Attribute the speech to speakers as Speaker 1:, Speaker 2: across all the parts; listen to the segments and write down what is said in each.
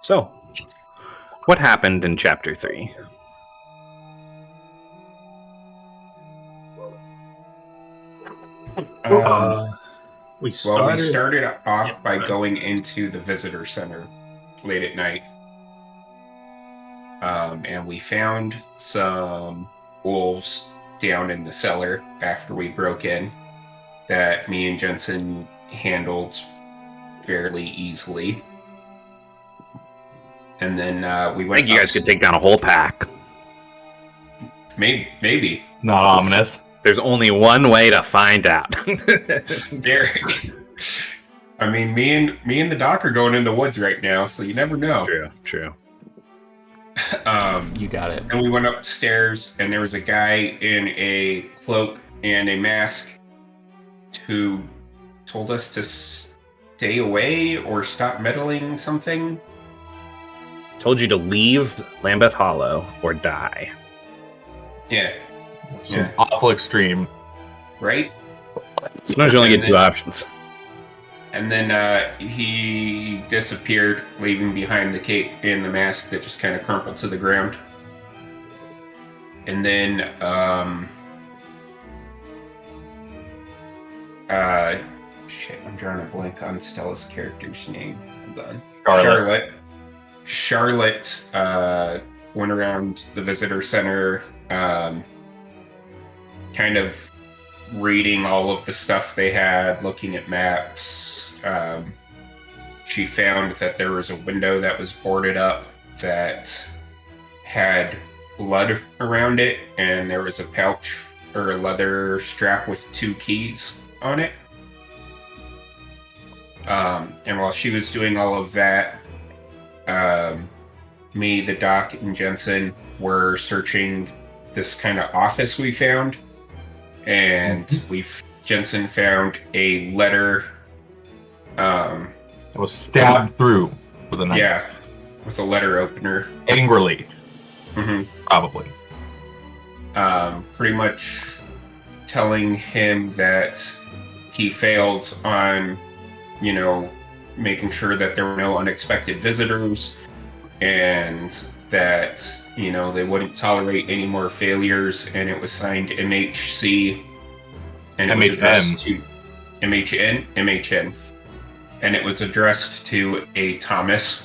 Speaker 1: So, what happened in Chapter 3?
Speaker 2: We
Speaker 3: We
Speaker 2: started.
Speaker 3: started off by going into the visitor center late at night. And we found some wolves down in the cellar after we broke in that me and Jensen handled fairly easily. And then we
Speaker 1: I
Speaker 3: went.
Speaker 1: think you guys could take down a whole pack.
Speaker 3: Maybe.
Speaker 2: Not ominous.
Speaker 1: There's only one way to find out.
Speaker 3: There. I mean, me and the doc are going in the woods right now, so you never know.
Speaker 1: True.
Speaker 4: You got it.
Speaker 3: And we went upstairs, and there was a guy in a cloak and a mask who told us to stay away or stop meddling something.
Speaker 1: Told you to leave Lambeth Hollow or die.
Speaker 3: Yeah,
Speaker 2: Seems awful extreme.
Speaker 3: right?
Speaker 1: Sometimes you only get two options.
Speaker 3: And then he disappeared, leaving behind the cape and the mask that just kind of crumpled to the ground. And then, shit, I'm drawing a blank on Stella's character's name. Hold on. Charlotte went around the visitor center, kind of reading all of the stuff they had, looking at maps. She found that there was a window that was boarded up that had blood around it, and there was a pouch or a leather strap with 2 keys on it. And while she was doing all of that, me, the doc, and Jensen were searching this kind of office we found, and Jensen found a letter.
Speaker 2: It was stabbed through with a knife.
Speaker 3: Yeah, with a letter opener.
Speaker 2: Angrily, probably.
Speaker 3: Pretty much telling him that he failed on, making sure that there were no unexpected visitors, and that, they wouldn't tolerate any more failures, and it was signed MHC, and it was addressed to MHN, and it was addressed to a Thomas.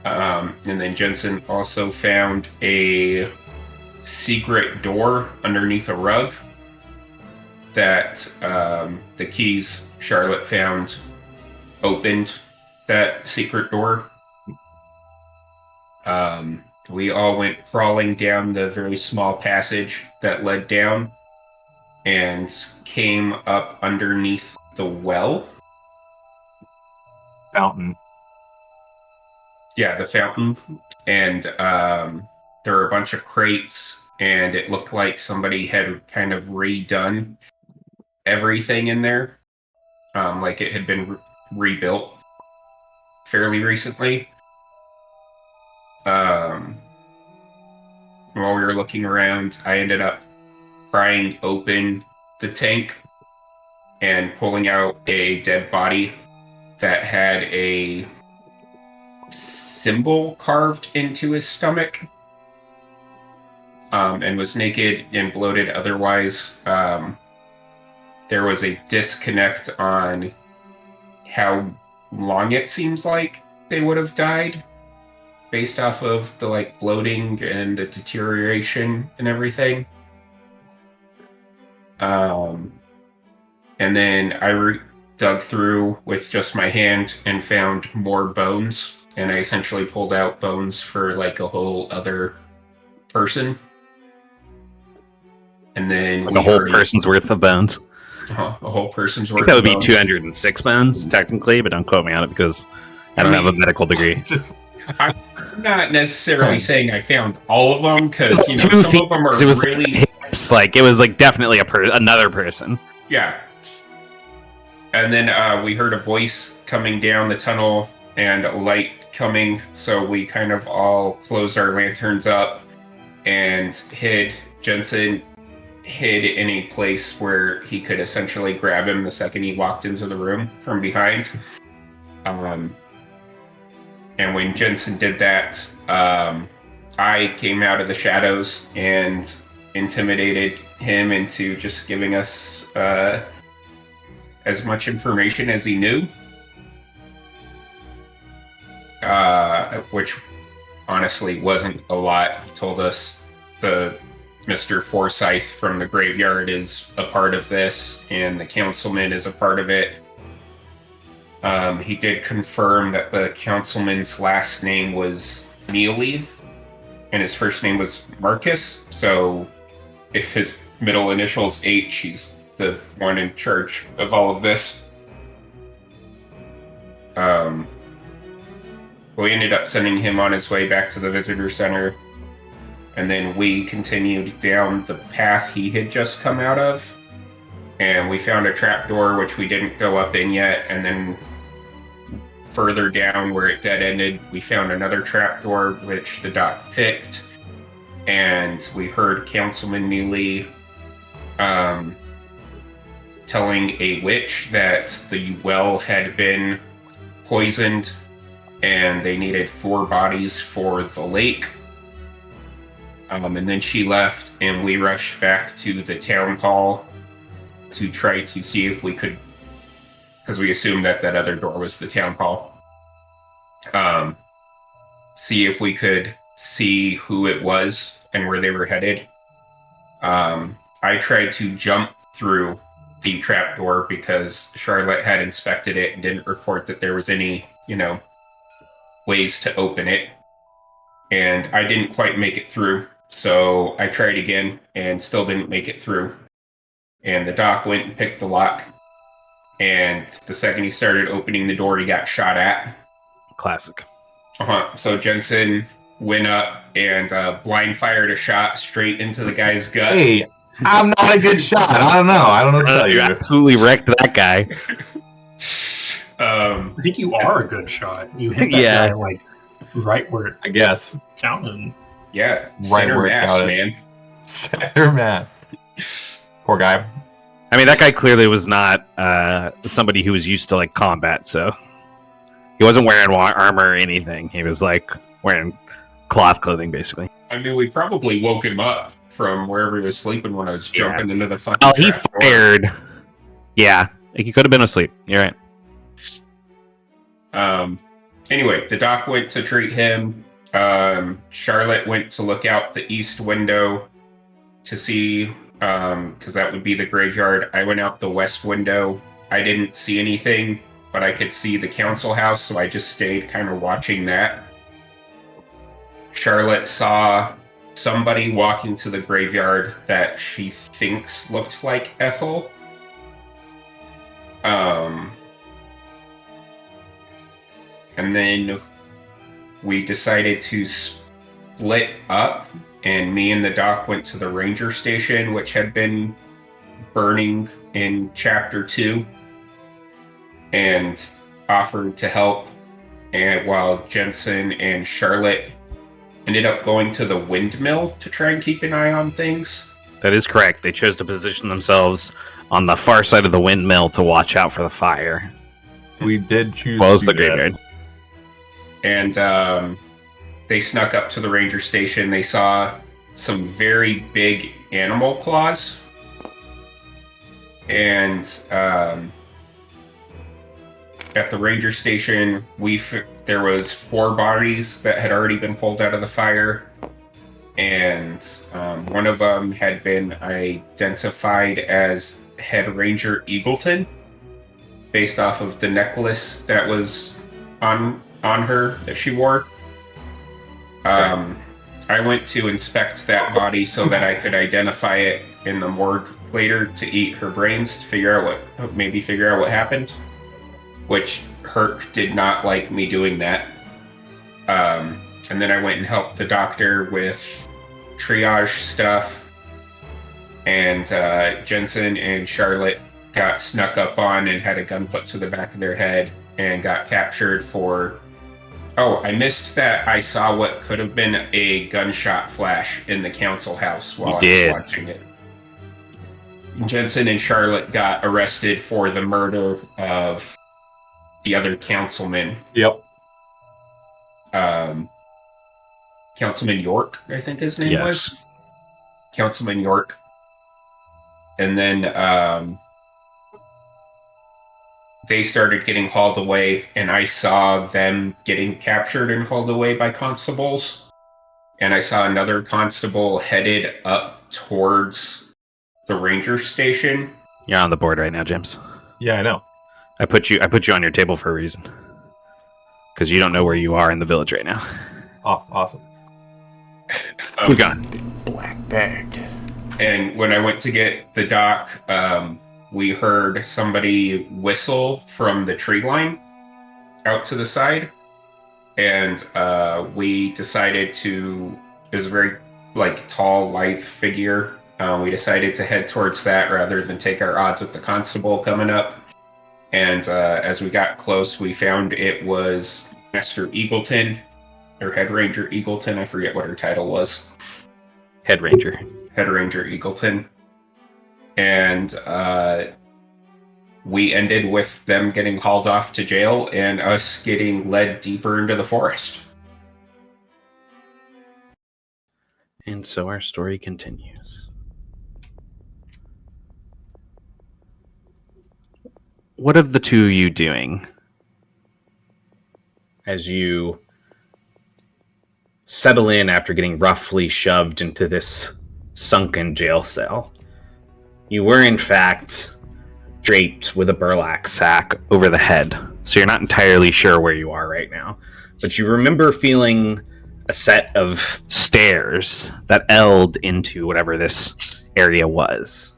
Speaker 3: And then Jensen also found a secret door underneath a rug that the keys Charlotte found opened that secret door. We all went crawling down the very small passage that led down and came up underneath the well.
Speaker 2: Fountain.
Speaker 3: Yeah, the fountain. And there were a bunch of crates, and it looked like somebody had kind of redone everything in there. Like it had been rebuilt fairly recently. While we were looking around, I ended up prying open the tank and pulling out a dead body that had a symbol carved into his stomach, and was naked and bloated otherwise. There was a disconnect on how long it seems like they would have died based off of the bloating and the deterioration and everything. And then I dug through with just my hand and found more bones, and I essentially pulled out bones for a whole other person. And then
Speaker 1: A whole person's worth of bones.
Speaker 3: A whole person's
Speaker 1: I
Speaker 3: worth.
Speaker 1: think that would be
Speaker 3: bones.
Speaker 1: 206 bones, technically, but don't quote me on it because I don't have a medical degree.
Speaker 3: I'm not necessarily saying I found all of them, because some
Speaker 1: Two
Speaker 3: of
Speaker 1: feet,
Speaker 3: them are
Speaker 1: it was
Speaker 3: really
Speaker 1: hips, it was definitely another person.
Speaker 3: Yeah. And then we heard a voice coming down the tunnel and a light coming, so we kind of all closed our lanterns up and hid. Jensen hid in a place where he could essentially grab him the second he walked into the room from behind. And And when Jensen did that, I came out of the shadows and intimidated him into just giving us as much information as he knew, which honestly wasn't a lot. He told us the Mr. Forsyth from the graveyard is a part of this, and the councilman is a part of it. He did confirm that the councilman's last name was Neely, and his first name was Marcus, so if his middle initial's H, he's the one in charge of all of this. We ended up sending him on his way back to the visitor center, and then we continued down the path he had just come out of, and we found a trapdoor which we didn't go up in yet, and then further down where it dead-ended, we found another trapdoor which the doc picked, and we heard Councilman Neely telling a witch that the well had been poisoned and they needed 4 bodies for the lake. And then she left, and we rushed back to the town hall to try to see if we could, because we assumed that that other door was the town hall, see if we could see who it was and where they were headed. I tried to jump through the trapdoor because Charlotte had inspected it and didn't report that there was any, ways to open it. And I didn't quite make it through. So I tried again and still didn't make it through. And the doc went and picked the lock. And the second he started opening the door, he got shot at.
Speaker 1: Classic.
Speaker 3: So Jensen went up and blind fired a shot straight into the guy's gut.
Speaker 2: Hey, I'm not a good shot. I don't know what to tell
Speaker 1: You
Speaker 2: you.
Speaker 1: absolutely wrecked that guy.
Speaker 4: I think you are a good shot. You hit that guy right where it
Speaker 2: I guess.
Speaker 4: counted.
Speaker 3: Yeah,
Speaker 2: Right
Speaker 3: center
Speaker 2: where it
Speaker 3: mass,
Speaker 2: counted.
Speaker 3: man.
Speaker 2: Center man. Poor guy.
Speaker 1: I mean, that guy clearly was not somebody who was used to combat, so he wasn't wearing armor or anything. He was wearing cloth clothing, basically.
Speaker 3: I mean, we probably woke him up from wherever he was sleeping when I was jumping into the fucking
Speaker 1: Oh, he
Speaker 3: trapdoor.
Speaker 1: fired. Yeah, he could have been asleep. You're right.
Speaker 3: Anyway, the doc went to treat him. Charlotte went to look out the east window to see, because that would be the graveyard. I went out the west window. I didn't see anything, but I could see the council house, so I just stayed kind of watching that. Charlotte saw somebody walking to the graveyard that she thinks looked like Ethel. And then we decided to split up, and me and the doc went to the ranger station, which had been burning in chapter 2, and offered to help. And while Jensen and Charlotte ended up going to the windmill to try and keep an eye on things.
Speaker 1: That is correct. They chose to position themselves on the far side of the windmill to watch out for the fire.
Speaker 2: We did choose
Speaker 1: Close
Speaker 2: to
Speaker 1: the
Speaker 2: do that.
Speaker 1: graveyard.
Speaker 3: And they snuck up to the ranger station. They saw some very big animal claws. And at the ranger station, there was 4 bodies that had already been pulled out of the fire. And one of them had been identified as Head Ranger Eagleton, based off of the necklace that was on her that she wore. I went to inspect that body so that I could identify it in the morgue later to eat her brains to figure out what happened, which Herc did not like me doing that. And then I went and helped the doctor with triage stuff, and Jensen and Charlotte got snuck up on and had a gun put to the back of their head and got captured for... Oh, I missed that I saw what could have been a gunshot flash in the council house while I was watching it. Jensen and Charlotte got arrested for the murder of the other councilman.
Speaker 2: Yep.
Speaker 3: Councilman York, I think his name
Speaker 1: Yes.
Speaker 3: was. Councilman York. And then they started getting hauled away, and I saw them getting captured and hauled away by constables. And I saw another constable headed up towards the ranger station.
Speaker 1: You're on the board right now, James.
Speaker 2: Yeah, I know.
Speaker 1: I put you on your table for a reason. Because you don't know where you are in the village right now.
Speaker 2: Awesome.
Speaker 1: We've gone.
Speaker 4: Blackbird.
Speaker 3: And when I went to get the doc, we heard somebody whistle from the tree line out to the side. And we decided to, it was a very tall, lithe figure. We decided to head towards that rather than take our odds with the constable coming up. And as we got close, we found it was Master Eagleton, or Head Ranger Eagleton. I forget what her title was.
Speaker 1: Head Ranger.
Speaker 3: Head Ranger Eagleton. And we ended with them getting hauled off to jail and us getting led deeper into the forest.
Speaker 1: And so our story continues. What of the two of you doing as you settle in after getting roughly shoved into this sunken jail cell? You were, in fact, draped with a burlap sack over the head, so you're not entirely sure where you are right now. But you remember feeling a set of stairs that eld into whatever this area was.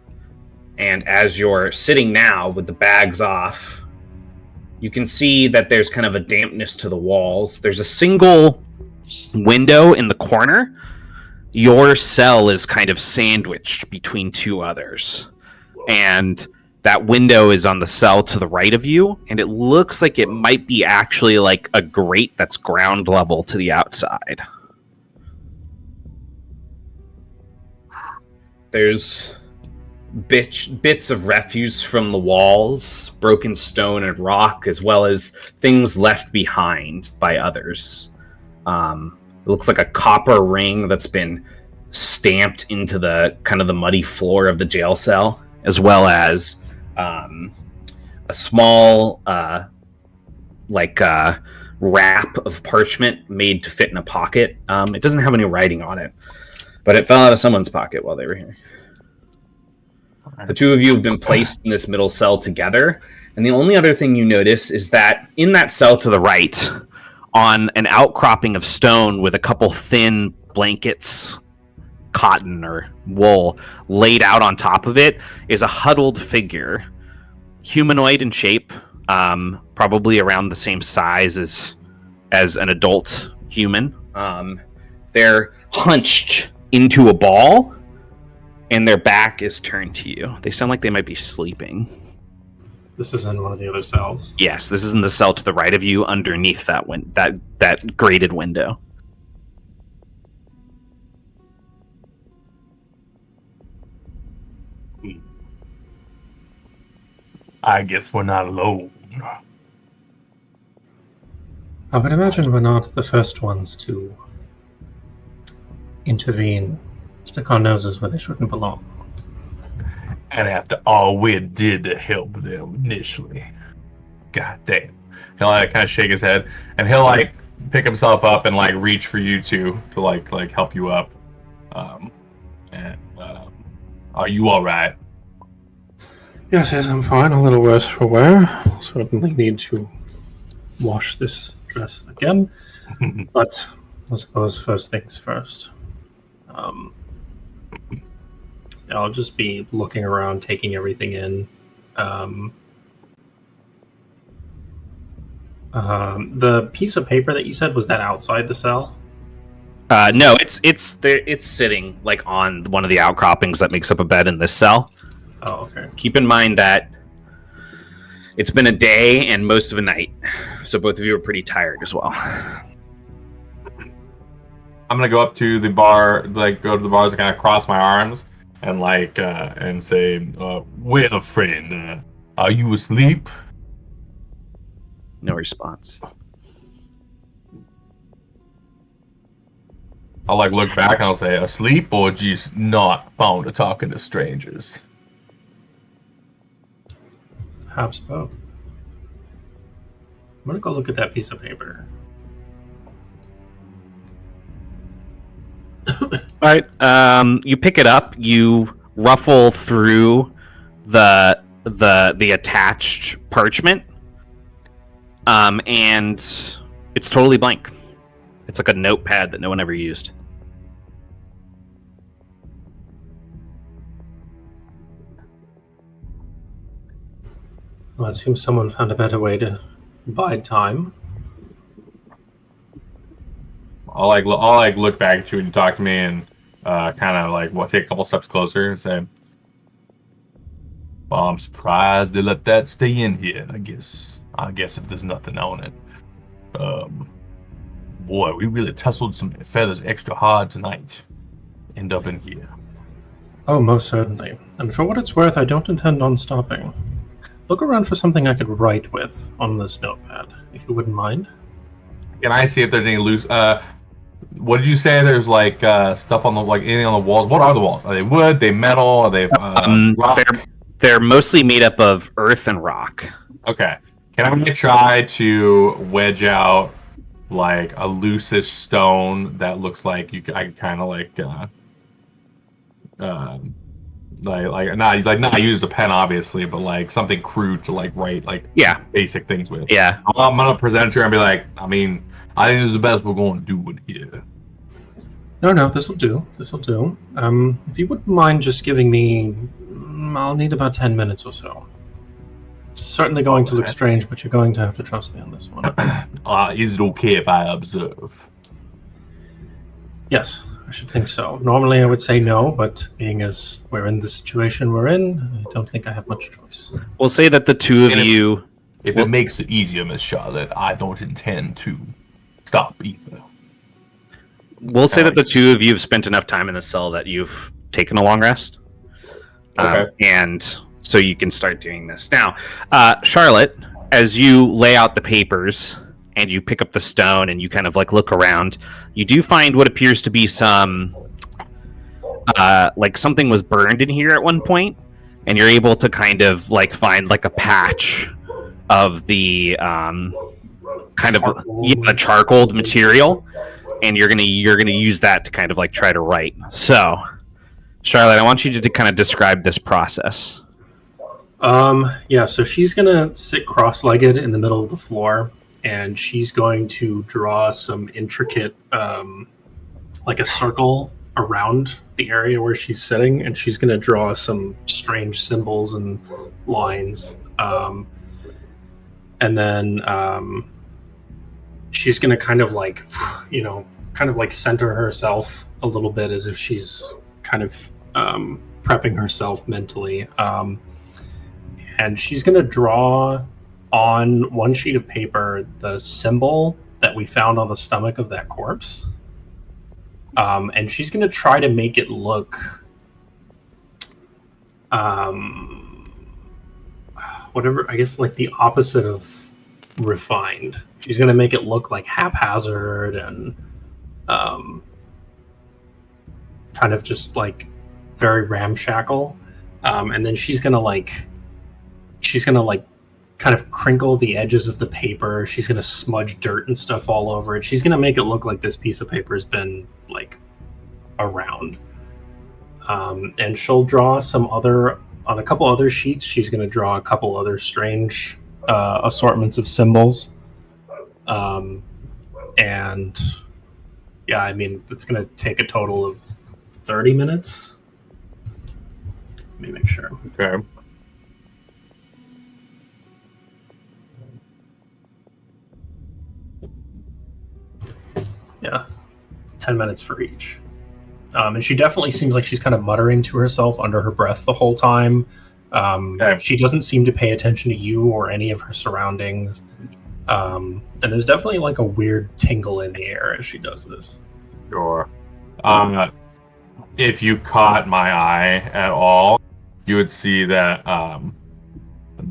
Speaker 1: And as you're sitting now with the bags off, you can see that there's kind of a dampness to the walls. There's a single window in the corner. Your cell is kind of sandwiched between two others. And that window is on the cell to the right of you, and it looks like it might be actually like a grate that's ground level to the outside. There's bits of refuse from the walls, broken stone and rock, as well as things left behind by others. It looks like a copper ring that's been stamped into the kind of the muddy floor of the jail cell, as well as a small wrap of parchment made to fit in a pocket. It doesn't have any writing on it, but it fell out of someone's pocket while they were here. The two of you have been placed in this middle cell together, and the only other thing you notice is that in that cell to the right, on an outcropping of stone with a couple thin blankets, cotton or wool, laid out on top of it, is a huddled figure, humanoid in shape, probably around the same size as an adult human. They're hunched into a ball, and their back is turned to you. They sound like they might be sleeping.
Speaker 4: This is in one of the other cells.
Speaker 1: Yes, this is in the cell to the right of you, underneath that that grated window.
Speaker 2: I guess we're not alone.
Speaker 4: I would imagine we're not the first ones to intervene, stick our noses where they shouldn't belong.
Speaker 2: And after all we did to help them initially. God damn. He'll kind of shake his head, and he'll pick himself up and reach for you two to help you up. Are you all right?
Speaker 4: Yes, I'm fine. A little worse for wear. Certainly need to wash this dress again. But I suppose first things first. I'll just be looking around, taking everything in. The piece of paper that you said, was that outside the cell?
Speaker 1: No, it's there. It's sitting on one of the outcroppings that makes up a bed in this cell.
Speaker 4: Oh, okay.
Speaker 1: Keep in mind that it's been a day and most of a night, so both of you are pretty tired as well.
Speaker 2: I'm gonna go up to the bar, go to the bars and kind of cross my arms and and say, "Well, friend, are you asleep?"
Speaker 1: No response.
Speaker 2: I'll like look back and I'll say, asleep or just not fond of talking to strangers?
Speaker 4: Perhaps both. I'm gonna go look at that piece of paper.
Speaker 1: All right. You pick it up. You ruffle through the attached parchment, and it's totally blank. It's like a notepad that no one ever used.
Speaker 4: Well, it seems someone found a better way to bide time.
Speaker 2: I'll look back at you and talk to me and kind of like take a couple steps closer and say, "Well, I'm surprised they let that stay in here. I guess if there's nothing on it, boy, we really tussled some feathers extra hard tonight. End up in here."
Speaker 4: Oh, most certainly. And for what it's worth, I don't intend on stopping. Look around for something I could write with on this notepad, if you wouldn't mind.
Speaker 2: Can I see if there's any loose? What did you say? There's like stuff on the anything on the walls. What are the walls? Are they wood? Are they metal? Are they rock?
Speaker 1: They're mostly made up of earth and rock.
Speaker 2: Okay. Can I try to wedge out like a loosest stone that looks like I can kind of not use the pen obviously, but like something crude to like write basic things with.
Speaker 1: Yeah.
Speaker 2: I'm gonna present her and be like, I think this is the best we're going to do in here.
Speaker 4: No, this will do. If you wouldn't mind just giving me, I'll need about 10 minutes or so. It's certainly going to look strange, but you're going to have to trust me on this one.
Speaker 2: Is it okay if I observe?
Speaker 4: Yes, I should think so. Normally I would say no, but being as we're in the situation we're in, I don't think I have much choice.
Speaker 1: We'll say that the two of you...
Speaker 2: If it makes it easier, Miss Charlotte, I don't intend to stop either.
Speaker 1: We'll say that the two of you have spent enough time in the cell that you've taken a long rest.
Speaker 2: Okay.
Speaker 1: And so you can start doing this. Now, Charlotte, as you lay out the papers and you pick up the stone and you kind of like look around, you do find what appears to be some, like something was burned in here at one point, and you're able to kind of like find like a patch of the kind of a charcoal material, and you're gonna use that to kind of like try to write. So, Charlotte, I want you to kind of describe this process.
Speaker 4: Yeah, so she's gonna sit cross-legged in the middle of the floor, and she's going to draw some intricate, like a circle around the area where she's sitting, and she's gonna draw some strange symbols and lines. And then she's gonna kind of like, center herself a little bit as if she's kind of prepping herself mentally. And she's going to draw on one sheet of paper the symbol that we found on the stomach of that corpse. And she's going to try to make it look whatever, I guess, like the opposite of refined. She's going to make it look like haphazard and kind of just like very ramshackle. And then she's going to kind of crinkle the edges of the paper. She's going to smudge dirt and stuff all over it. She's going to make it look like this piece of paper has been like around. And she'll draw on a couple other sheets. She's going to draw a couple other strange assortments of symbols. And yeah, I mean, it's going to take a total of 30 minutes. Let me make sure.
Speaker 2: Okay.
Speaker 4: Yeah, 10 minutes for each. And she definitely seems like she's kind of muttering to herself under her breath the whole time. She doesn't seem to pay attention to you or any of her surroundings. And there's definitely like a weird tingle in the air as she does this.
Speaker 2: Sure. If you caught my eye at all, you would see that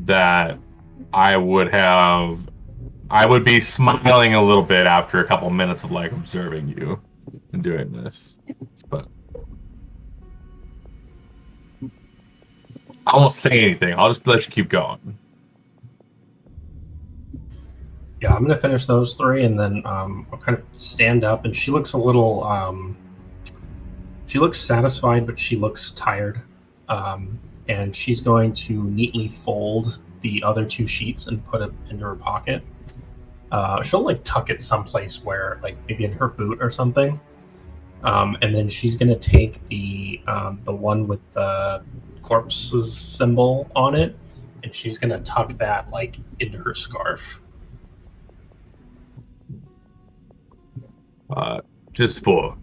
Speaker 2: that I would be smiling a little bit after a couple minutes of like observing you. doing this, but I won't say anything. I'll just let you keep going.
Speaker 4: Yeah, I'm gonna finish those 3, and then I'll kind of stand up. And she looks a little. She looks satisfied, but she looks tired. And she's going to neatly fold the other 2 sheets and put it into her pocket. She'll like tuck it someplace where, like maybe in her boot or something. And then she's gonna take the one with the corpse's symbol on it, and she's gonna tuck that like into her scarf.
Speaker 2: Just for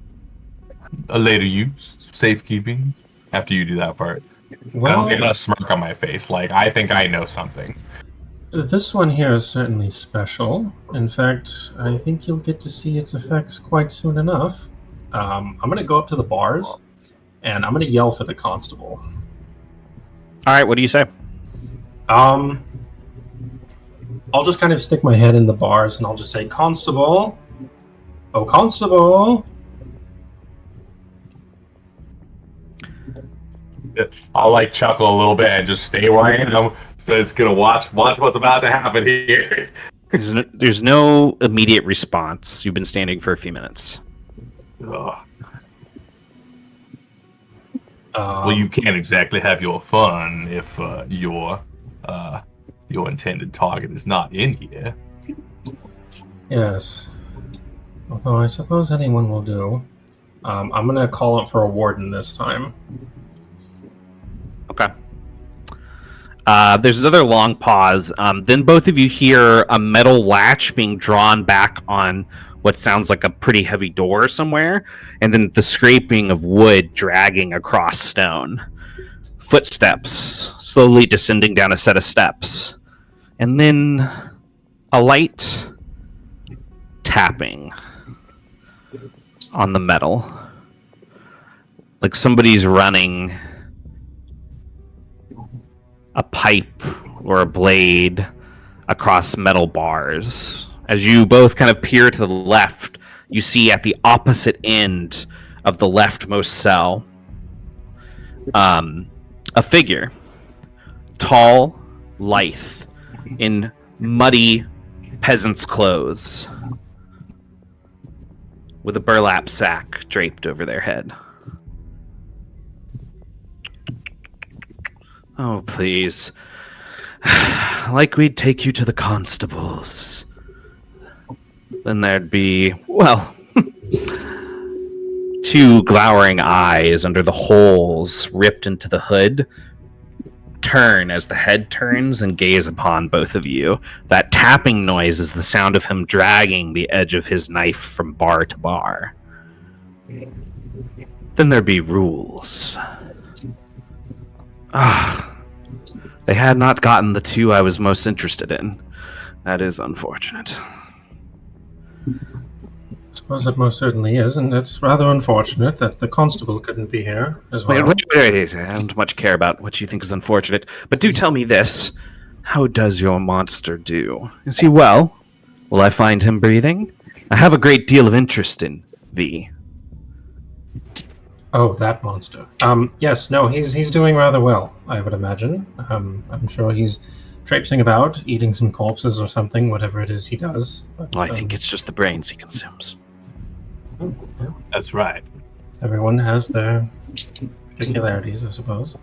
Speaker 2: a later use, safekeeping. After you do that part,
Speaker 4: Well,
Speaker 2: I'm gonna smirk on my face, like I think I know something.
Speaker 4: this one here is certainly special. In fact, I think you'll get to see its effects quite soon enough. I'm gonna go up to the bars, and I'm gonna yell for the constable.
Speaker 1: All right, what do you say?
Speaker 4: I'll just kind of stick my head in the bars, and I'll just say, "Constable, oh constable."
Speaker 2: I'll like chuckle a little bit and just stay where I am. Just gonna watch what's about to happen here.
Speaker 1: There's no immediate response. You've been standing for a few minutes.
Speaker 2: Well, you can't exactly have your fun if your intended target is not in here.
Speaker 4: Yes. Although I suppose anyone will do. I'm going to call up for a warden this time.
Speaker 1: Okay. There's another long pause. Then both of you hear a metal latch being drawn back on what sounds like a pretty heavy door somewhere, and then the scraping of wood dragging across stone. Footsteps slowly descending down a set of steps. And then a light tapping on the metal. Like somebody's running a pipe or a blade across metal bars. As you both kind of peer to the left, you see at the opposite end of the leftmost cell a figure. Tall, lithe, in muddy peasant's clothes, with a burlap sack draped over their head. Oh, please. Like we'd take you to the constables. Then there'd be, well, 2 glowering eyes under the holes ripped into the hood turn as the head turns and gaze upon both of you. That tapping noise is the sound of him dragging the edge of his knife from bar to bar. Then there'd be rules. They had not gotten the 2 I was most interested in. That is unfortunate.
Speaker 4: I suppose it most certainly is, and it's rather unfortunate that the constable couldn't be here as well.
Speaker 1: Wait. I don't much care about what you think is unfortunate, but do tell me this. How does your monster do? Is he well? Will I find him breathing? I have a great deal of interest in V.
Speaker 4: Oh, that monster. Yes, no, he's doing rather well, I would imagine. I'm sure he's traipsing about, eating some corpses or something, whatever it is he does. But,
Speaker 1: Well, I think it's just the brains he consumes.
Speaker 4: oh, yeah.
Speaker 2: That's right.
Speaker 4: Everyone has their particularities, I suppose.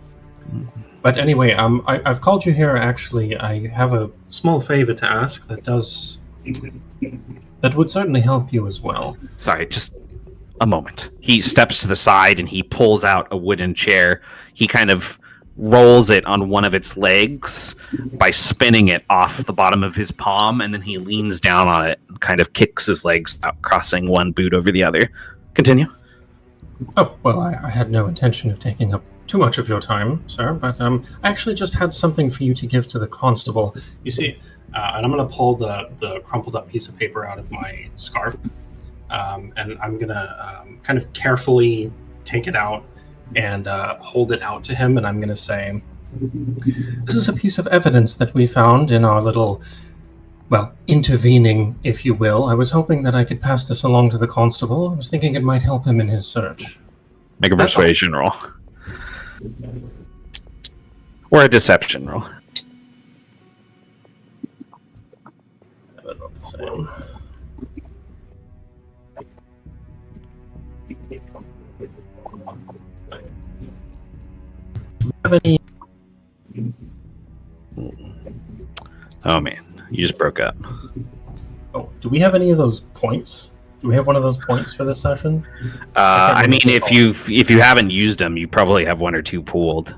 Speaker 4: But anyway, I've called you here. Actually, I have a small favor to ask that would certainly help you as well.
Speaker 1: Sorry, just a moment. He steps to the side and he pulls out a wooden chair. He kind of rolls it on one of its legs by spinning it off the bottom of his palm, and then he leans down on it and kind of kicks his legs out, crossing one boot over the other. Continue.
Speaker 4: Oh, well, I had no intention of taking up too much of your time, sir, but I actually just had something for you to give to the constable. You see, and I'm going to pull the crumpled up piece of paper out of my scarf, and I'm going to kind of carefully take it out and hold it out to him, and I'm going to say, this is a piece of evidence that we found in our little well, intervening, if you will. I was hoping that I could pass this along to the constable. I was thinking it might help him in his search.
Speaker 1: Make a persuasion roll. Or a deception roll.
Speaker 4: They're not the same. Do we have any...
Speaker 1: Oh man, you just broke up.
Speaker 4: Oh, do we have any of those points? Do we have one of those points for this session?
Speaker 1: I mean, if you haven't used them, you probably have one or two pooled.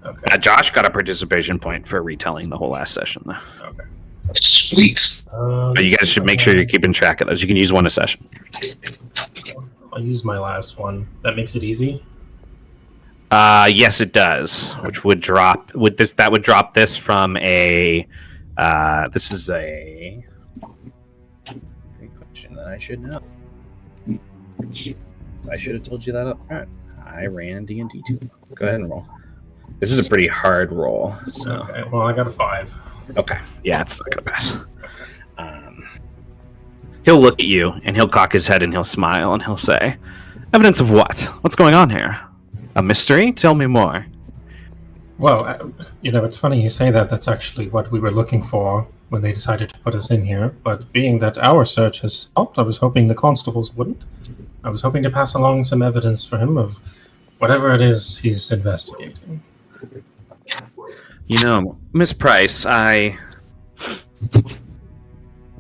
Speaker 4: Okay.
Speaker 1: Josh got a participation point for retelling the whole last session, though.
Speaker 4: Okay.
Speaker 3: Sweet.
Speaker 1: But you guys should make sure you're keeping track of those. You can use one a session.
Speaker 4: I'll use my last one. That makes it easy.
Speaker 1: Yes, it does. Which would drop that would drop this from a. This is a great question that I should know. I should have told you that up front. I ran D&D too. Go ahead and roll. This is a pretty hard roll. So.
Speaker 4: Okay. Well, I got a 5.
Speaker 1: Okay. Yeah, it's not gonna pass. He'll look at you and he'll cock his head and he'll smile and he'll say, "Evidence of what? What's going on here? A mystery? Tell me more."
Speaker 4: Well, it's funny you say that. That's actually what we were looking for when they decided to put us in here. But being that our search has stopped, I was hoping the constables wouldn't. I was hoping to pass along some evidence for him of whatever it is he's investigating.
Speaker 1: Miss Price, I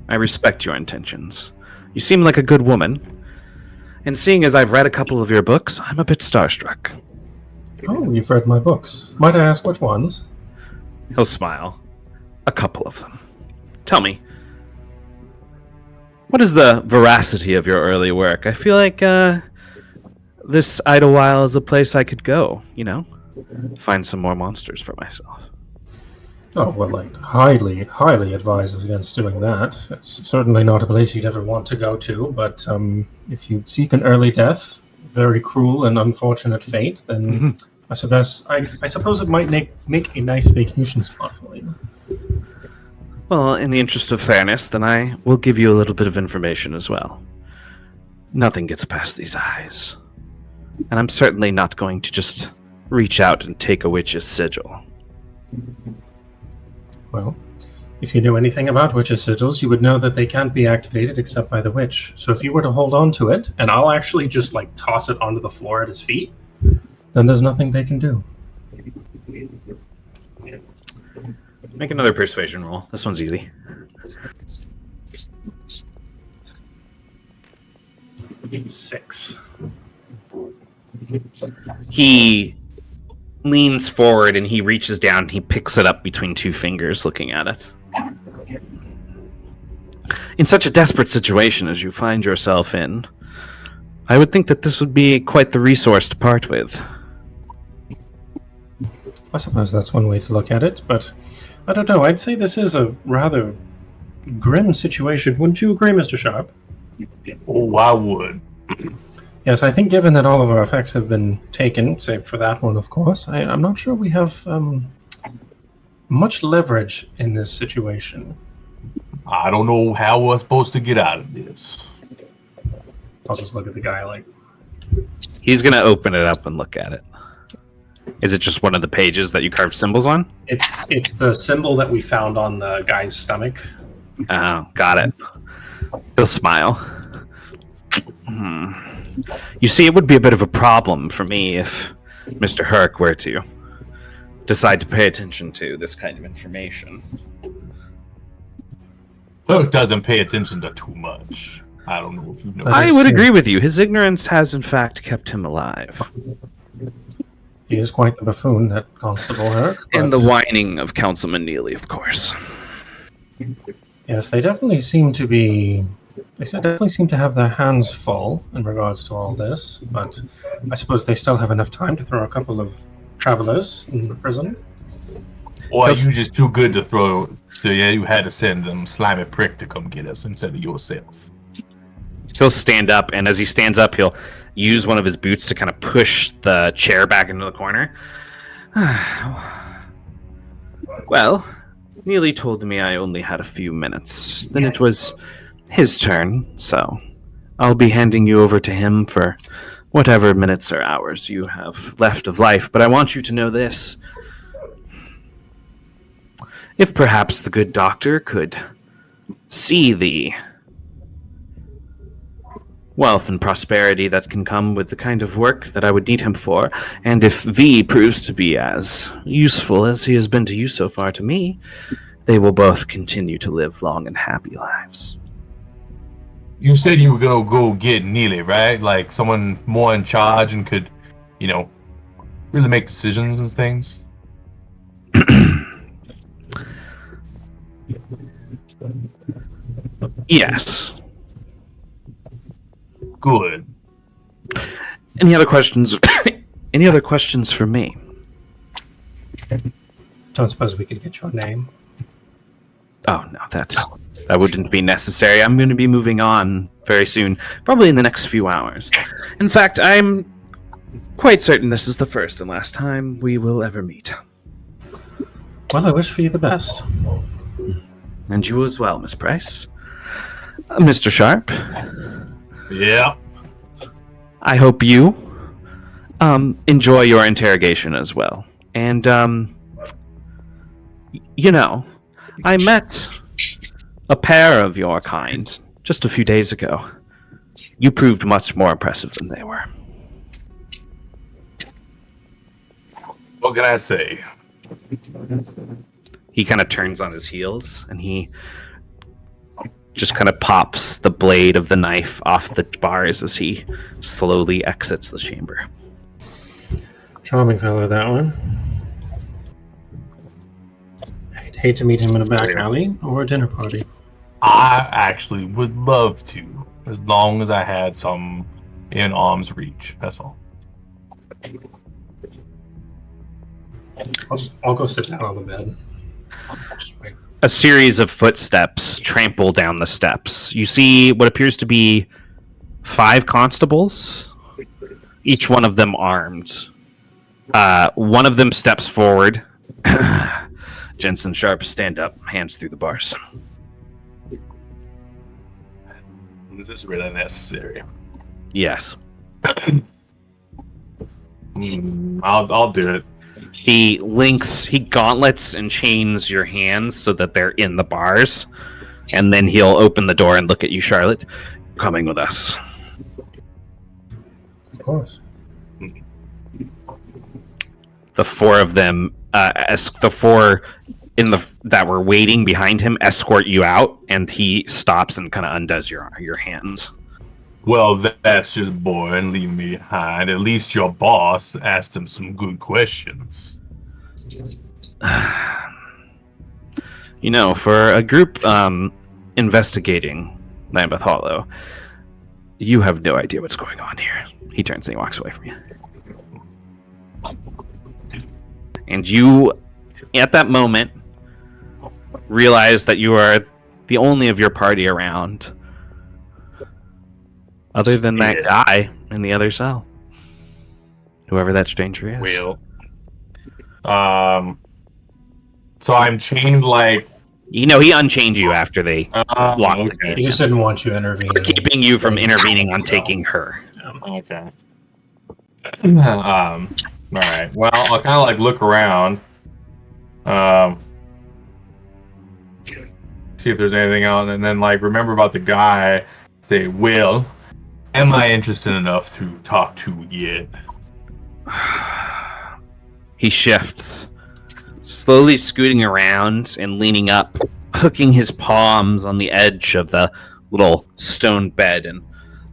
Speaker 1: respect your intentions. You seem like a good woman. And seeing as I've read a couple of your books, I'm a bit starstruck.
Speaker 4: Oh, you've read my books. Might I ask which ones?
Speaker 1: He'll smile. A couple of them. Tell me, what is the veracity of your early work? I feel like this Idlewild is a place I could go, find some more monsters for myself.
Speaker 4: Oh, well, I'd highly, highly advise against doing that. It's certainly not a place you'd ever want to go to, but if you seek an early death, very cruel and unfortunate fate, then I suppose it might make a nice vacation spot for you.
Speaker 1: Well, in the interest of fairness, then I will give you a little bit of information as well. Nothing gets past these eyes. And I'm certainly not going to just reach out and take a witch's sigil.
Speaker 4: Well, if you knew anything about witches' sigils, you would know that they can't be activated except by the witch. So if you were to hold on to it, and I'll actually just toss it onto the floor at his feet, then there's nothing they can do.
Speaker 1: Make another persuasion roll. This one's easy.
Speaker 4: Six.
Speaker 1: He leans forward and he reaches down and he picks it up between two fingers, looking at it. In such a desperate situation as you find yourself in, I would think that this would be quite the resource to part with.
Speaker 4: I suppose that's one way to look at it, but I don't know. I'd say this is a rather grim situation. Wouldn't you agree, Mr. Sharp?
Speaker 2: Oh, I would.
Speaker 4: Yes, I think given that all of our effects have been taken, save for that one, of course, I'm not sure we have much leverage in this situation.
Speaker 2: I don't know how we're supposed to get out of this.
Speaker 4: I'll just look at the guy
Speaker 1: He's going to open it up and look at it. Is it just one of the pages that you carved symbols on?
Speaker 4: It's the symbol that we found on the guy's stomach.
Speaker 1: Oh, got it. He'll smile. You see, it would be a bit of a problem for me if Mr. Herc were to decide to pay attention to this kind of information.
Speaker 2: Herc doesn't pay attention to too much. I don't know if you know.
Speaker 1: I would agree with you. His ignorance has, in fact, kept him alive.
Speaker 4: He is quite the buffoon, that Constable Herc.
Speaker 1: And the whining of Councilman Neely, of course.
Speaker 4: Yes, they definitely seem to be... They definitely seem to have their hands full in regards to all this, but I suppose they still have enough time to throw a couple of travelers in the prison.
Speaker 2: Or are you just too good to throw? So yeah, you had to send them slimy prick to come get us instead of yourself.
Speaker 1: He'll stand up, and as he stands up, he'll use one of his boots to kind of push the chair back into the corner. Well, Neely told me I only had a few minutes. Then it was his turn, so I'll be handing you over to him for whatever minutes or hours you have left of life. But I want you to know this. If perhaps the good doctor could see the wealth and prosperity that can come with the kind of work that I would need him for, and if V proves to be as useful as he has been to you so far to me, they will both continue to live long and happy lives.
Speaker 2: You said you were gonna go get Neely, right? Like someone more in charge and could, really make decisions and things.
Speaker 1: Yes.
Speaker 2: Good.
Speaker 1: Any other questions? Any other questions for me?
Speaker 4: Don't suppose we could get your name?
Speaker 1: Oh, no, that wouldn't be necessary. I'm going to be moving on very soon, probably in the next few hours. In fact, I'm quite certain this is the first and last time we will ever meet.
Speaker 4: Well, I wish for you the best.
Speaker 1: And you as well, Miss Price. Mr. Sharp.
Speaker 2: Yeah.
Speaker 1: I hope you enjoy your interrogation as well. And, I met a pair of your kind just a few days ago. You proved much more impressive than they were.
Speaker 2: What can I say?
Speaker 1: He kind of turns on his heels, and he just kind of pops the blade of the knife off the bars as he slowly exits the chamber.
Speaker 4: Charming fellow, that one. I'd hate to meet him in a back alley or a dinner party.
Speaker 2: I actually would love to, as long as I had some in arm's reach. That's all.
Speaker 4: I'll go sit down on the bed. Just wait.
Speaker 1: A series of footsteps trample down the steps. You see what appears to be 5 constables, each one of them armed. One of them steps forward. Jensen Sharp, stand up, hands through the bars.
Speaker 2: Is this really necessary?
Speaker 1: Yes.
Speaker 2: I'll do it.
Speaker 1: He gauntlets and chains your hands so that they're in the bars, and then he'll open the door and look at you, Charlotte. Coming with us.
Speaker 4: Of course.
Speaker 1: The 4 of them, the 4 that were waiting behind him, escort you out, and he stops and kind of undoes your hands.
Speaker 2: Well, that's just boring. Leave me behind. At least your boss asked him some good questions.
Speaker 1: For a group investigating Lambeth Hollow, you have no idea what's going on here. He turns and he walks away from you. And you, at that moment, realize that you are the only of your party around. Other than that guy in the other cell. Whoever that stranger is.
Speaker 2: Well. So I'm chained like...
Speaker 1: He unchained you after they locked the gate.
Speaker 4: He just didn't want you intervening.
Speaker 1: Keeping you from intervening on taking her.
Speaker 2: Okay. Alright. Well, I'll kind of look around. See if there's anything else, and then remember about the guy. Say, Will, am I interested enough to talk to yet?
Speaker 1: He shifts, slowly scooting around and leaning up, hooking his palms on the edge of the little stone bed and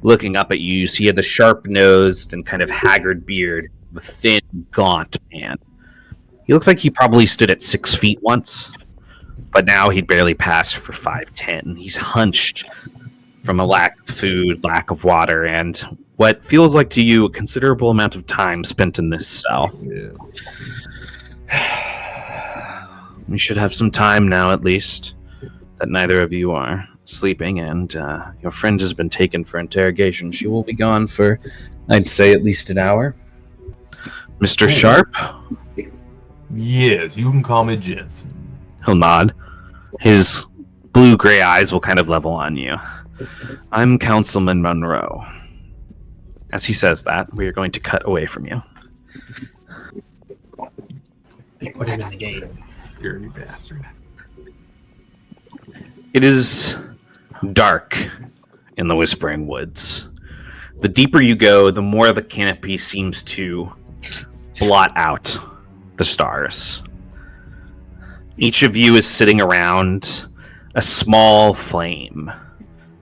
Speaker 1: looking up at you. You see the sharp-nosed and kind of haggard beard of a thin, gaunt man. He looks like he probably stood at 6 feet once, but now he'd barely passed for 5'10". He's hunched from a lack of food, lack of water, and what feels like to you a considerable amount of time spent in this cell.
Speaker 2: Yeah.
Speaker 1: You should have some time now, at least, that neither of you are sleeping, and your friend has been taken for interrogation. She will be gone for, I'd say, at least an hour. Mr. Sharp?
Speaker 2: Yes, you can call me Jensen.
Speaker 1: He'll nod. His blue-gray eyes will kind of level on you. I'm Councilman Monroe. As he says that, we are going to cut away from you.
Speaker 4: They put him in the game.
Speaker 2: Dirty bastard.
Speaker 1: It is dark in the Whispering Woods. The deeper you go, the more the canopy seems to blot out the stars. Each of you is sitting around a small flame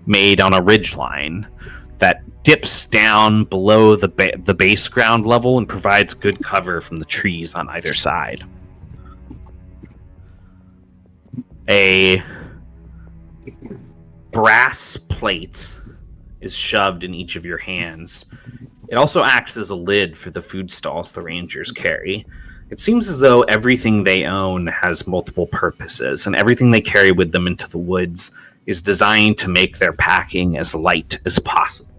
Speaker 1: made on a ridgeline that dips down below the base ground level and provides good cover from the trees on either side. A brass plate is shoved in each of your hands. It also acts as a lid for the food stalls the rangers carry. It seems as though everything they own has multiple purposes, and everything they carry with them into the woods is designed to make their packing as light as possible.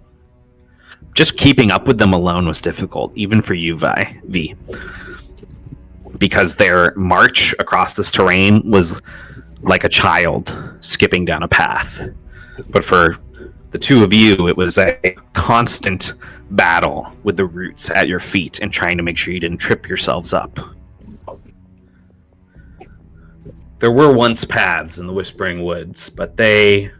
Speaker 1: Just keeping up with them alone was difficult, even for you, V, because their march across this terrain was like a child skipping down a path. But for the two of you, it was a constant battle with the roots at your feet and trying to make sure you didn't trip yourselves up. There were once paths in the Whispering Woods, but they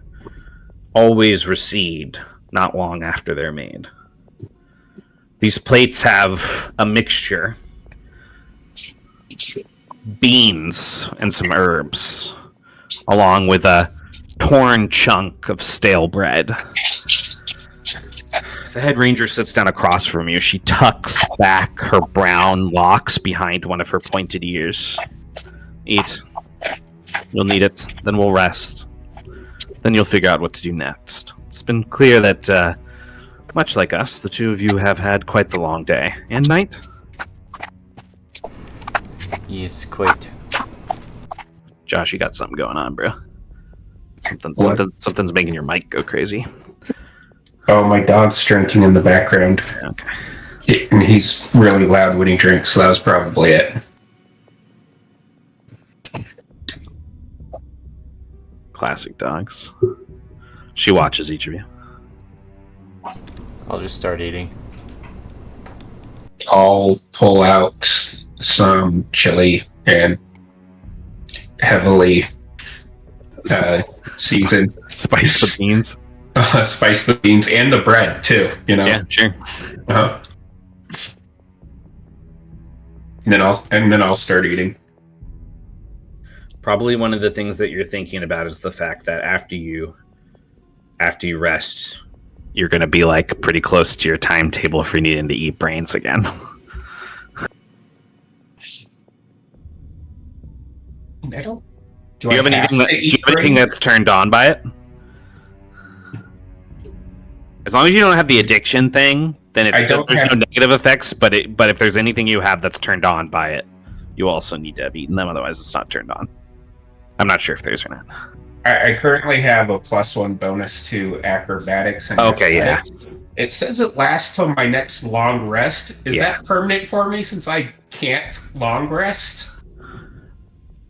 Speaker 1: always recede not long after they're made. These plates have a mixture: beans and some herbs, along with a torn chunk of stale bread. The head ranger sits down across from you. She tucks back her brown locks behind one of her pointed ears. Eat. You'll need it. Then we'll rest. Then you'll figure out what to do next. It's been clear that, much like us, the two of you have had quite the long day. And night?
Speaker 5: Yes, quite.
Speaker 1: Josh, you got something going on, bro. Something's making your mic go crazy.
Speaker 3: Oh, my dog's drinking in the background.
Speaker 1: Okay.
Speaker 3: And he's really loud when he drinks, so that was probably it.
Speaker 1: Classic dogs. She watches each of you.
Speaker 5: I'll just start eating.
Speaker 3: I'll pull out some chili and heavily season.
Speaker 1: Spice the beans.
Speaker 3: Spice the beans and the bread too. You know.
Speaker 1: Yeah, sure.
Speaker 3: Uh-huh. And then I'll start eating.
Speaker 1: Probably one of the things that you're thinking about is the fact that after you rest, you're going to be like pretty close to your timetable for needing to eat brains again.
Speaker 3: I don't.
Speaker 1: Do you have anything that's turned on by it? As long as you don't have the addiction thing, then there's no negative effects. But if there's anything you have that's turned on by it, you also need to have eaten them. Otherwise, it's not turned on. I'm not sure if there's or not.
Speaker 3: I currently have a +1 bonus to acrobatics and athletics. Yeah. It says it lasts till my next long rest. Is that permanent for me since I can't long rest?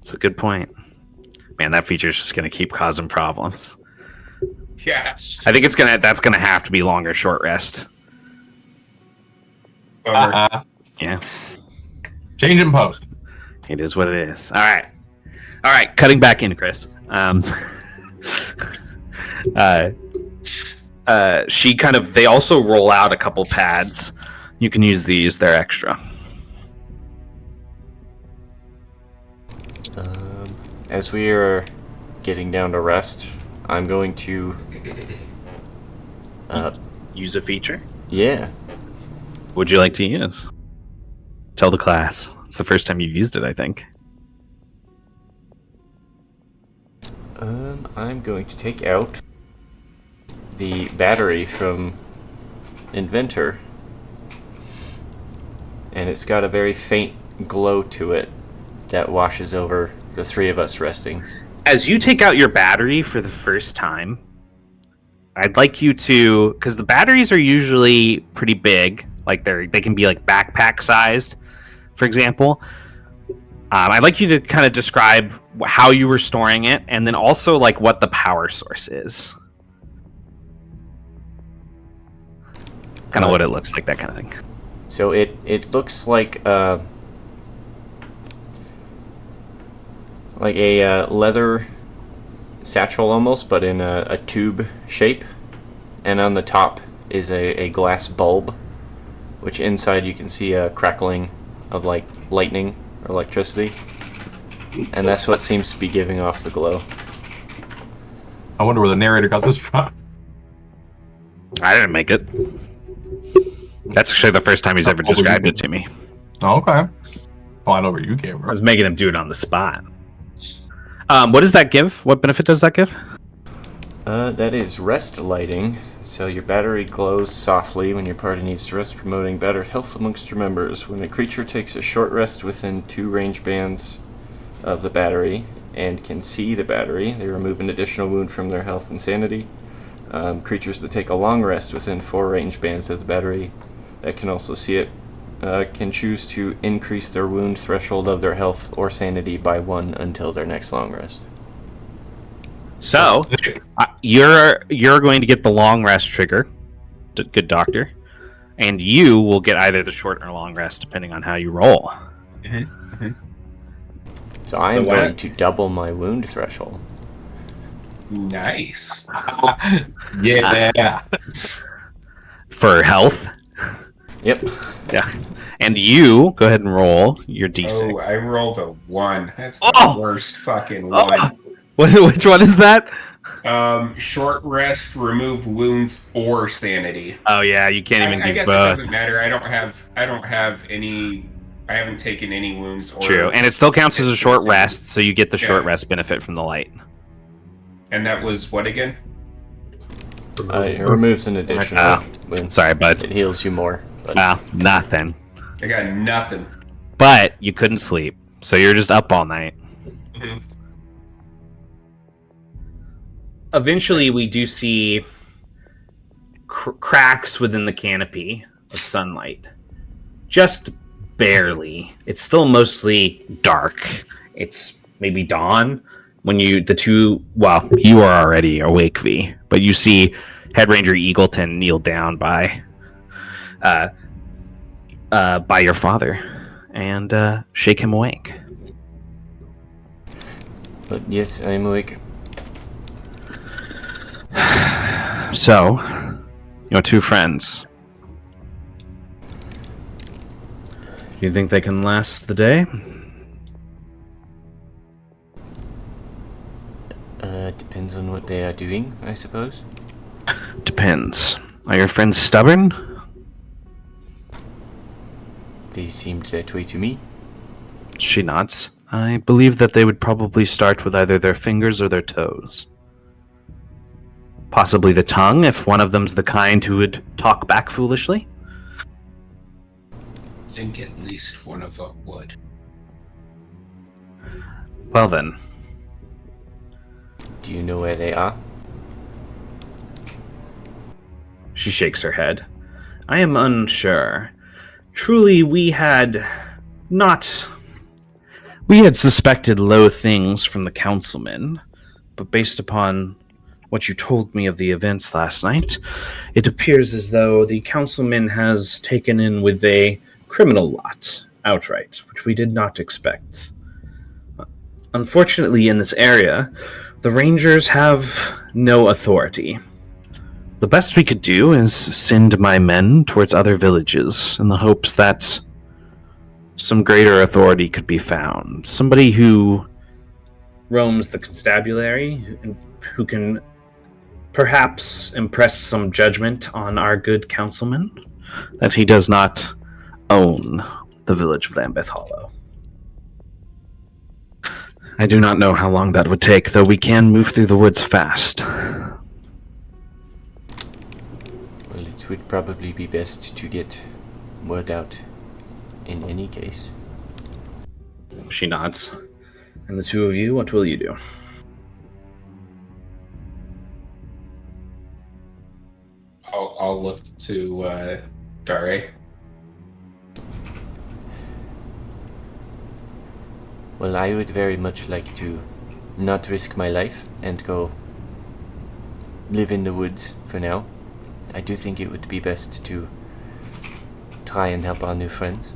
Speaker 1: That's a good point. Man, that feature's just gonna keep causing problems.
Speaker 3: Yes.
Speaker 1: I think that's gonna have to be long or short rest.
Speaker 3: Yeah.
Speaker 2: Change in post.
Speaker 1: It is what it is. All right. Cutting back in, Chris. They also roll out a couple pads. You can use these. They're extra.
Speaker 5: As we are getting down to rest, I'm going to
Speaker 1: use a feature.
Speaker 5: Yeah.
Speaker 1: What would you like to use? Tell the class. It's the first time you've used it, I think.
Speaker 5: I'm going to take out the battery from Inventor, and it's got a very faint glow to it that washes over the three of us resting.
Speaker 1: As you take out your battery for the first time, I'd like you to, because the batteries are usually pretty big, like they can be like backpack sized, for example. I'd like you to kind of describe how you were storing it, and then also like what the power source is. Kind of what it looks like, that kind of thing.
Speaker 5: So it looks like a leather satchel almost, but in a tube shape. And on the top is a glass bulb, which inside you can see a crackling of like lightning or electricity. And that's what seems to be giving off the glow.
Speaker 2: I wonder where the narrator got this from.
Speaker 1: I didn't make it. That's actually the first time he's ever described it to me.
Speaker 2: Oh, okay. Well, I know where you came
Speaker 1: I
Speaker 2: from.
Speaker 1: was making him do it on the spot. What does that give? What benefit does that give?
Speaker 5: That is rest lighting. So your battery glows softly when your party needs to rest, promoting better health amongst your members. When a creature takes a short rest within 2 range bands of the battery and can see the battery, they remove an additional wound from their health and sanity. Creatures that take a long rest within 4 range bands of the battery that can also see it can choose to increase their wound threshold of their health or sanity by 1 until their next long rest.
Speaker 1: So you're going to get the long rest trigger, good doctor, and you will get either the short or long rest depending on how you roll.
Speaker 5: So I am going to double my wound threshold.
Speaker 3: Nice.
Speaker 2: Yeah.
Speaker 1: For health.
Speaker 5: Yep.
Speaker 1: Yeah. And you go ahead and roll your d6.
Speaker 3: Oh, I rolled a 1. That's the worst fucking one.
Speaker 1: Which one is that?
Speaker 3: Short rest, remove wounds or sanity.
Speaker 1: Oh yeah, you can't even
Speaker 3: I
Speaker 1: do
Speaker 3: guess
Speaker 1: both.
Speaker 3: it doesn't matter. I don't have any. I haven't taken any wounds. Or
Speaker 1: True, and it still counts as a short rest, so you get the short rest benefit from the light.
Speaker 3: And that was what again?
Speaker 5: It removes an additional wound.
Speaker 1: Sorry, bud.
Speaker 5: It heals you more. But...
Speaker 1: nothing.
Speaker 3: I got nothing.
Speaker 1: But you couldn't sleep, so you're just up all night.
Speaker 3: Mm-hmm.
Speaker 1: Eventually, we do see cracks within the canopy of sunlight. Just barely. It's still mostly dark. It's maybe dawn when you are already awake, V, but you see Head Ranger Eagleton kneel down by your father and shake him awake.
Speaker 5: But yes, I am awake.
Speaker 1: So, your 2 friends. Do you think they can last the day?
Speaker 5: Depends on what they are doing, I suppose.
Speaker 1: Depends. Are your friends stubborn?
Speaker 5: They seemed that way to me.
Speaker 1: She nods. I believe that they would probably start with either their fingers or their toes. Possibly the tongue, if one of them's the kind who would talk back foolishly.
Speaker 3: I think at least one of them would.
Speaker 1: Well then.
Speaker 5: Do you know where they are?
Speaker 1: She shakes her head. I am unsure. Truly, we had suspected low things from the councilmen, but based upon what you told me of the events last night, it appears as though the councilman has taken in with a criminal lot outright, which we did not expect. Unfortunately, in this area, the Rangers have no authority. The best we could do is send my men towards other villages in the hopes that some greater authority could be found. Somebody who roams the constabulary and who can perhaps impress some judgment on our good councilman that he does not own the village of Lambeth Hollow. I do not know how long that would take, though we can move through the woods fast.
Speaker 5: Well, it would probably be best to get word out in any case.
Speaker 1: She nods. And the 2 of you, what will you do?
Speaker 3: I'll look to Dare.
Speaker 5: Well, I would very much like to not risk my life and go live in the woods for now. I do think it would be best to try and help our new friends.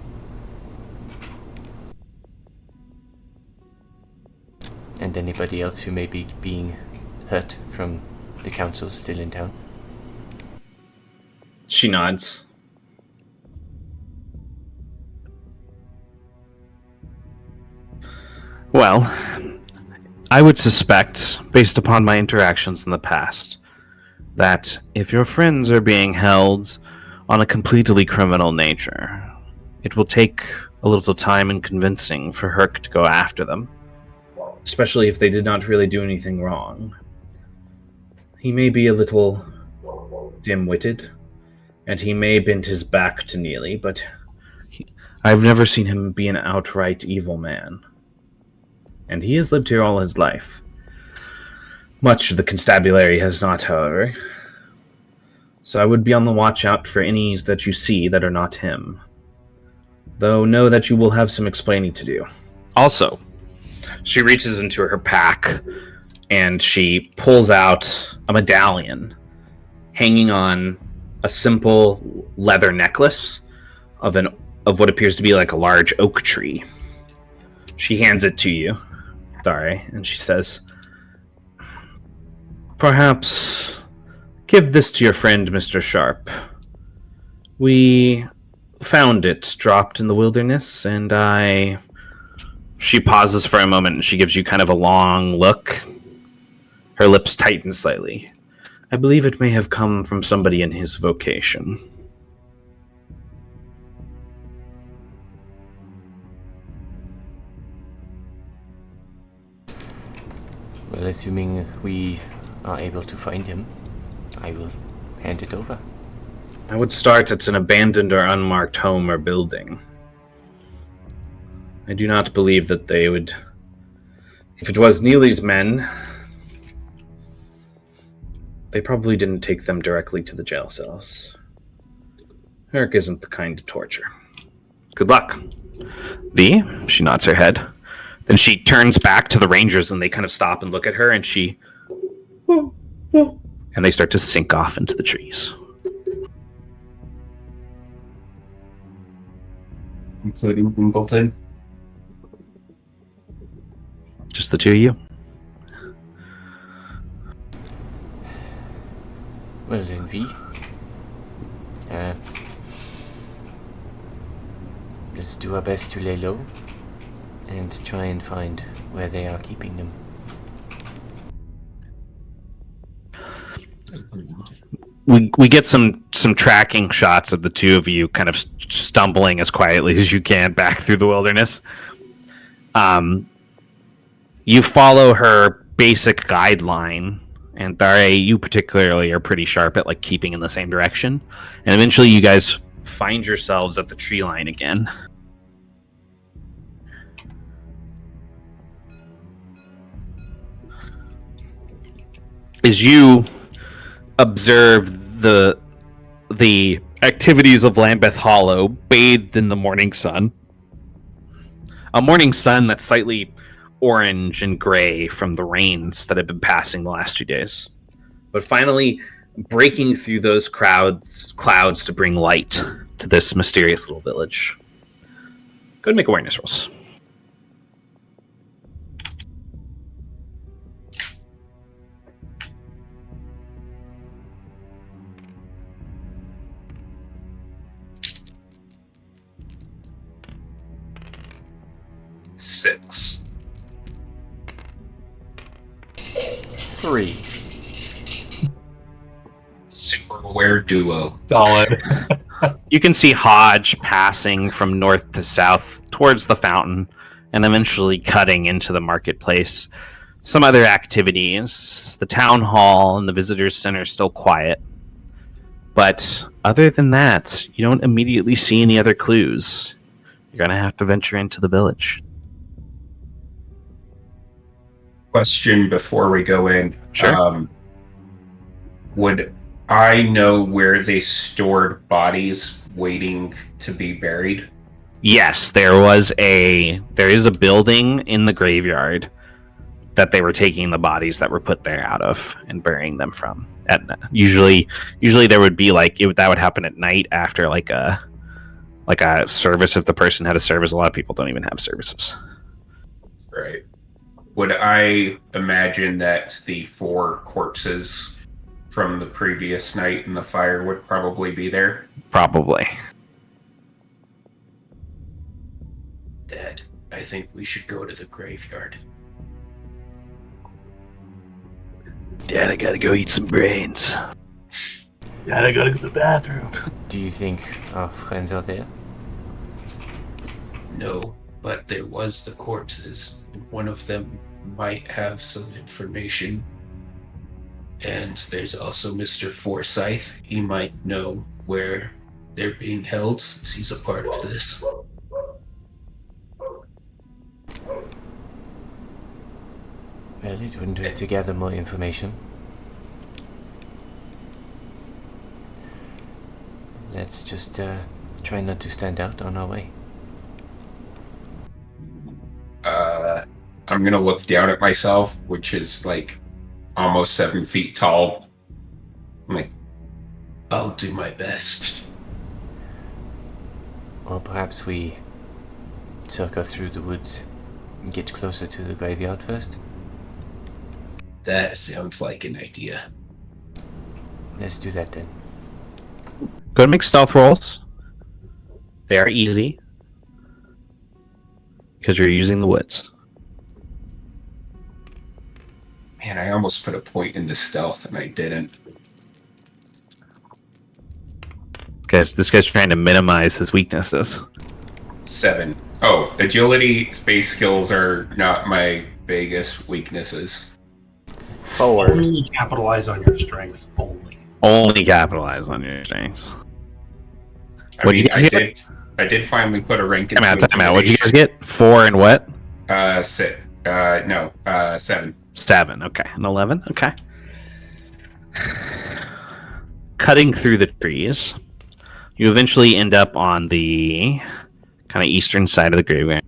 Speaker 5: And anybody else who may be being hurt from the council still in town.
Speaker 1: She nods. Well, I would suspect, based upon my interactions in the past, that if your friends are being held on a completely criminal nature, it will take a little time and convincing for Herc to go after them, especially if they did not really do anything wrong. He may be a little dim-witted, and he may bend his back to Neely, but I've never seen him be an outright evil man. And he has lived here all his life. Much of the constabulary has not, however. So I would be on the watch out for any that you see that are not him. Though know that you will have some explaining to do. Also, she reaches into her pack and she pulls out a medallion hanging on a simple leather necklace of what appears to be like a large oak tree. She hands it to you, Dare, and she says, "Perhaps give this to your friend, Mr. Sharp. We found it dropped in the wilderness, and She pauses for a moment, and she gives you kind of a long look. Her lips tighten slightly. I believe it may have come from somebody in his vocation."
Speaker 5: Well, assuming we are able to find him, I will hand it over.
Speaker 1: I would start at an abandoned or unmarked home or building. I do not believe that they would... If it was Neely's men, they probably didn't take them directly to the jail cells. Herc isn't the kind to torture. Good luck. V? She nods her head. Then she turns back to the Rangers and they kind of stop and look at her and she... Whoa, whoa, and they start to sink off into the trees.
Speaker 3: Including Wimbledon.
Speaker 1: Just the two of you?
Speaker 5: Well then, V. Let's do our best to lay low and try and find where they are keeping them.
Speaker 1: We get some tracking shots of the two of you kind of stumbling as quietly as you can back through the wilderness. You follow her basic guideline, and Dare, you particularly are pretty sharp at like keeping in the same direction. And eventually you guys find yourselves at the tree line again. As you observe the activities of Lambeth Hollow bathed in the morning sun, a morning sun that's slightly orange and gray from the rains that have been passing the last 2 days, but finally breaking through those clouds to bring light to this mysterious little village. Go ahead and make awareness rolls.
Speaker 3: Six.
Speaker 5: 3.
Speaker 3: Super aware duo.
Speaker 2: Solid.
Speaker 1: You can see Hodge passing from north to south towards the fountain and eventually cutting into the marketplace. Some other activities. The town hall and the visitors center still quiet. But other than that, you don't immediately see any other clues. You're going to have to venture into the village.
Speaker 3: Question before we go in.
Speaker 1: Sure.
Speaker 3: Would I know where they stored bodies waiting to be buried?
Speaker 1: Yes, there is a building in the graveyard that they were taking the bodies that were put there out of and burying them from. Usually there would be that would happen at night after like a service. If the person had a service, a lot of people don't even have services.
Speaker 3: Right. Would I imagine that the 4 corpses from the previous night in the fire would probably be there?
Speaker 1: Probably.
Speaker 3: Dad, I think we should go to the graveyard.
Speaker 1: Dad, I gotta go eat some brains.
Speaker 2: Dad, I gotta go to the bathroom.
Speaker 5: Do you think our friends are there?
Speaker 3: No, but there was the corpses. One of them might have some information. And there's also Mr. Forsyth. He might know where they're being held since he's a part of this.
Speaker 5: Well, it wouldn't hurt to gather more information. Let's just try not to stand out on our way.
Speaker 3: I'm gonna look down at myself, which is like almost 7 feet tall. I'm like, I'll do my best.
Speaker 5: Or perhaps we circle through the woods and get closer to the graveyard first?
Speaker 3: That sounds like an idea.
Speaker 5: Let's do that then.
Speaker 1: Go and make stealth rolls. They are easy because you're using the woods.
Speaker 3: Man, I almost put a point into stealth and I didn't.
Speaker 1: Because this guy's trying to minimize his weaknesses.
Speaker 3: 7. Oh, agility, space skills are not my biggest weaknesses.
Speaker 5: Forward.
Speaker 4: Only capitalize on your strengths.
Speaker 1: Only capitalize on your strengths.
Speaker 3: I
Speaker 1: What'd you guys get?
Speaker 3: I did finally put a rank in.
Speaker 1: Time out. What'd you guys get? 4 and what?
Speaker 3: 7.
Speaker 1: 7. Okay. And 11. Okay. Cutting through the trees, you eventually end up on the kind of eastern side of the graveyard.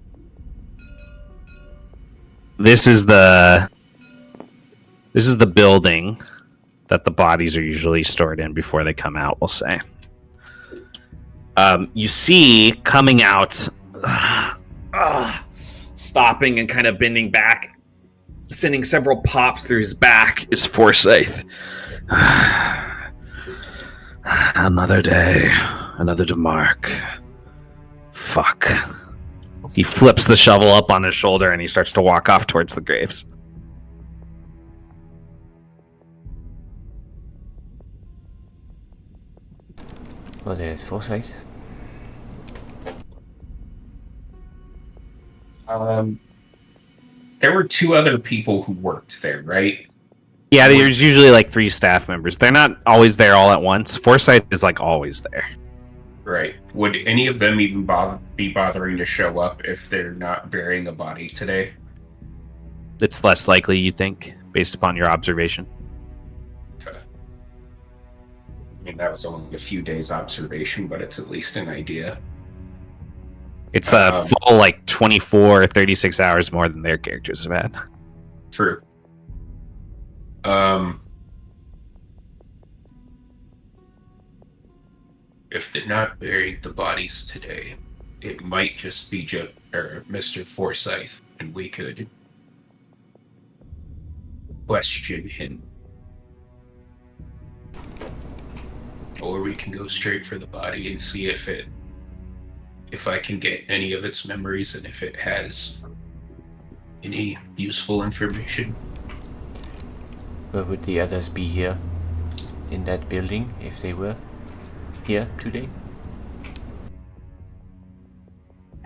Speaker 1: This is the building that the bodies are usually stored in before they come out, we'll say. You see coming out, stopping and kind of bending back, sending several pops through his back, is Forsyth. Another day, another to mark. Fuck. He flips the shovel up on his shoulder and he starts to walk off towards the graves.
Speaker 5: Well, there's Forsyth.
Speaker 3: There were 2 other people who worked there, right?
Speaker 1: Yeah, there's usually like 3 staff members. They're not always there all at once. Forsyth is like always there.
Speaker 3: Right. Would any of them even be bothering to show up if they're not burying a body today?
Speaker 1: It's less likely, you think, based upon your observation.
Speaker 3: Okay. I mean, that was only a few days observation, but it's at least an idea.
Speaker 1: It's a full, 24, 36 hours more than their characters have had.
Speaker 3: True. If they're not burying the bodies today, it might just be Mr. Forsyth, and we could question him. Or we can go straight for the body and see if I can get any of its memories and if it has any useful information.
Speaker 5: Where would the others be here? In that building, if they were here today?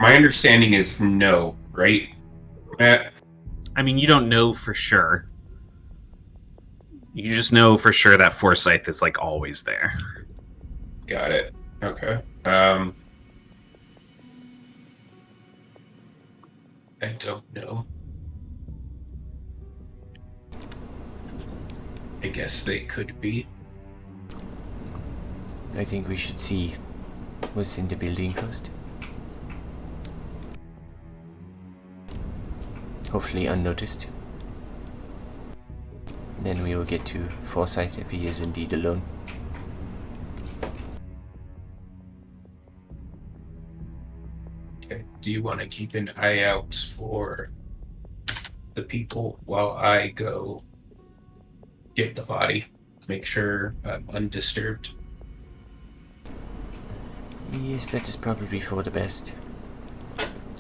Speaker 3: My understanding is no, right, Matt?
Speaker 1: I mean, you don't know for sure. You just know for sure that Forsyth is always there.
Speaker 3: Got it. Okay. I don't know. I guess they could be.
Speaker 5: I think we should see what's in the building first. hopefully unnoticed. Then we will get to Forsyth if he is indeed alone.
Speaker 3: Okay. Do you want to keep an eye out for the people while I go get the body? Make sure I'm undisturbed.
Speaker 5: Yes, that is probably for the best.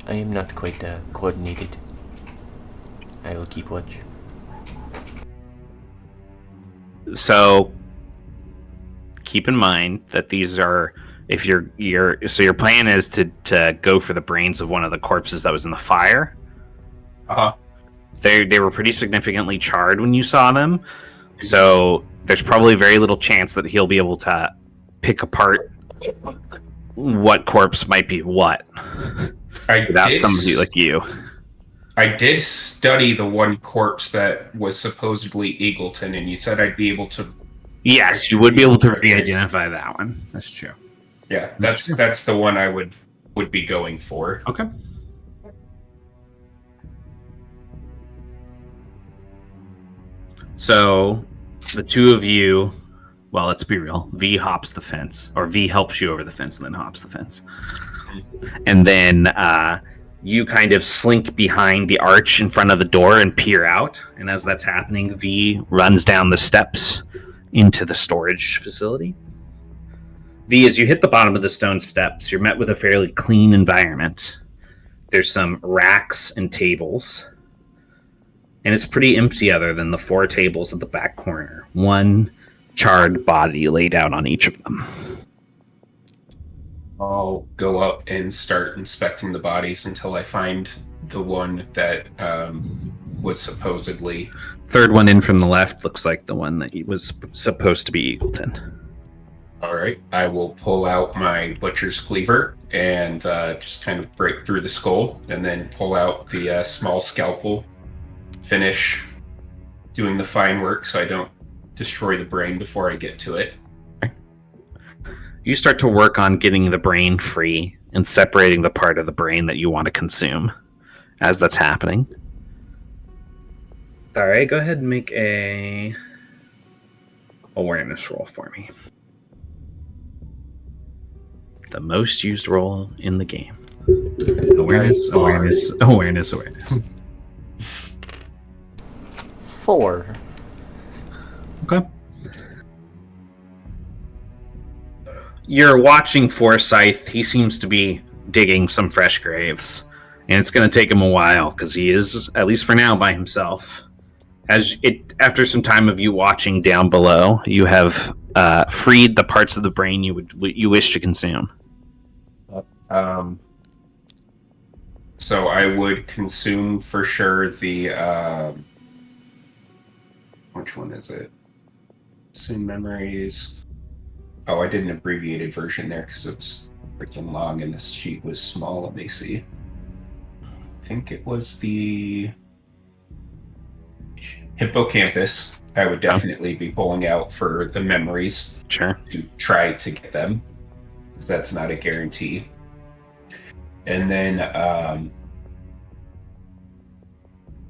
Speaker 5: I am not quite coordinated. I will keep watch.
Speaker 1: So keep in mind that these are, if your plan is to go for the brains of one of the corpses that was in the fire.
Speaker 3: Uh-huh.
Speaker 1: They were pretty significantly charred when you saw them, so there's probably very little chance that he'll be able to pick apart what corpse might be what without somebody like you.
Speaker 3: I did study the one corpse that was supposedly Eagleton, and you said I'd be able to.
Speaker 1: Yes, you would be able to re-identify that one. That's true.
Speaker 3: Yeah, that's the one I would be going for.
Speaker 1: Okay. So, the two of you, well, let's be real. V hops the fence, or V helps you over the fence and then hops the fence. And then you kind of slink behind the arch in front of the door and peer out. And as that's happening, V runs down the steps into the storage facility. V, as you hit the bottom of the stone steps, you're met with a fairly clean environment. There's some racks and tables. And it's pretty empty other than the 4 tables at the back corner. One charred body laid out on each of them.
Speaker 3: I'll go up and start inspecting the bodies until I find the one that was supposedly...
Speaker 1: Third one in from the left looks like the one that was supposed to be Eagleton.
Speaker 3: All right, I will pull out my butcher's cleaver and just kind of break through the skull, and then pull out the small scalpel, finish doing the fine work so I don't destroy the brain before I get to it.
Speaker 1: You start to work on getting the brain free and separating the part of the brain that you want to consume as that's happening. All right, go ahead and make a awareness roll for me. The most used roll in the game. Awareness.
Speaker 5: 4.
Speaker 1: Okay. You're watching Forsyth. He seems to be digging some fresh graves. And it's going to take him a while because he is, at least for now, by himself. After some time of you watching down below, you have freed the parts of the brain you wish to consume.
Speaker 3: So I would consume for sure the which one is it? Consume memories. Oh, I did an abbreviated version there because it's freaking long and this sheet was small. Let me see. I think it was the hippocampus. I would definitely be pulling out for the memories.
Speaker 1: Sure.
Speaker 3: To try to get them, because that's not a guarantee. And then,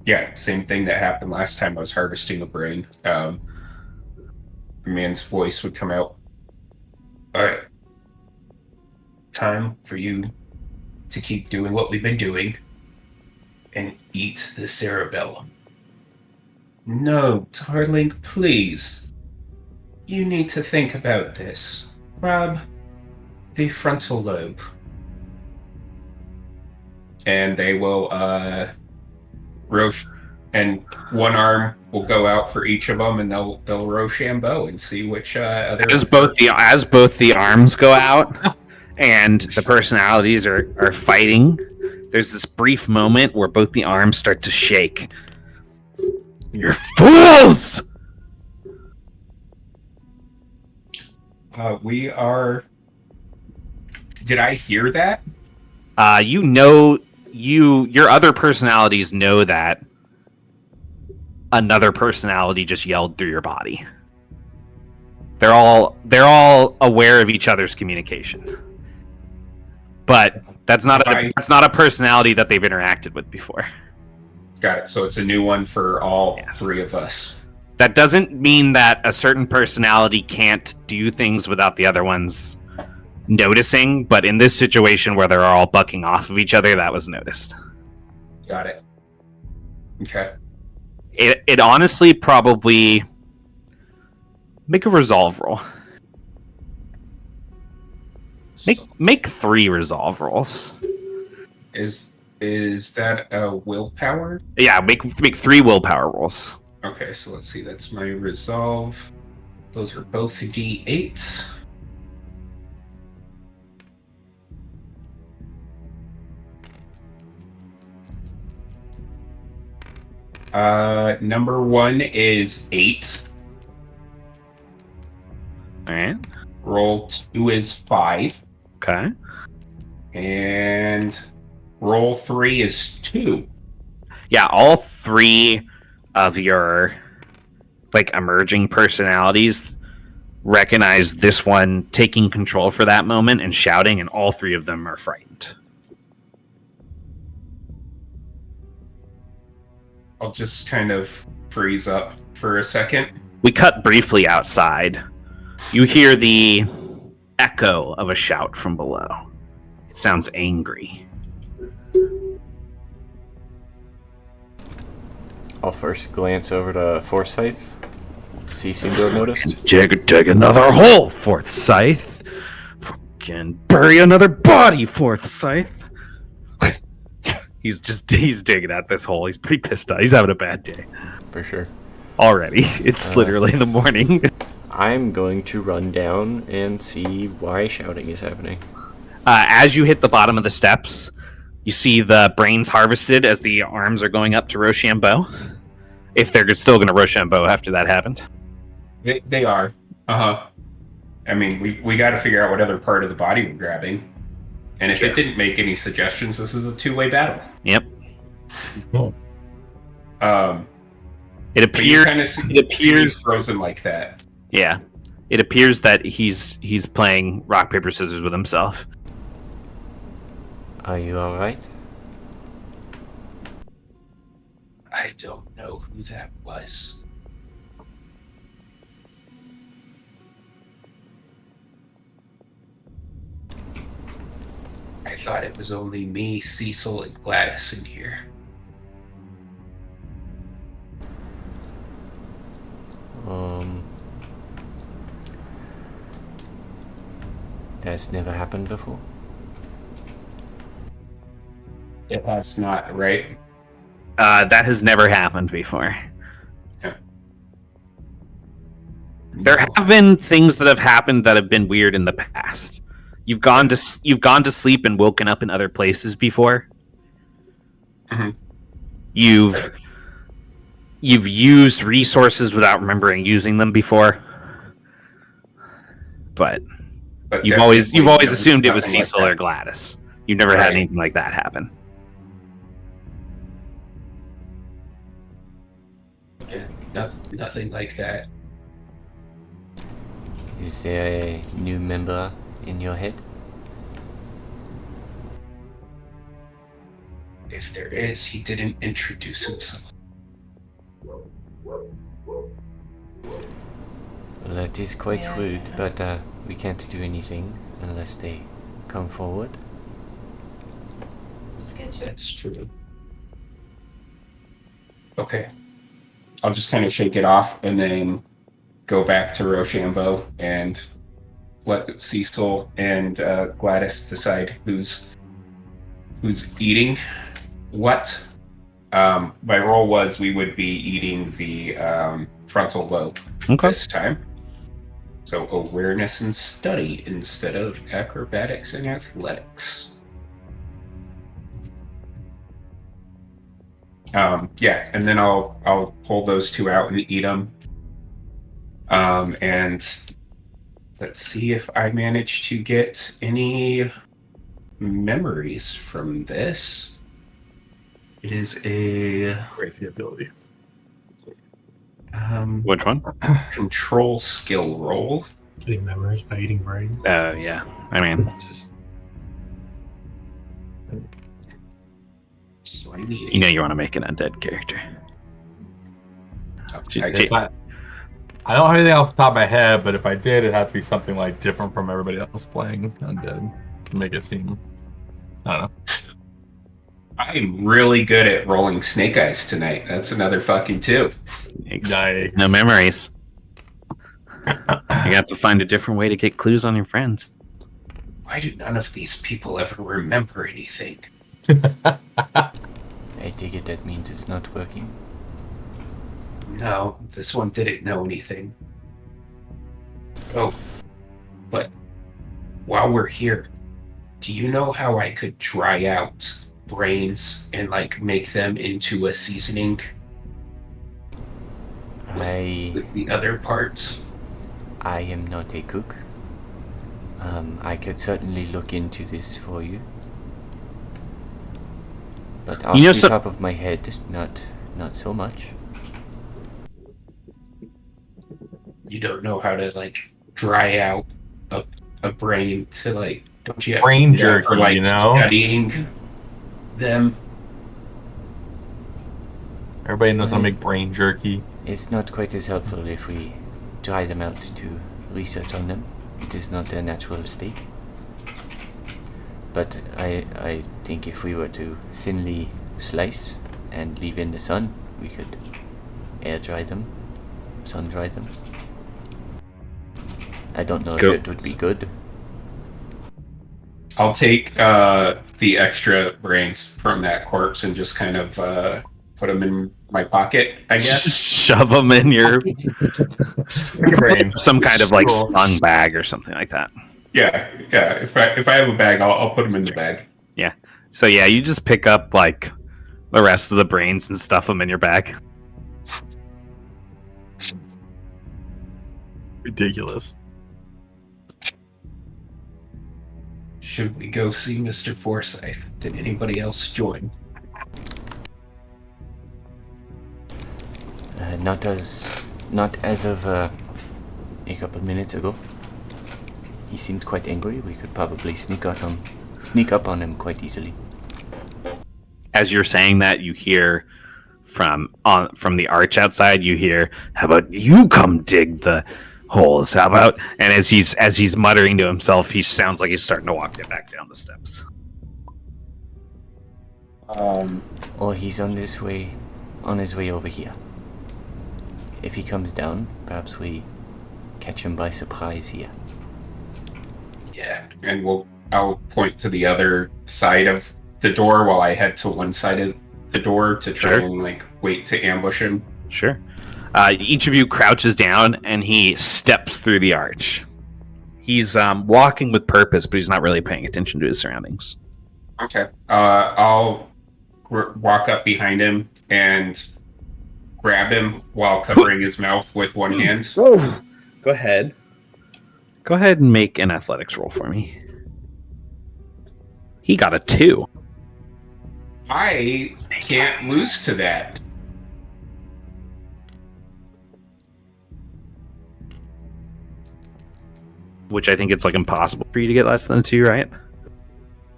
Speaker 3: yeah, same thing that happened last time I was harvesting a brain. A man's voice would come out. All right, time for you to keep doing what we've been doing and eat the cerebellum. No, darling, please. You need to think about this. Rob the frontal lobe. And they will, Roche, and one arm will go out for each of them, and they'll Rochambeau and see which other.
Speaker 1: As both the arms go out, and the personalities are fighting. There's this brief moment where both the arms start to shake. You're fools!
Speaker 3: We are. Did I hear that?
Speaker 1: Your other personalities know that another personality just yelled through your body. They're all aware of each other's communication, but that's not a personality that they've interacted with before.
Speaker 3: Got it. So it's a new one for all
Speaker 1: Yes.
Speaker 3: 3 of us.
Speaker 1: That doesn't mean that a certain personality can't do things without the other ones noticing, but in this situation where they're all bucking off of each other, that was noticed.
Speaker 3: Got it. Okay.
Speaker 1: It honestly probably make a resolve roll. Make 3 resolve rolls.
Speaker 3: Is that a willpower?
Speaker 1: Yeah, make 3 willpower rolls.
Speaker 3: Okay, so let's see. That's my resolve. Those are both D8s. Number 1 is 8.
Speaker 1: All right.
Speaker 3: Roll 2 is 5.
Speaker 1: Okay.
Speaker 3: And roll 3 is 2.
Speaker 1: Yeah, all 3 of your emerging personalities recognize this one taking control for that moment and shouting, and all 3 of them are frightened.
Speaker 3: I'll just kind of freeze up for a second.
Speaker 1: We cut briefly outside. You hear the echo of a shout from below. It sounds angry.
Speaker 5: I'll first glance over to Forsyth. Does he seem to have noticed?
Speaker 1: Dig another hole, Forsyth. Fucking bury another body, Forsyth. He's digging at this hole. He's pretty pissed off. He's having a bad day.
Speaker 5: For sure.
Speaker 1: Already. It's literally the morning.
Speaker 5: I'm going to run down and see why shouting is happening.
Speaker 1: As you hit the bottom of the steps, you see the brains harvested as the arms are going up to Rochambeau. If they're still going to Rochambeau after that happened.
Speaker 3: They are. Uh-huh. I mean, we got to figure out what other part of the body we're grabbing. And if
Speaker 1: Sure.
Speaker 3: it didn't make any suggestions, this is a 2-way battle.
Speaker 1: Yep.
Speaker 2: Cool.
Speaker 1: It
Speaker 3: But you
Speaker 1: appears.
Speaker 3: kind of see
Speaker 1: it appears-
Speaker 3: he's frozen like that.
Speaker 1: Yeah. It appears that he's playing rock paper scissors with himself.
Speaker 5: Are you alright?
Speaker 3: I don't know who that was. I thought it was only me, Cecil, and Gladys in here.
Speaker 5: That's never happened before.
Speaker 3: It has not, right?
Speaker 1: That has never happened before.
Speaker 3: Yeah.
Speaker 1: There have been things that have happened that have been weird in the past. You've gone to sleep and woken up in other places before.
Speaker 3: Mhm.
Speaker 1: You've used resources without remembering using them before. But you've always assumed it was
Speaker 3: nothing like
Speaker 1: Cecil
Speaker 3: that.
Speaker 1: or Gladys. You've never had
Speaker 3: Right.
Speaker 1: anything like that happen.
Speaker 3: Yeah, nothing like that.
Speaker 5: Is there a new member in your head?
Speaker 3: If there is, he didn't introduce himself.
Speaker 5: Well, that is quite rude, but we can't do anything unless they come forward.
Speaker 3: That's true. Okay. I'll just kind of shake it off and then go back to Rochambeau and let Cecil and Gladys decide who's eating what. My role was we would be eating the frontal lobe this time. So awareness and study instead of acrobatics and athletics. Yeah, and then I'll pull those 2 out and eat them. And let's see if I manage to get any memories from this. It is a
Speaker 2: Crazy ability.
Speaker 1: Which one?
Speaker 3: control skill roll.
Speaker 4: Getting memories by eating brains.
Speaker 1: Yeah. I mean,
Speaker 2: Just
Speaker 3: So
Speaker 1: You know you want to make an undead character.
Speaker 2: If I don't have anything off the top of my head, but if I did, it has to be something like different from everybody else playing undead to make it seem. I don't know.
Speaker 3: I'm really good at rolling snake eyes tonight. That's another fucking 2.
Speaker 2: Yikes.
Speaker 1: No memories. You have to find a different way to get clues on your friends.
Speaker 3: Why do none of these people ever remember anything?
Speaker 5: I take it that means it's not working.
Speaker 3: No, this one didn't know anything. Oh, but while we're here, do you know how I could dry out brains and like make them into a seasoning with the other parts?
Speaker 5: I am not a cook. I could certainly look into this for you. But off the top of my head, not so much.
Speaker 3: You don't know how to like dry out a brain to like, don't you have
Speaker 2: brain
Speaker 3: to do that
Speaker 2: jerky,
Speaker 3: for like
Speaker 2: you know?
Speaker 3: studying them?
Speaker 2: Everybody knows how to make brain jerky.
Speaker 5: It's not quite as helpful if we dry them out to research on them. It is not their natural state. But I think if we were to thinly slice and leave in the sun, we could air dry them, sun dry them. I don't know if it would be good.
Speaker 3: I'll take the extra brains from that corpse and just kind of put them in my pocket, I guess.
Speaker 1: Shove them in your
Speaker 2: brain.
Speaker 1: Some kind of like stun bag or something like that.
Speaker 3: Yeah. If I have a bag, I'll put them in the bag.
Speaker 1: Yeah. So yeah, you just pick up like the rest of the brains and stuff them in your bag.
Speaker 2: Ridiculous.
Speaker 3: Should we go see Mr. Forsyth? Did anybody else join?
Speaker 5: Not as of a couple minutes ago. He seemed quite angry. We could probably sneak up on him quite easily.
Speaker 1: As you're saying that, you hear from the arch outside. You hear, "How about you come dig the holes? How about?" And as he's muttering to himself, he sounds like he's starting to walk back down the steps.
Speaker 5: Or he's on his way over here. If he comes down, perhaps we catch him by surprise here.
Speaker 3: Yeah, and I'll point to the other side of the door while I head to one side of the door to try and like wait to ambush him.
Speaker 1: Sure. Each of you crouches down and he steps through the arch. He's walking with purpose, but he's not really paying attention to his surroundings.
Speaker 3: Okay. I'll walk up behind him and grab him while covering his mouth with one hand.
Speaker 1: Oh, go ahead. Go ahead and make an athletics roll for me. He got a 2.
Speaker 3: I can't lose to that.
Speaker 1: Which I think it's like impossible for you to get less than a 2, right?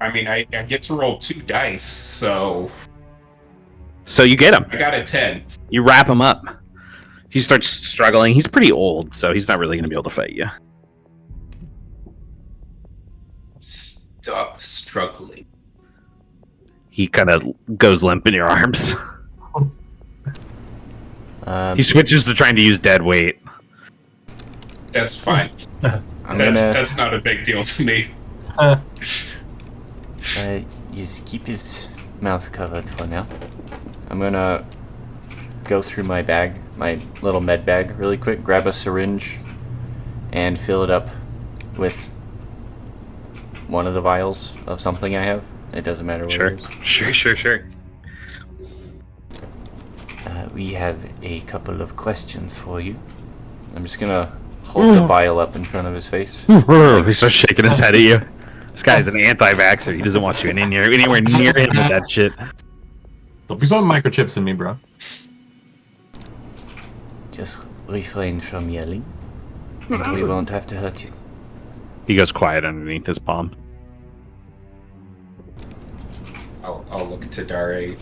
Speaker 3: I mean, I get to roll 2 dice, so
Speaker 1: you get him.
Speaker 3: I got a 10.
Speaker 1: You wrap him up. He starts struggling. He's pretty old, so he's not really going to be able to fight you.
Speaker 3: Stop struggling.
Speaker 1: He kind of goes limp in your arms. He switches to trying to use dead weight.
Speaker 3: That's fine. That's not a big deal to me.
Speaker 5: Just keep his mouth covered for now. I'm gonna go through my bag, my little med bag, really quick, grab a syringe, and fill it up with one of the vials of something I have. It doesn't matter what it is.
Speaker 1: Sure.
Speaker 5: We have a couple of questions for you. I'm just gonna hold the vial up in front of his face.
Speaker 1: He starts shaking his head at you. This guy's an anti-vaxxer. He doesn't want you anywhere near him with that shit.
Speaker 2: Don't be putting microchips in me, bro.
Speaker 5: Just refrain from yelling, and we won't have to hurt you.
Speaker 1: He goes quiet underneath his palm.
Speaker 3: I'll look to Dare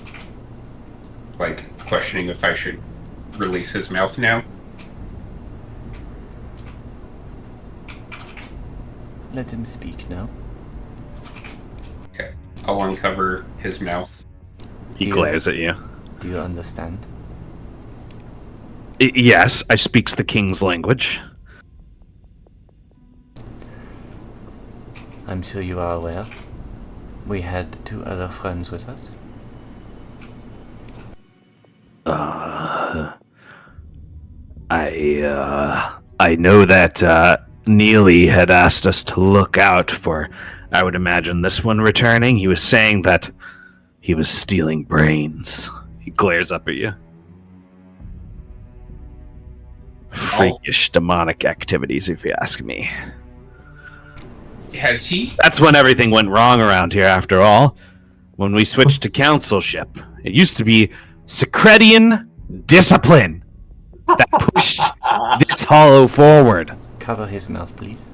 Speaker 3: like questioning if I should release his mouth now.
Speaker 5: Let him speak now.
Speaker 3: Okay, I'll uncover his mouth.
Speaker 1: He glares at you.
Speaker 5: Do you understand?
Speaker 1: Yes, I speaks the king's language.
Speaker 5: I'm sure you are aware. We had 2 other friends with us.
Speaker 1: I know that Neely had asked us to look out for, I would imagine, this one returning. He was saying that he was stealing brains. He glares up at you. Freakish demonic activities, if you ask me.
Speaker 3: Has he?
Speaker 1: That's when everything went wrong around here, after all. When we switched to councilship. It used to be Secretian discipline that pushed this hollow forward.
Speaker 5: Cover his mouth, please.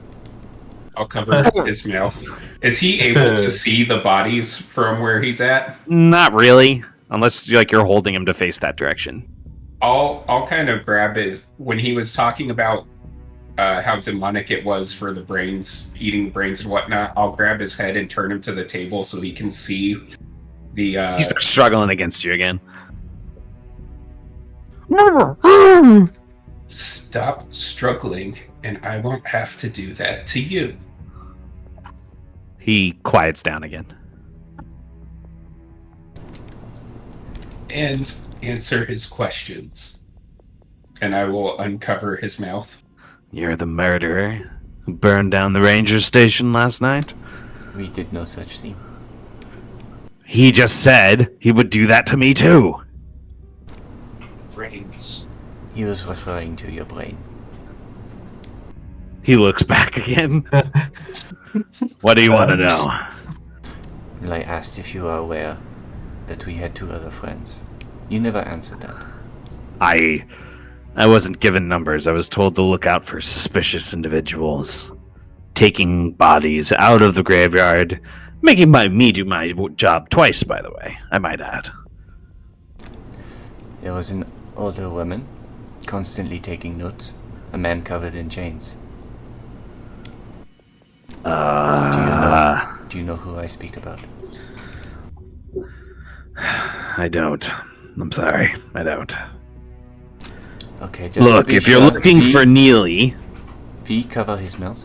Speaker 3: I'll cover his mouth. Is he able to see the bodies from where he's at?
Speaker 1: Not really, unless you're holding him to face that direction.
Speaker 3: I'll kind of grab his when he was talking about how demonic it was for the brains, eating brains and whatnot. I'll grab his head and turn him to the table so he can see the.
Speaker 1: He starts struggling against you again.
Speaker 3: Stop struggling, and I won't have to do that to you.
Speaker 1: He quiets down again.
Speaker 3: And answer his questions. And I will uncover his mouth.
Speaker 1: You're the murderer who burned down the ranger station last night?
Speaker 5: We did no such thing.
Speaker 1: He just said he would do that to me too.
Speaker 3: Brains.
Speaker 5: He was referring to your brain.
Speaker 1: He looks back again. What do you want to know?
Speaker 5: Well, I asked if you are aware that we had 2 other friends. You never answered that.
Speaker 1: I wasn't given numbers. I was told to look out for suspicious individuals. Taking bodies out of the graveyard. Making me do my job twice, by the way, I might add.
Speaker 5: There was an older woman, constantly taking notes. A man covered in chains. Do you know who I speak about?
Speaker 1: I don't. I'm sorry. I don't.
Speaker 5: Okay, just
Speaker 1: Look,
Speaker 5: to be
Speaker 1: if you're
Speaker 5: sure,
Speaker 1: looking for Neely...
Speaker 5: V, cover his mouth.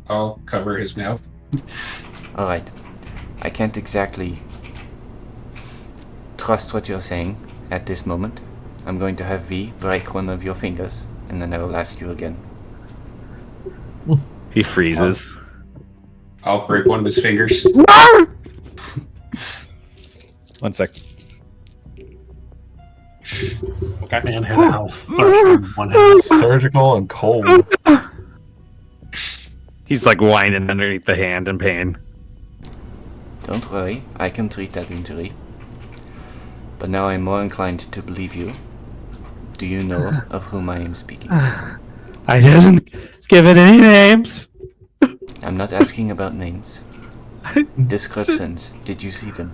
Speaker 3: I'll cover his mouth.
Speaker 5: Alright. I can't exactly trust what you're saying at this moment. I'm going to have V break one of your fingers, and then I will ask you again.
Speaker 1: He freezes.
Speaker 3: I'll break one of his fingers.
Speaker 1: 1 sec.
Speaker 4: Okay. Man hit a half. One half.
Speaker 2: Surgical and cold.
Speaker 1: He's like whining underneath the hand in pain.
Speaker 5: Don't worry, I can treat that injury. But now I'm more inclined to believe you. Do you know of whom I am speaking?
Speaker 1: I didn't give it any names.
Speaker 5: I'm not asking about names. Descriptions. Did you see them?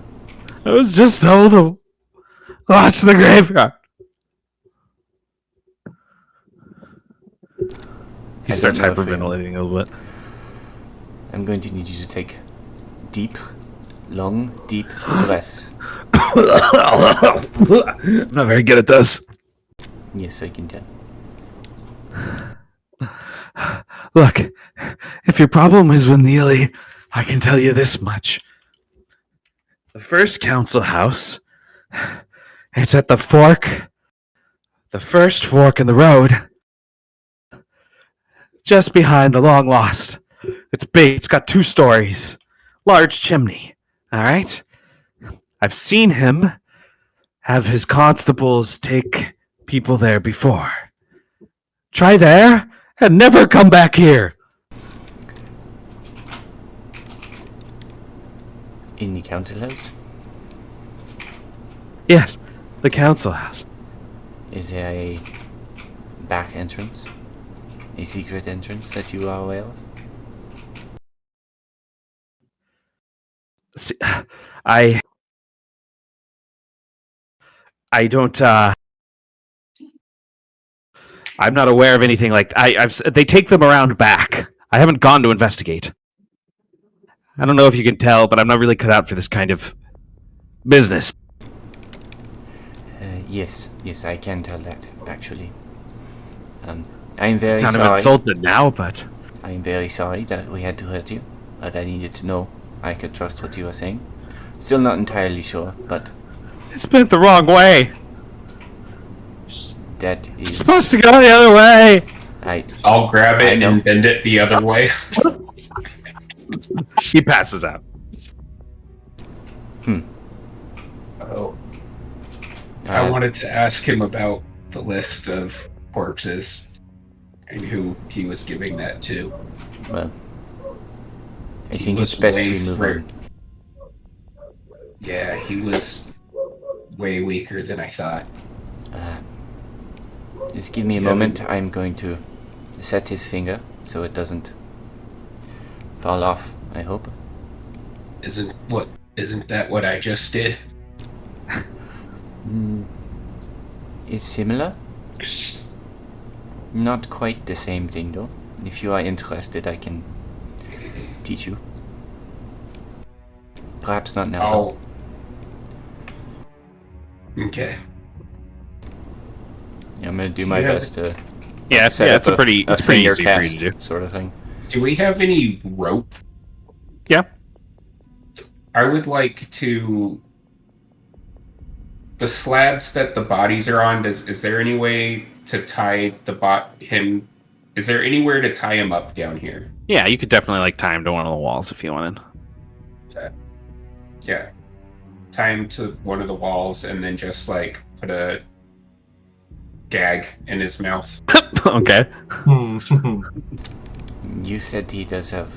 Speaker 1: I was just told to watch the graveyard. He
Speaker 5: I
Speaker 1: starts
Speaker 5: don't know if
Speaker 1: hyperventilating a little bit.
Speaker 5: I'm going to need you to take deep, long, deep breaths.
Speaker 1: I'm not very good at this.
Speaker 5: Yes, I can tell.
Speaker 1: Look, if your problem is with Neely, I can tell you this much. The first council house, it's at the first fork in the road, just behind the long lost. It's big, it's got 2 stories, large chimney, alright? I've seen him have his constables take people there before. Try there and never come back here.
Speaker 5: In the council house?
Speaker 1: Yes, the council house.
Speaker 5: Is there a back entrance? A secret entrance that you are aware of?
Speaker 1: See, I I don't. I'm not aware of anything like. They take them around back. I haven't gone to investigate. I don't know if you can tell, but I'm not really cut out for this kind of business.
Speaker 5: Yes, I can tell that, actually. I'm very
Speaker 1: Kind of
Speaker 5: sorry.
Speaker 1: insulted now, but
Speaker 5: I'm very sorry that we had to hurt you, but I needed to know I could trust what you were saying. Still not entirely sure, but
Speaker 1: it's been the wrong way.
Speaker 5: that
Speaker 1: It's
Speaker 5: is...
Speaker 1: supposed to go the other way.
Speaker 3: I'll grab
Speaker 5: I
Speaker 3: it
Speaker 5: know.
Speaker 3: and bend it the other way.
Speaker 1: He passes out.
Speaker 3: Oh,
Speaker 5: Uh,
Speaker 3: I wanted to ask him about the list of corpses and who he was giving that to.
Speaker 5: Well, I
Speaker 3: He
Speaker 5: think
Speaker 3: was
Speaker 5: it's best
Speaker 3: way
Speaker 5: we move
Speaker 3: fr-
Speaker 5: on.
Speaker 3: Yeah, he was way weaker than I thought.
Speaker 5: Just give me a
Speaker 3: Yeah,
Speaker 5: moment.
Speaker 3: but-
Speaker 5: I'm going to set his finger so it doesn't fall off, I hope.
Speaker 3: Isn't that what I just did?
Speaker 5: It's similar. Not quite the same thing, though. If you are interested, I can teach you. Perhaps not now.
Speaker 3: Oh. Okay.
Speaker 5: I'm gonna do
Speaker 3: Do
Speaker 5: my
Speaker 3: you have-
Speaker 5: best to
Speaker 1: Yeah,
Speaker 5: set
Speaker 1: it's
Speaker 5: up
Speaker 1: a pretty
Speaker 5: a
Speaker 1: it's pretty
Speaker 5: finger
Speaker 1: easy for you
Speaker 5: cast
Speaker 1: to do.
Speaker 5: sort of thing.
Speaker 3: Do we have any rope?
Speaker 1: Yeah.
Speaker 3: I would like to. The slabs that the bodies are on. Is there any way to tie him? Is there anywhere to tie him up down here?
Speaker 1: Yeah, you could definitely like tie him to one of the walls if you wanted.
Speaker 3: Yeah, tie him to one of the walls and then just like put a gag in his mouth.
Speaker 1: Okay.
Speaker 5: You said he does have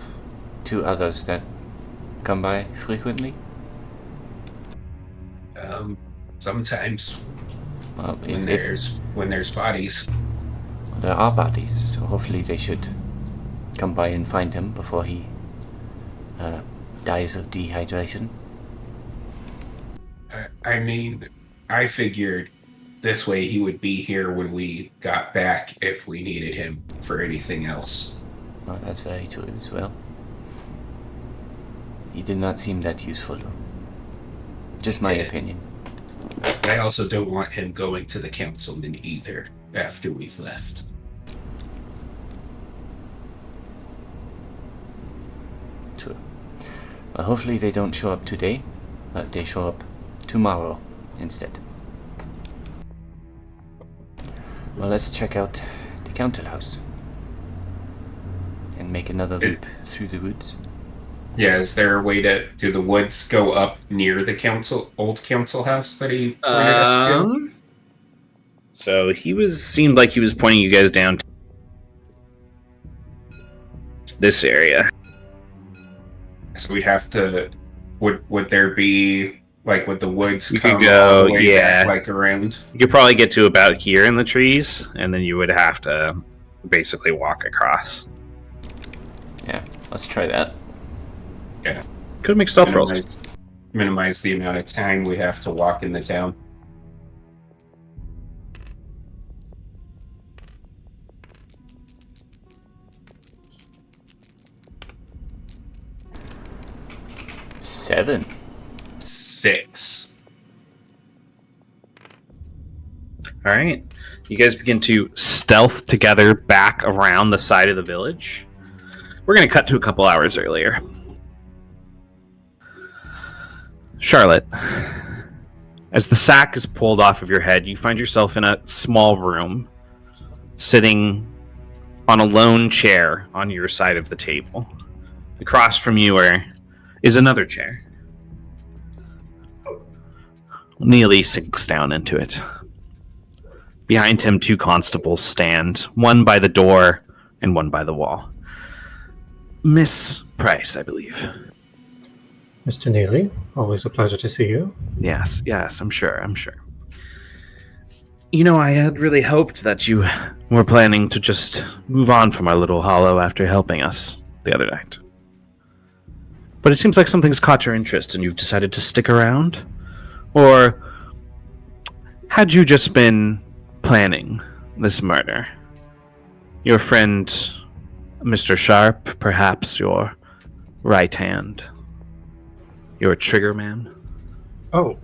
Speaker 5: two others that come by frequently.
Speaker 3: Sometimes
Speaker 5: Well,
Speaker 3: when there's bodies.
Speaker 5: there are bodies, so hopefully they should come by and find him before he dies of dehydration.
Speaker 3: I mean, I figured this way he would be here when we got back if we needed him for anything else.
Speaker 5: Well, that's very true as well. He did not seem that useful, though. Just my
Speaker 3: Did.
Speaker 5: opinion.
Speaker 3: I also don't want him going to the councilman either after we've left.
Speaker 5: True. Well, hopefully they don't show up today, but they show up tomorrow instead. Well, let's check out the council house and make another loop through the woods.
Speaker 3: Yeah, is there a way do the woods go up near the old council house that he pointed us to?
Speaker 1: So seemed like he was pointing you guys down to this area.
Speaker 3: So we'd have to. Would there be would the woods
Speaker 1: You
Speaker 3: come
Speaker 1: could go,
Speaker 3: all the way
Speaker 1: yeah.
Speaker 3: back, around?
Speaker 1: You could probably get to about here in the trees, and then you would have to basically walk across.
Speaker 5: Yeah, let's try that.
Speaker 3: Yeah.
Speaker 1: Could make stealth rolls.
Speaker 3: Minimize the amount of time we have to walk in the town.
Speaker 5: Seven.
Speaker 3: 6.
Speaker 1: All right. You guys begin to stealth together back around the side of the village. We're going to cut to a couple hours earlier. Charlotte, as the sack is pulled off of your head, you find yourself in a small room, sitting on a lone chair on your side of the table. Across from you is another chair. Neely sinks down into it. Behind him, 2 constables stand, one by the door and one by the wall. Miss Price, I believe.
Speaker 4: Mr. Neely, always a pleasure to see you.
Speaker 1: Yes, I'm sure. You know, I had really hoped that you were planning to just move on from our little hollow after helping us the other night. But it seems like something's caught your interest and you've decided to stick around? Or had you just been planning this murder, your friend, Mr. Sharp, perhaps your right hand, your trigger man?
Speaker 4: Oh,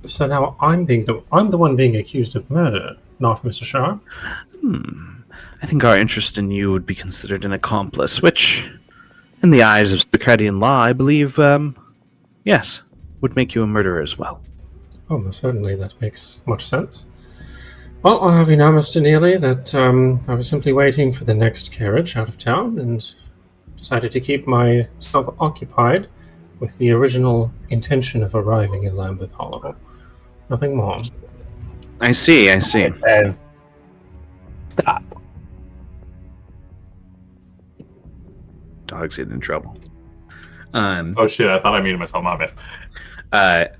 Speaker 4: so now I'm the one being accused of murder, not Mr. Sharp?
Speaker 1: I think our interest in you would be considered an accomplice, which, in the eyes of Socratian law, I believe, yes, would make you a murderer as well.
Speaker 4: Oh, most certainly, that makes much sense. Well, I'll have you know, Mr. Neely, that I was simply waiting for the next carriage out of town and decided to keep myself occupied with the original intention of arriving in Lambeth Hollow. Nothing more.
Speaker 1: I see.
Speaker 2: And stop.
Speaker 1: Dog's getting in trouble.
Speaker 2: Oh shit! I thought I muted myself. My bad.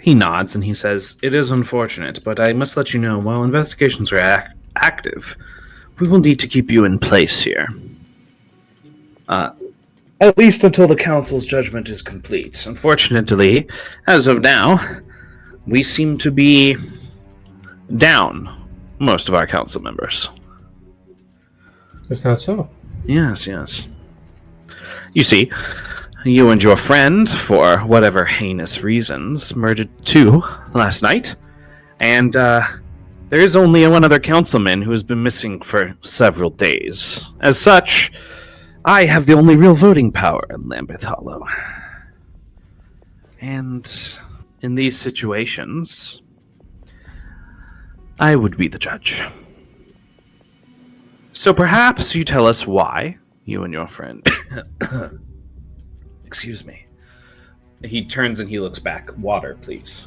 Speaker 1: He nods and he says, "It is unfortunate, but I must let you know, while investigations are active, we will need to keep you in place here. At least until the council's judgment is complete. Unfortunately, as of now, we seem to be down most of our council members."
Speaker 4: Is that so?
Speaker 1: Yes. You see, you and your friend, for whatever heinous reasons, murdered two last night, and there is only one other councilman who has been missing for several days. As such, I have the only real voting power in Lambeth Hollow. And in these situations, I would be the judge. So perhaps you tell us why you and your friend... Excuse me. He turns and he looks back. Water, please.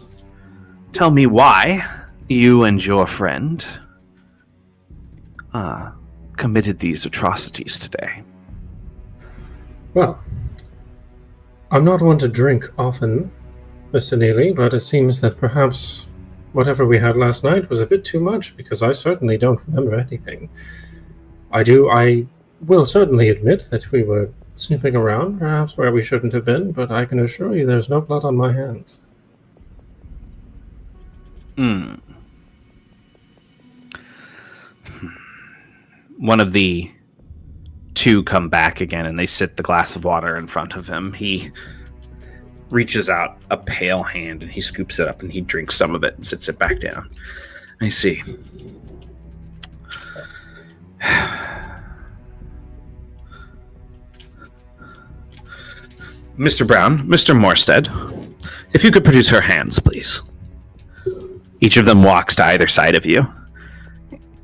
Speaker 1: Tell me why you and your friend committed these atrocities today.
Speaker 4: Well, I'm not one to drink often, Mr. Neely, but it seems that perhaps whatever we had last night was a bit too much, because I certainly don't remember anything. I will certainly admit that we were snooping around, perhaps where we shouldn't have been, but I can assure you there's no blood on my hands.
Speaker 1: One of the two come back again, and they sit the glass of water in front of him. He reaches out a pale hand, and he scoops it up, and he drinks some of it and sits it back down. I see. Mr. Brown, Mr. Morstead, if you could produce her hands, please. Each of them walks to either side of you,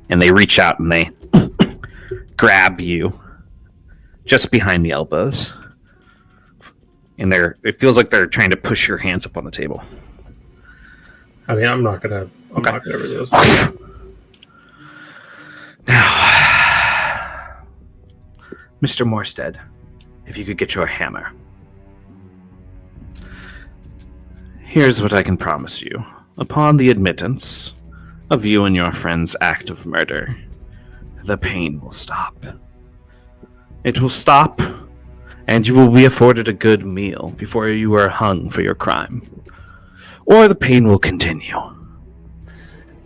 Speaker 1: and they reach out and they grab you just behind the elbows. And it feels like they're trying to push your hands up on the table.
Speaker 4: I mean, I'm not gonna resist.
Speaker 1: Now, Mr. Morstead, if you could get your hammer. Here's what I can promise you. Upon the admittance of you and your friend's act of murder, the pain will stop. It will stop, and you will be afforded a good meal before you are hung for your crime. Or the pain will continue.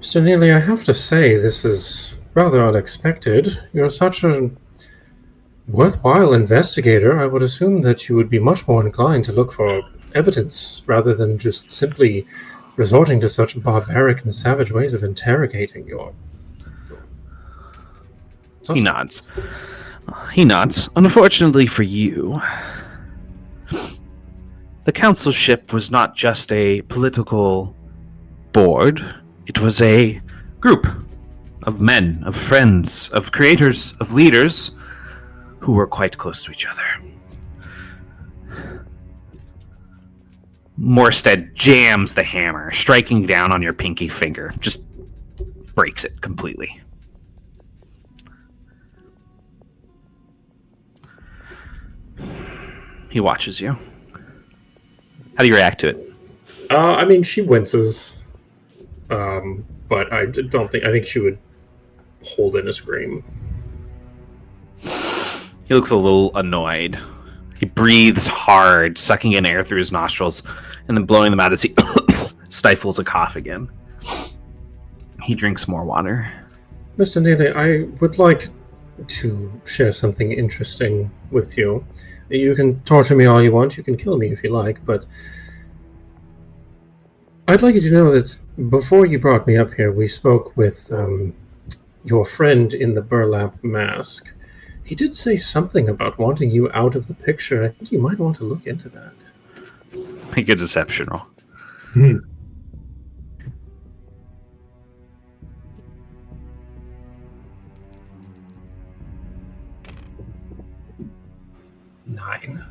Speaker 4: Mr. Neely, I have to say this is rather unexpected. You're such a worthwhile investigator. I would assume that you would be much more inclined to look for evidence rather than just simply resorting to such barbaric and savage ways of interrogating your
Speaker 1: He nods. Unfortunately for you, the councilship was not just a political board. It was a group of men, of friends, of creators, of leaders who were quite close to each other. Morstead jams the hammer, striking down on your pinky finger. Just breaks it completely. He watches you. How do you react to it?
Speaker 4: I mean, she winces. But I think she would hold in a scream.
Speaker 1: He looks a little annoyed. He breathes hard, sucking in air through his nostrils, and then blowing them out as he stifles a cough again. He drinks more water.
Speaker 4: Mr. Neely, I would like to share something interesting with you. You can torture me all you want, you can kill me if you like, but I'd like you to know that before you brought me up here, we spoke with your friend in the burlap mask. He did say something about wanting you out of the picture. I think you might want to look into that.
Speaker 1: Make a deception roll.
Speaker 4: 9.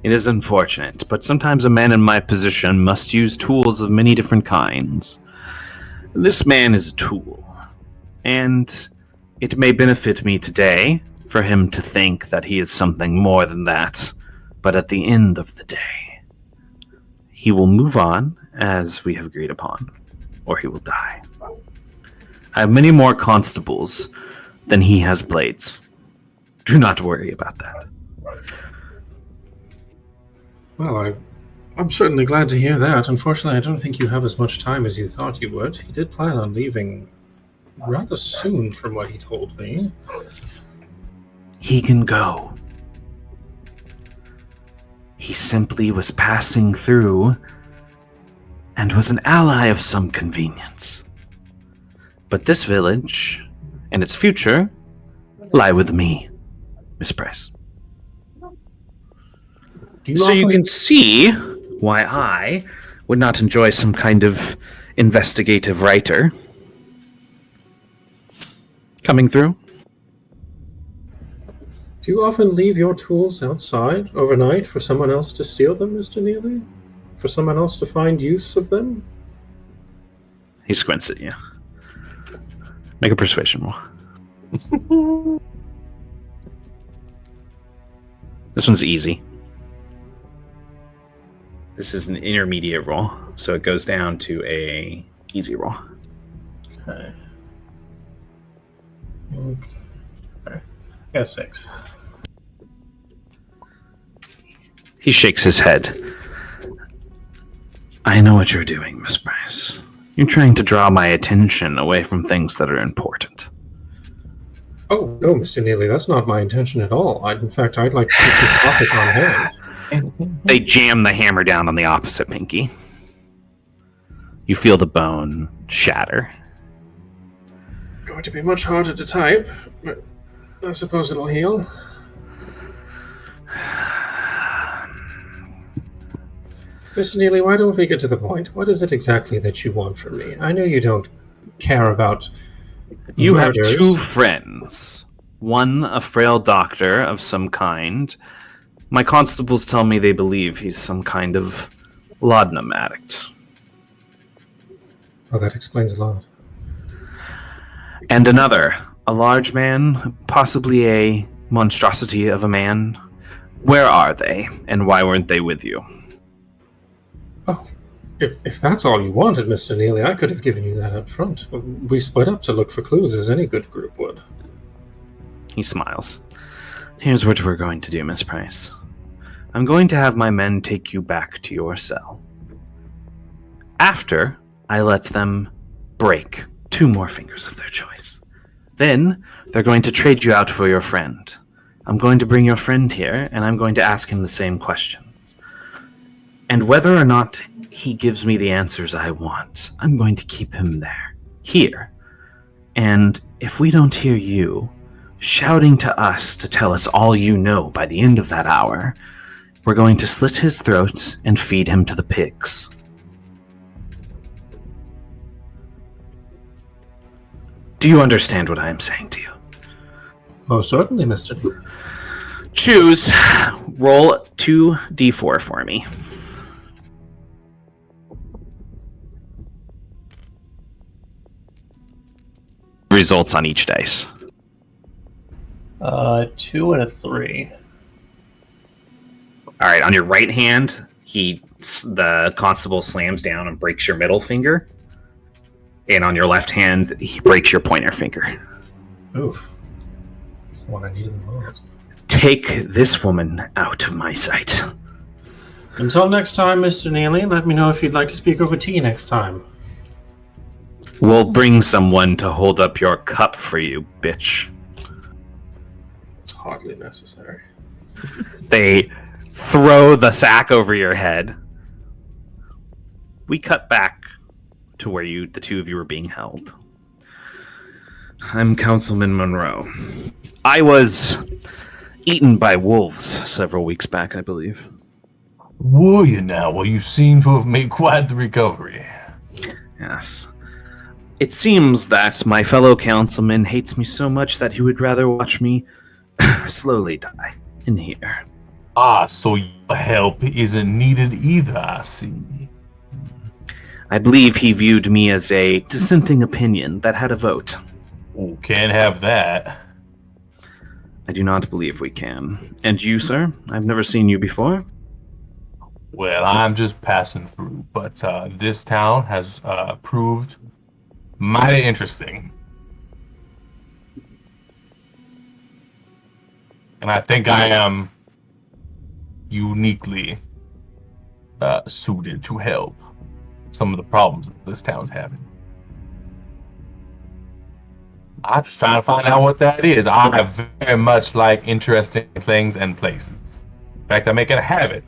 Speaker 1: It is unfortunate, but sometimes a man in my position must use tools of many different kinds. This man is a tool, and it may benefit me today for him to think that he is something more than that, but at the end of the day, he will move on as we have agreed upon, or he will die. I have many more constables than he has blades. Do not worry about that.
Speaker 4: Well, I'm certainly glad to hear that. Unfortunately, I don't think you have as much time as you thought you would. He did plan on leaving rather soon, from what he told me.
Speaker 1: He can go. He simply was passing through and was an ally of some convenience. But this village and its future lie with me, Miss Price. So you can see why I would not enjoy some kind of investigative writer coming through.
Speaker 4: Do you often leave your tools outside overnight for someone else to steal them, Mr. Neely? For someone else to find use of them?
Speaker 1: He squints at you. Make a persuasion roll. This one's easy. This is an intermediate roll, so it goes down to a easy roll.
Speaker 4: Okay. Okay. Got 6.
Speaker 1: He shakes his head. I know what you're doing, Miss Price. You're trying to draw my attention away from things that are important.
Speaker 4: Oh, no, Mr. Neely, that's not my intention at all. In fact, I'd like to keep this topic on hand.
Speaker 1: They jam the hammer down on the opposite pinky. You feel the bone shatter.
Speaker 4: Going to be much harder to type, but I suppose it'll heal. Mr. Neely, why don't we get to the point? What is it exactly that you want from me? I know you don't care about
Speaker 1: You have
Speaker 4: murders.
Speaker 1: 2 friends. One, a frail doctor of some kind. My constables tell me they believe he's some kind of laudanum addict.
Speaker 4: Oh, that explains a lot.
Speaker 1: And another, a large man, possibly a monstrosity of a man. Where are they, and why weren't they with you?
Speaker 4: Oh, if that's all you wanted, Mr. Neely, I could have given you that up front. We split up to look for clues, as any good group would.
Speaker 1: He smiles. Here's what we're going to do, Miss Price. I'm going to have my men take you back to your cell. After I let them break 2 more fingers of their choice. Then they're going to trade you out for your friend. I'm going to bring your friend here, and I'm going to ask him the same questions. And whether or not he gives me the answers I want, I'm going to keep him there, here. And if we don't hear you shouting to us to tell us all you know by the end of that hour, we're going to slit his throat and feed him to the pigs. Do you understand what I am saying to you?
Speaker 4: Most certainly, Mr. Neely.
Speaker 1: Choose. Roll 2d4 for me. Results on each dice.
Speaker 4: 2 and a 3.
Speaker 1: All right, on your right hand, the constable slams down and breaks your middle finger. And on your left hand, he breaks your pointer finger.
Speaker 4: Oof. That's the one I needed the most.
Speaker 1: Take this woman out of my sight.
Speaker 4: Until next time, Mr. Neely, let me know if you'd like to speak over tea next time.
Speaker 1: We'll bring someone to hold up your cup for you, bitch.
Speaker 4: It's hardly necessary.
Speaker 1: They throw the sack over your head. We cut back to where the two of you were being held. I'm Councilman Monroe. I was eaten by wolves several weeks back, I believe.
Speaker 2: Were you now? Well, you seem to have made quite the recovery.
Speaker 1: Yes. It seems that my fellow councilman hates me so much that he would rather watch me slowly die in here.
Speaker 2: Ah, so your help isn't needed either, I see.
Speaker 1: I believe he viewed me as a dissenting opinion that had a vote.
Speaker 2: Oh, can't have that.
Speaker 1: I do not believe we can. And you, sir? I've never seen you before.
Speaker 2: Well, I'm just passing through, but this town has proved mighty interesting. And I think I am uniquely suited to help some of the problems that this town's having. I'm just trying to find out what that is. I very much like interesting things and places. In fact, I make it a habit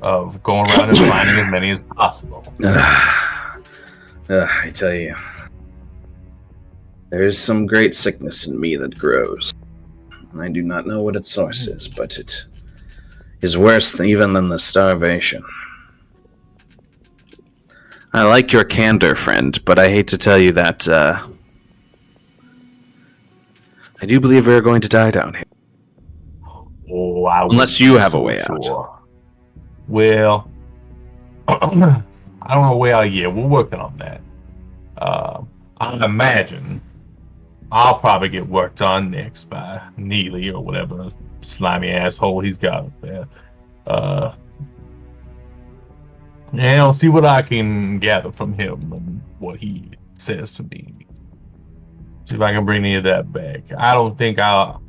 Speaker 2: of going around and finding as many as possible.
Speaker 1: I tell you, there is some great sickness in me that grows. I do not know what its source is, but it is worse even than the starvation. I like your candor, friend, but I hate to tell you that I do believe we're going to die down here.
Speaker 2: Oh,
Speaker 1: Unless you have a way out.
Speaker 2: Well, I don't know a way out yet. We're working on that. I imagine I'll probably get worked on next by Neely or whatever slimy asshole he's got up there. And I'll see what I can gather from him and what he says to me. See if I can bring any of that back. I don't think I'll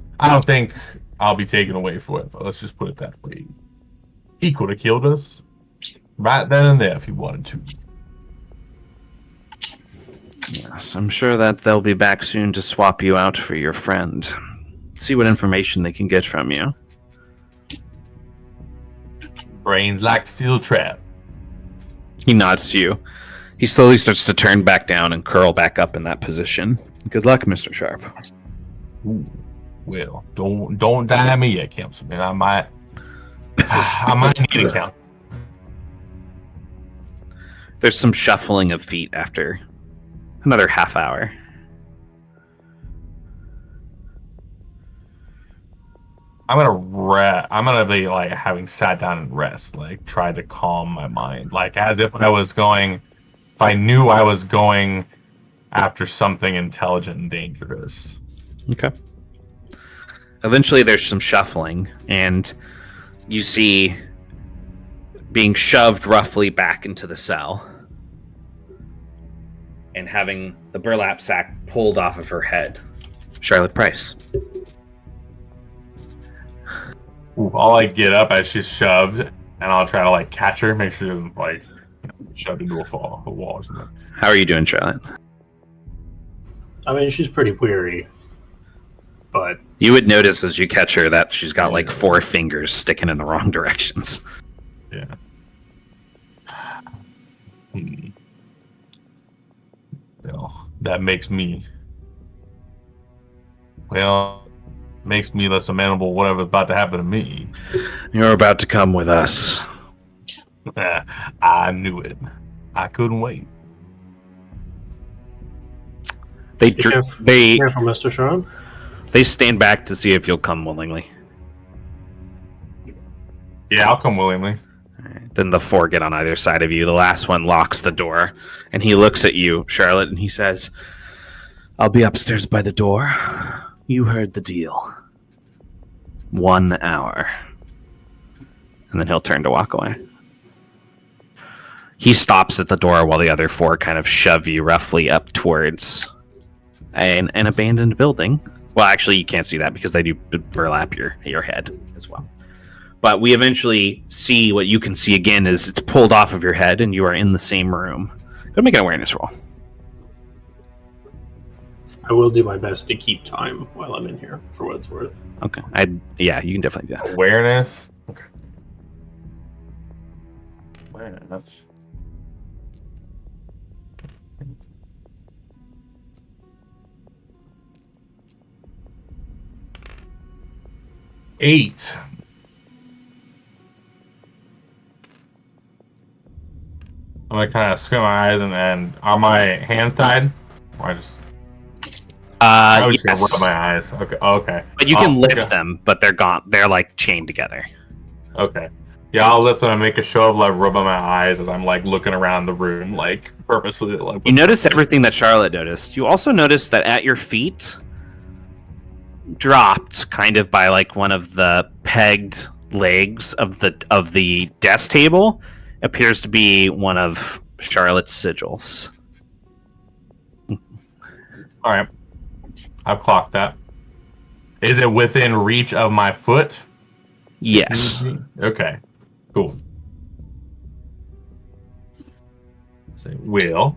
Speaker 2: be taken away forever. Let's just put it that way. He could have killed us right then and there if he wanted to.
Speaker 1: Yes, I'm sure that they'll be back soon to swap you out for your friend. See what information they can get from you.
Speaker 2: Brains like steel trap.
Speaker 1: He nods to you. He slowly starts to turn back down and curl back up in that position. Good luck, Mr. Sharp.
Speaker 2: Ooh, well, don't die on me yet, Councilman. I might need a count.
Speaker 1: There's some shuffling of feet after another half hour.
Speaker 2: I'm gonna be like having sat down and rest, like try to calm my mind, like as if I knew I was going after something intelligent and dangerous.
Speaker 1: Okay. Eventually there's some shuffling, and you see being shoved roughly back into the cell and having the burlap sack pulled off of her head. Charlotte Price.
Speaker 2: Ooh, I'll like get up as she's shoved, and I'll try to like catch her, make sure she doesn't like shoved into a wall or something.
Speaker 1: How are you doing, Charlotte?
Speaker 4: I mean, she's pretty weary, but
Speaker 1: you would notice as you catch her that she's got like 4 fingers sticking in the wrong directions.
Speaker 2: Yeah. Well, that makes me less amenable to whatever's about to happen to me.
Speaker 1: You're about to come with us.
Speaker 2: I knew it. I couldn't wait.
Speaker 1: They
Speaker 4: careful, Mr. Sharp.
Speaker 1: They stand back to see if you'll come willingly.
Speaker 2: Yeah, I'll come willingly.
Speaker 1: Right. Then the 4 get on either side of you. The last one locks the door, and he looks at you, Charlotte, and he says, "I'll be upstairs by the door. You heard the deal. 1 hour." And then he'll turn to walk away. He stops at the door while the other 4 kind of shove you roughly up towards an abandoned building. Well, actually, you can't see that because they do burlap your head as well. But we eventually see what you can see again is it's pulled off of your head and you are in the same room. Go make an awareness roll.
Speaker 4: I will do my best to keep time while I'm in here, for what it's worth.
Speaker 1: Okay. Yeah, you can definitely do that.
Speaker 2: Awareness. Okay. Awareness. Eight. I'm gonna kind of squint my eyes and are my hands tied? Or I was
Speaker 1: Yes.
Speaker 2: gonna rub my eyes. Okay. Okay.
Speaker 1: But you can lift
Speaker 2: okay.
Speaker 1: them, but they're gone. They're like chained together.
Speaker 2: Okay. Yeah, I'll lift them and make a show of like rubbing my eyes as I'm like looking around the room, like purposely. Like
Speaker 1: You notice everything that Charlotte noticed. You also notice that at your feet, dropped kind of by like one of the pegged legs of the desk table, appears to be one of Charlotte's sigils.
Speaker 2: All right. I've clocked that. Is it within reach of my foot?
Speaker 1: Yes.
Speaker 2: Okay. Cool. Say Will.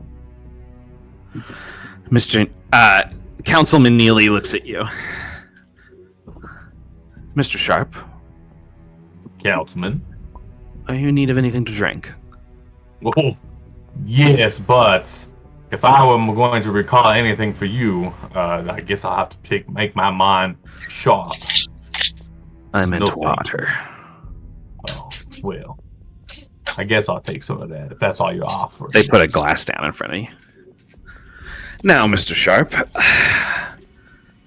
Speaker 1: Mr. Councilman Neely looks at you. Mr. Sharp,
Speaker 2: Councilman.
Speaker 1: are you in need of anything to drink?
Speaker 2: Oh, yes, but if I were going to recall anything for you, I guess I'll have to make my mind sharp.
Speaker 1: I meant
Speaker 2: No,
Speaker 1: water.
Speaker 2: Oh, well, I guess I'll take some of that if that's all you offer.
Speaker 1: They put a glass down in front of you. Now, Mr. Sharp,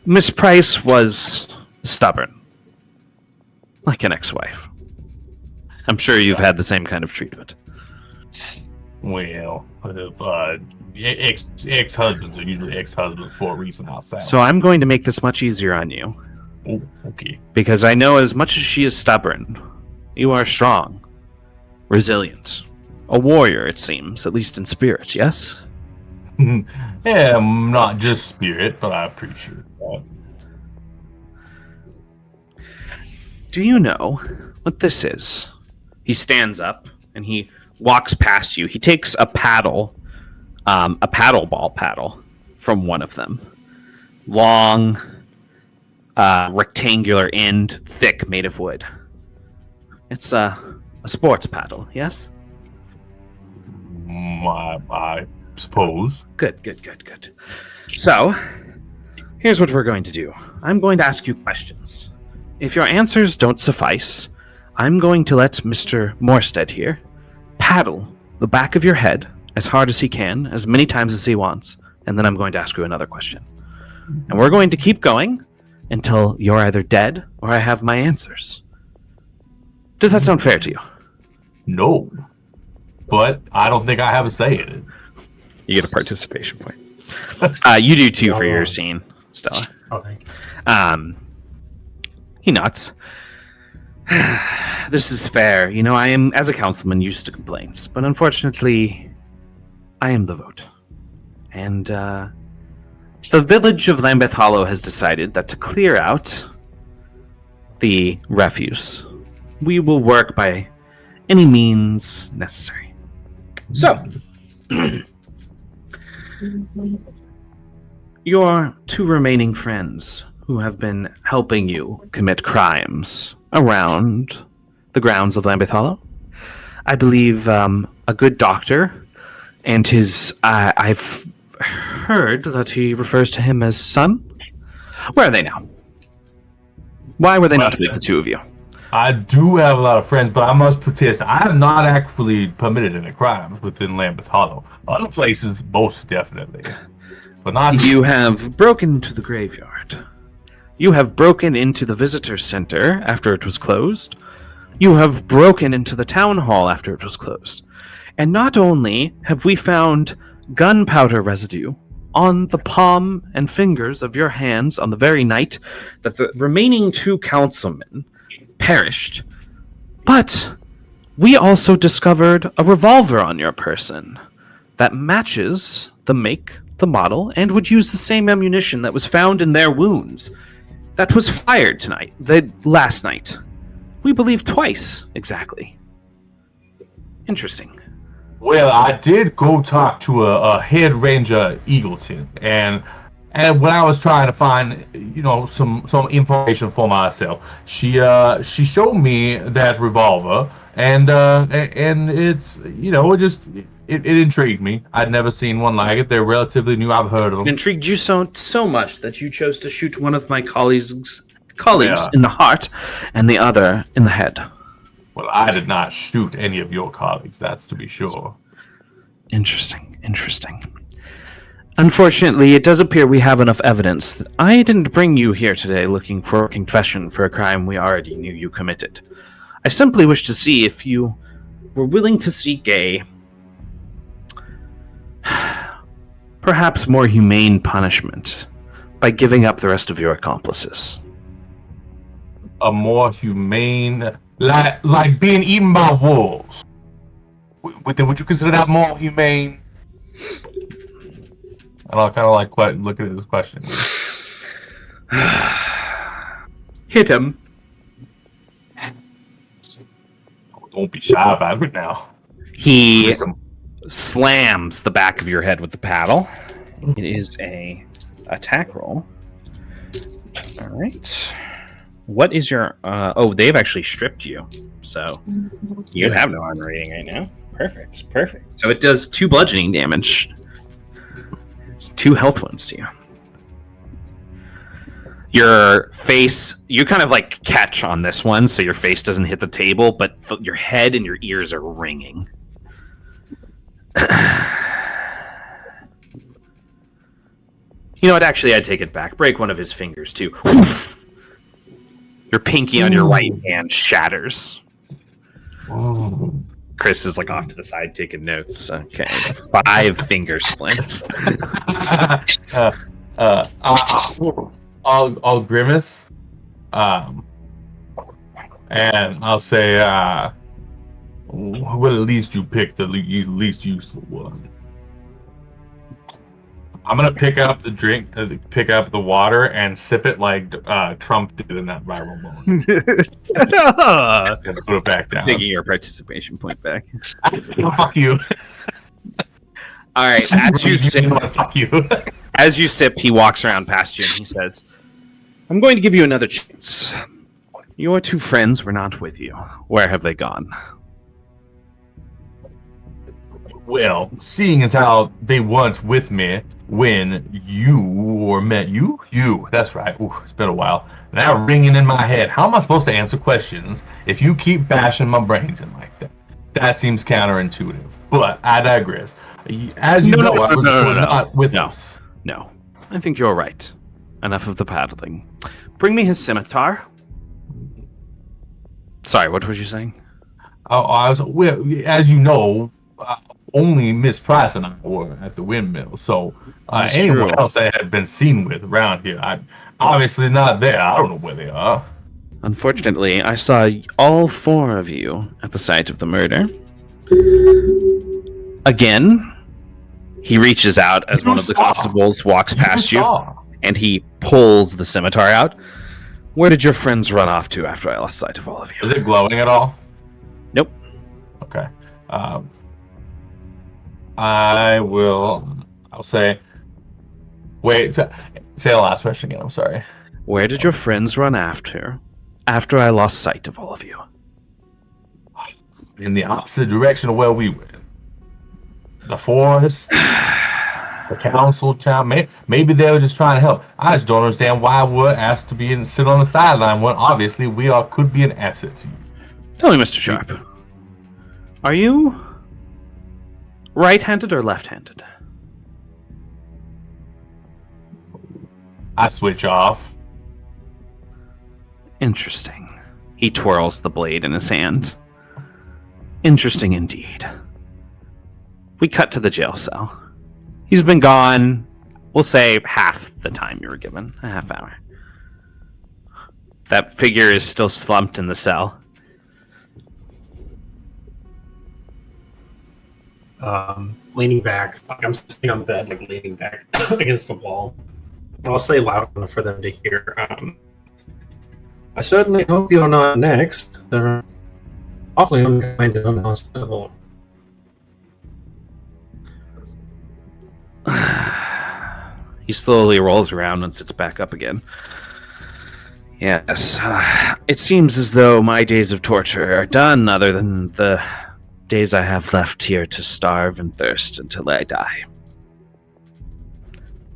Speaker 1: Miss Price was stubborn, like an ex-wife. I'm sure you've had the same kind of treatment.
Speaker 2: Well, ex-husbands are usually ex-husbands for a reason outside.
Speaker 1: So I'm going to make this much easier on you.
Speaker 2: Oh, okay.
Speaker 1: Because I know as much as she is stubborn, you are strong, resilient, a warrior, it seems, at least in spirit, yes?
Speaker 2: Yeah, I'm not just spirit, but I appreciate that.
Speaker 1: Do you know what this is? He stands up and he walks past you. He takes a paddle, ball paddle from one of them. Long, rectangular end, thick, made of wood. It's a sports paddle, yes?
Speaker 2: I suppose.
Speaker 1: Good. So, here's what we're going to do. I'm going to ask you questions. If your answers don't suffice, I'm going to let Mr. Morstead here paddle the back of your head as hard as he can, as many times as he wants, and then I'm going to ask you another question. And we're going to keep going until you're either dead or I have my answers. Does that sound fair to you?
Speaker 2: No. But I don't think I have a say in it.
Speaker 1: You get a participation point. You do too for your scene, Stella.
Speaker 4: Oh, thank you.
Speaker 1: He nods. This is fair. You know, I am, as a councilman, used to complaints, but unfortunately, I am the vote. And the village of Lambeth Hollow has decided that to clear out the refuse, we will work by any means necessary. So, your two remaining friends who have been helping you commit crimes around the grounds of Lambeth Hollow, I believe a good doctor and his... I've heard that he refers to him as son. Where are they now? Why were they not with the two of you?
Speaker 2: I do have a lot of friends, but I must protest. I have not actually committed any crimes within Lambeth Hollow. Other places, most definitely. But not...
Speaker 1: You have broken into the graveyard. You have broken into the visitor center after it was closed. You have broken into the town hall after it was closed. And not only have we found gunpowder residue on the palm and fingers of your hands on the very night that the remaining two councilmen perished, but we also discovered a revolver on your person that matches the make, the model, and would use the same ammunition that was found in their wounds that was fired last night. We believe twice, exactly. Interesting.
Speaker 2: Well, I did go talk to a head ranger, Eagleton, and when I was trying to find, some information for myself, she showed me that revolver, and it's, it intrigued me. I'd never seen one like it. They're relatively new. I've heard of them.
Speaker 1: It intrigued you so much that you chose to shoot one of my colleagues
Speaker 2: Yeah.
Speaker 1: in the heart and the other in the head.
Speaker 2: Well, I did not shoot any of your colleagues, that's to be sure.
Speaker 1: Interesting. Unfortunately, it does appear we have enough evidence that I didn't bring you here today looking for a confession for a crime we already knew you committed. I simply wish to see if you were willing to seek a perhaps more humane punishment by giving up the rest of your accomplices.
Speaker 2: A more humane, like being eaten by wolves. Would you consider that more humane? And I'll kind of look at this question.
Speaker 1: Hit him.
Speaker 2: Don't be shy about it now.
Speaker 1: He slams the back of your head with the paddle. It is a attack roll. All right. What is your... they've actually stripped you. So you have no armor rating right now. Perfect. So it does 2 bludgeoning damage. It's 2 health wounds to you. Your face... You kind of catch on this one, so your face doesn't hit the table, but your head and your ears are ringing. You know what? Actually, I take it back. Break one of his fingers, too. Your pinky on your right hand shatters. Chris is off to the side taking notes. Okay. 5 finger splints.
Speaker 2: I'll grimace. And I'll say, well, at least you picked the least useful one. I'm gonna pick up the drink, pick up the water, and sip it like Trump did in that viral moment. And put it back down.
Speaker 1: Taking your participation point back.
Speaker 2: Fuck you.
Speaker 1: All right.
Speaker 2: Fuck you.
Speaker 1: As you sip, he walks around past you and he says, "I'm going to give you another chance. Your 2 friends were not with you. Where have they gone?"
Speaker 2: Well, seeing as how they weren't with me when you met you, that's right. Ooh, it's been a while. Now ringing in my head. How am I supposed to answer questions if you keep bashing my brains in like that? That seems counterintuitive. But I digress. As you know, I was not with us.
Speaker 1: No, I think you're right. Enough of the paddling. Bring me his scimitar. Sorry, what was you saying?
Speaker 2: Well, as you know, only Miss Price and I were at the windmill, so anyone else I had been seen with around here, I obviously not there. I don't know where they are.
Speaker 1: Unfortunately, I saw all 4 of you at the site of the murder. Again, he reaches out as one of the constables walks past you, and he pulls the scimitar out. Where did your friends run off to after I lost sight of all of you?
Speaker 2: Is it glowing at all?
Speaker 1: Nope.
Speaker 2: Okay. I'll say... Wait, say the last question again, I'm sorry.
Speaker 1: Where did your friends run after I lost sight of all of you?
Speaker 2: In the opposite direction of where we went. The forest, the council town. Maybe they were just trying to help. I just don't understand why we're asked to sit on the sideline when obviously we could be an asset to you.
Speaker 1: Tell me, Mr. Sharp. Are you right-handed or left-handed?
Speaker 2: I switch off.
Speaker 1: Interesting. He twirls the blade in his hand. Interesting indeed. We cut to the jail cell. He's been gone, we'll say, half the time you were given. A half hour. That figure is still slumped in the cell.
Speaker 4: Leaning back. I'm sitting on the bed, leaning back against the wall. I'll say loud enough for them to hear. I certainly hope you're not next. They're awfully unkind and unhospitable.
Speaker 1: He slowly rolls around and sits back up again. Yes, it seems as though my days of torture are done, other than the days I have left here to starve and thirst until I die.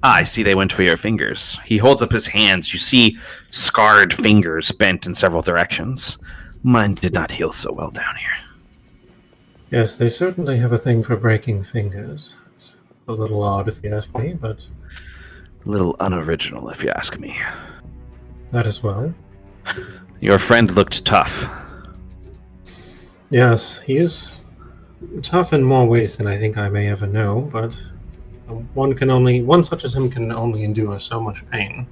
Speaker 1: I see they went for your fingers. He holds up his hands. You see scarred fingers bent in several directions. Mine did not heal so well down here.
Speaker 4: Yes, they certainly have a thing for breaking fingers. It's a little odd if you ask me, but
Speaker 1: A little unoriginal, if you ask me.
Speaker 4: that as well.
Speaker 1: Your friend looked tough.
Speaker 4: Yes, he is tough in more ways than I think I may ever know, but one such as him can only endure so much pain.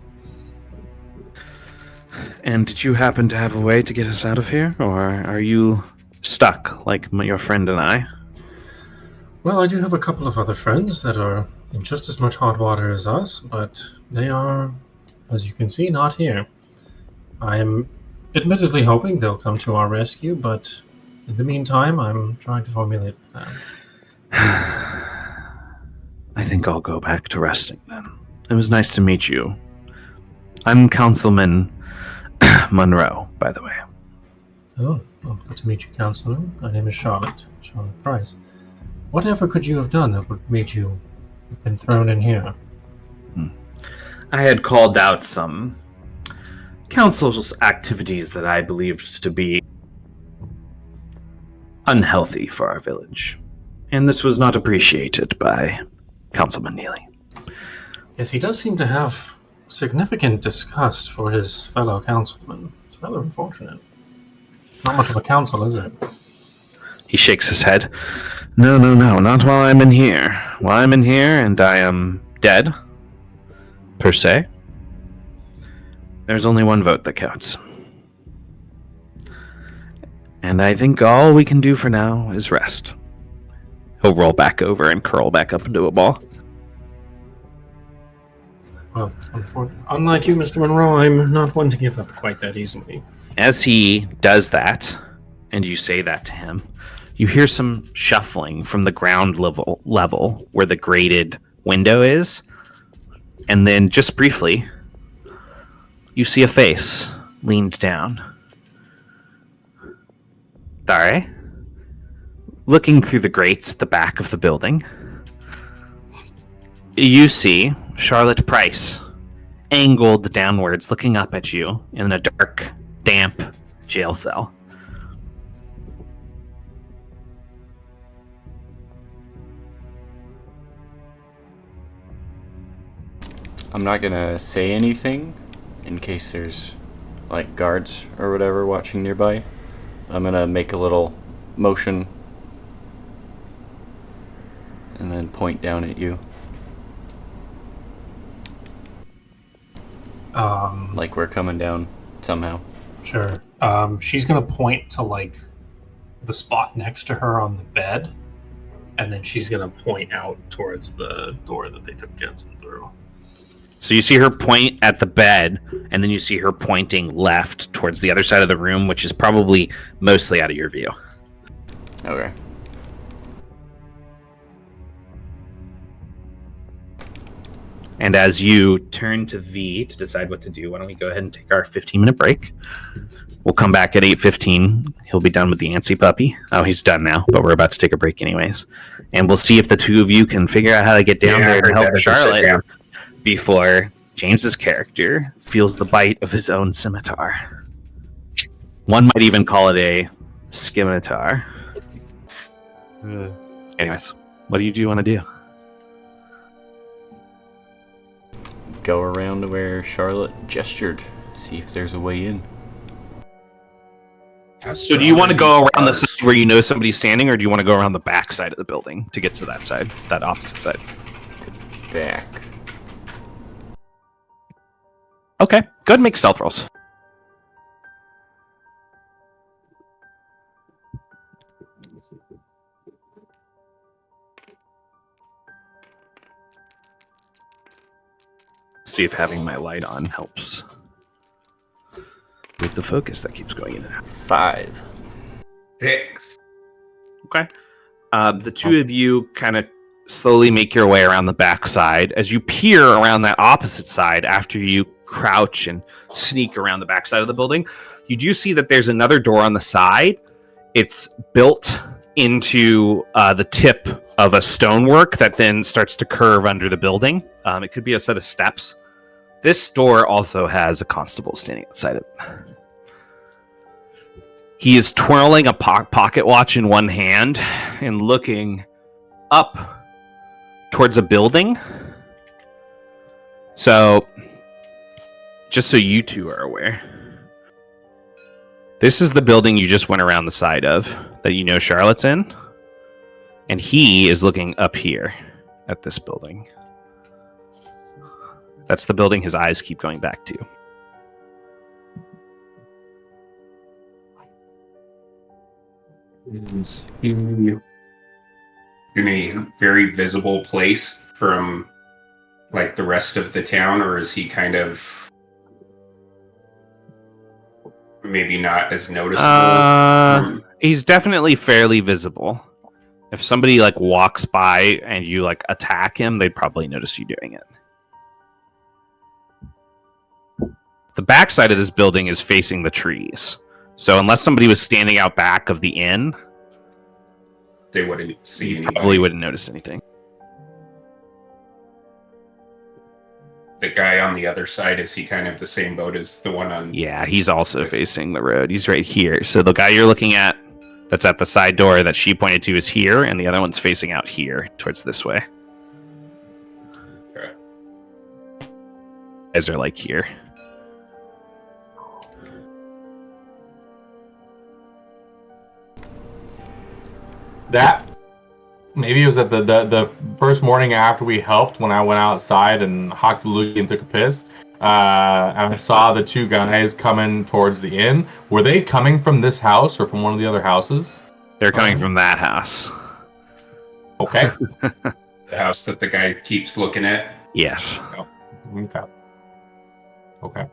Speaker 1: And did you happen to have a way to get us out of here, or are you stuck like your friend and I?
Speaker 4: Well, I do have a couple of other friends that are in just as much hot water as us, but they are, as you can see, not here. I am admittedly hoping they'll come to our rescue, but in the meantime, I'm trying to formulate a plan.
Speaker 1: I think I'll go back to resting then. It was nice to meet you. I'm Councilman Monroe, by the way.
Speaker 4: Oh, well, good to meet you, Counselor. My name is Charlotte Price. Whatever could you have done that would made you have been thrown in here?
Speaker 1: I had called out some council's activities that I believed to be unhealthy for our village. And this was not appreciated by Councilman Neely.
Speaker 4: Yes, he does seem to have significant disgust for his fellow councilmen. It's rather unfortunate. Not much of a council, is it?
Speaker 1: He shakes his head. No, not while I'm in here. While I'm in here and I am dead, per se, there's only one vote that counts. And I think all we can do for now is rest. He'll roll back over and curl back up into a ball.
Speaker 4: Well, unlike you, Mr. Monroe, I'm not one to give up quite that easily.
Speaker 1: As he does that, and you say that to him, you hear some shuffling from the ground level where the grated window is. And then, just briefly, you see a face leaned down. Dare, looking through the grates at the back of the building, you see Charlotte Price, angled downwards, looking up at you in a dark, damp jail cell.
Speaker 5: I'm not gonna say anything in case there's like guards or whatever watching nearby. I'm gonna make a little motion and then point down at you. Like we're coming down somehow.
Speaker 4: Sure. She's gonna point to like the spot next to her on the bed, and then she's gonna point out towards the door that they took Jensen through.
Speaker 1: So you see her point at the bed, and then you see her pointing left towards the other side of the room, which is probably mostly out of your view.
Speaker 5: Okay.
Speaker 1: And as you turn to V to decide what to do, why don't we go ahead and take our 15-minute break? We'll come back at 8:15. He'll be done with the antsy puppy. Oh, he's done now, but we're about to take a break anyways. And we'll see if the two of you can figure out how to get down there and help Charlotte before James's character feels the bite of his own scimitar. One might even call it a scimitar. Anyways, what do you want to do?
Speaker 5: Go around to where Charlotte gestured. See if there's a way in.
Speaker 1: So do you want to go around the side where you know somebody's standing, or do you want to go around the back side of the building to get to that side, that opposite side?
Speaker 5: Back.
Speaker 1: Okay, go ahead and make stealth rolls. See if having my light on helps. with the focus that keeps going in and out.
Speaker 5: 5.
Speaker 3: 6.
Speaker 1: Okay. The two of you kind of slowly make your way around the backside. As you peer around that opposite side, after you crouch and sneak around the backside of the building, you do see that there's another door on the side. It's built into the tip of a stonework that then starts to curve under the building. It could be a set of steps. This door also has a constable standing outside of it. He is twirling a pocket watch in one hand and looking up towards a building. So, just so you two are aware, this is the building you just went around the side of that you know Charlotte's in. And he is looking up here at this building. That's the building his eyes keep going back to.
Speaker 3: Is he in a very visible place from like the rest of the town, or is he kind of maybe not as noticeable?
Speaker 1: He's definitely fairly visible. If somebody like walks by and you like attack him, they'd probably notice you doing it. The backside of this building is facing the trees. So unless somebody was standing out back of the inn,
Speaker 3: They wouldn't see
Speaker 1: you
Speaker 3: anybody.
Speaker 1: probably wouldn't notice anything.
Speaker 3: The guy on the other side, is he kind of the same boat as the one on?
Speaker 1: Yeah, he's also facing the road. He's right here. So the guy you're looking at that's at the side door that she pointed to is here, and the other one's facing out here towards this way.
Speaker 3: Okay.
Speaker 1: Guys are like here.
Speaker 2: That maybe it was at the first morning after we helped when I went outside and hocked a loogie and took a piss. And I saw the two guys coming towards the inn. Were they coming from this house or from one of the other houses?
Speaker 1: They're coming from that house.
Speaker 2: Okay.
Speaker 3: The house that the guy keeps looking at.
Speaker 1: Yes.
Speaker 2: Okay. Okay.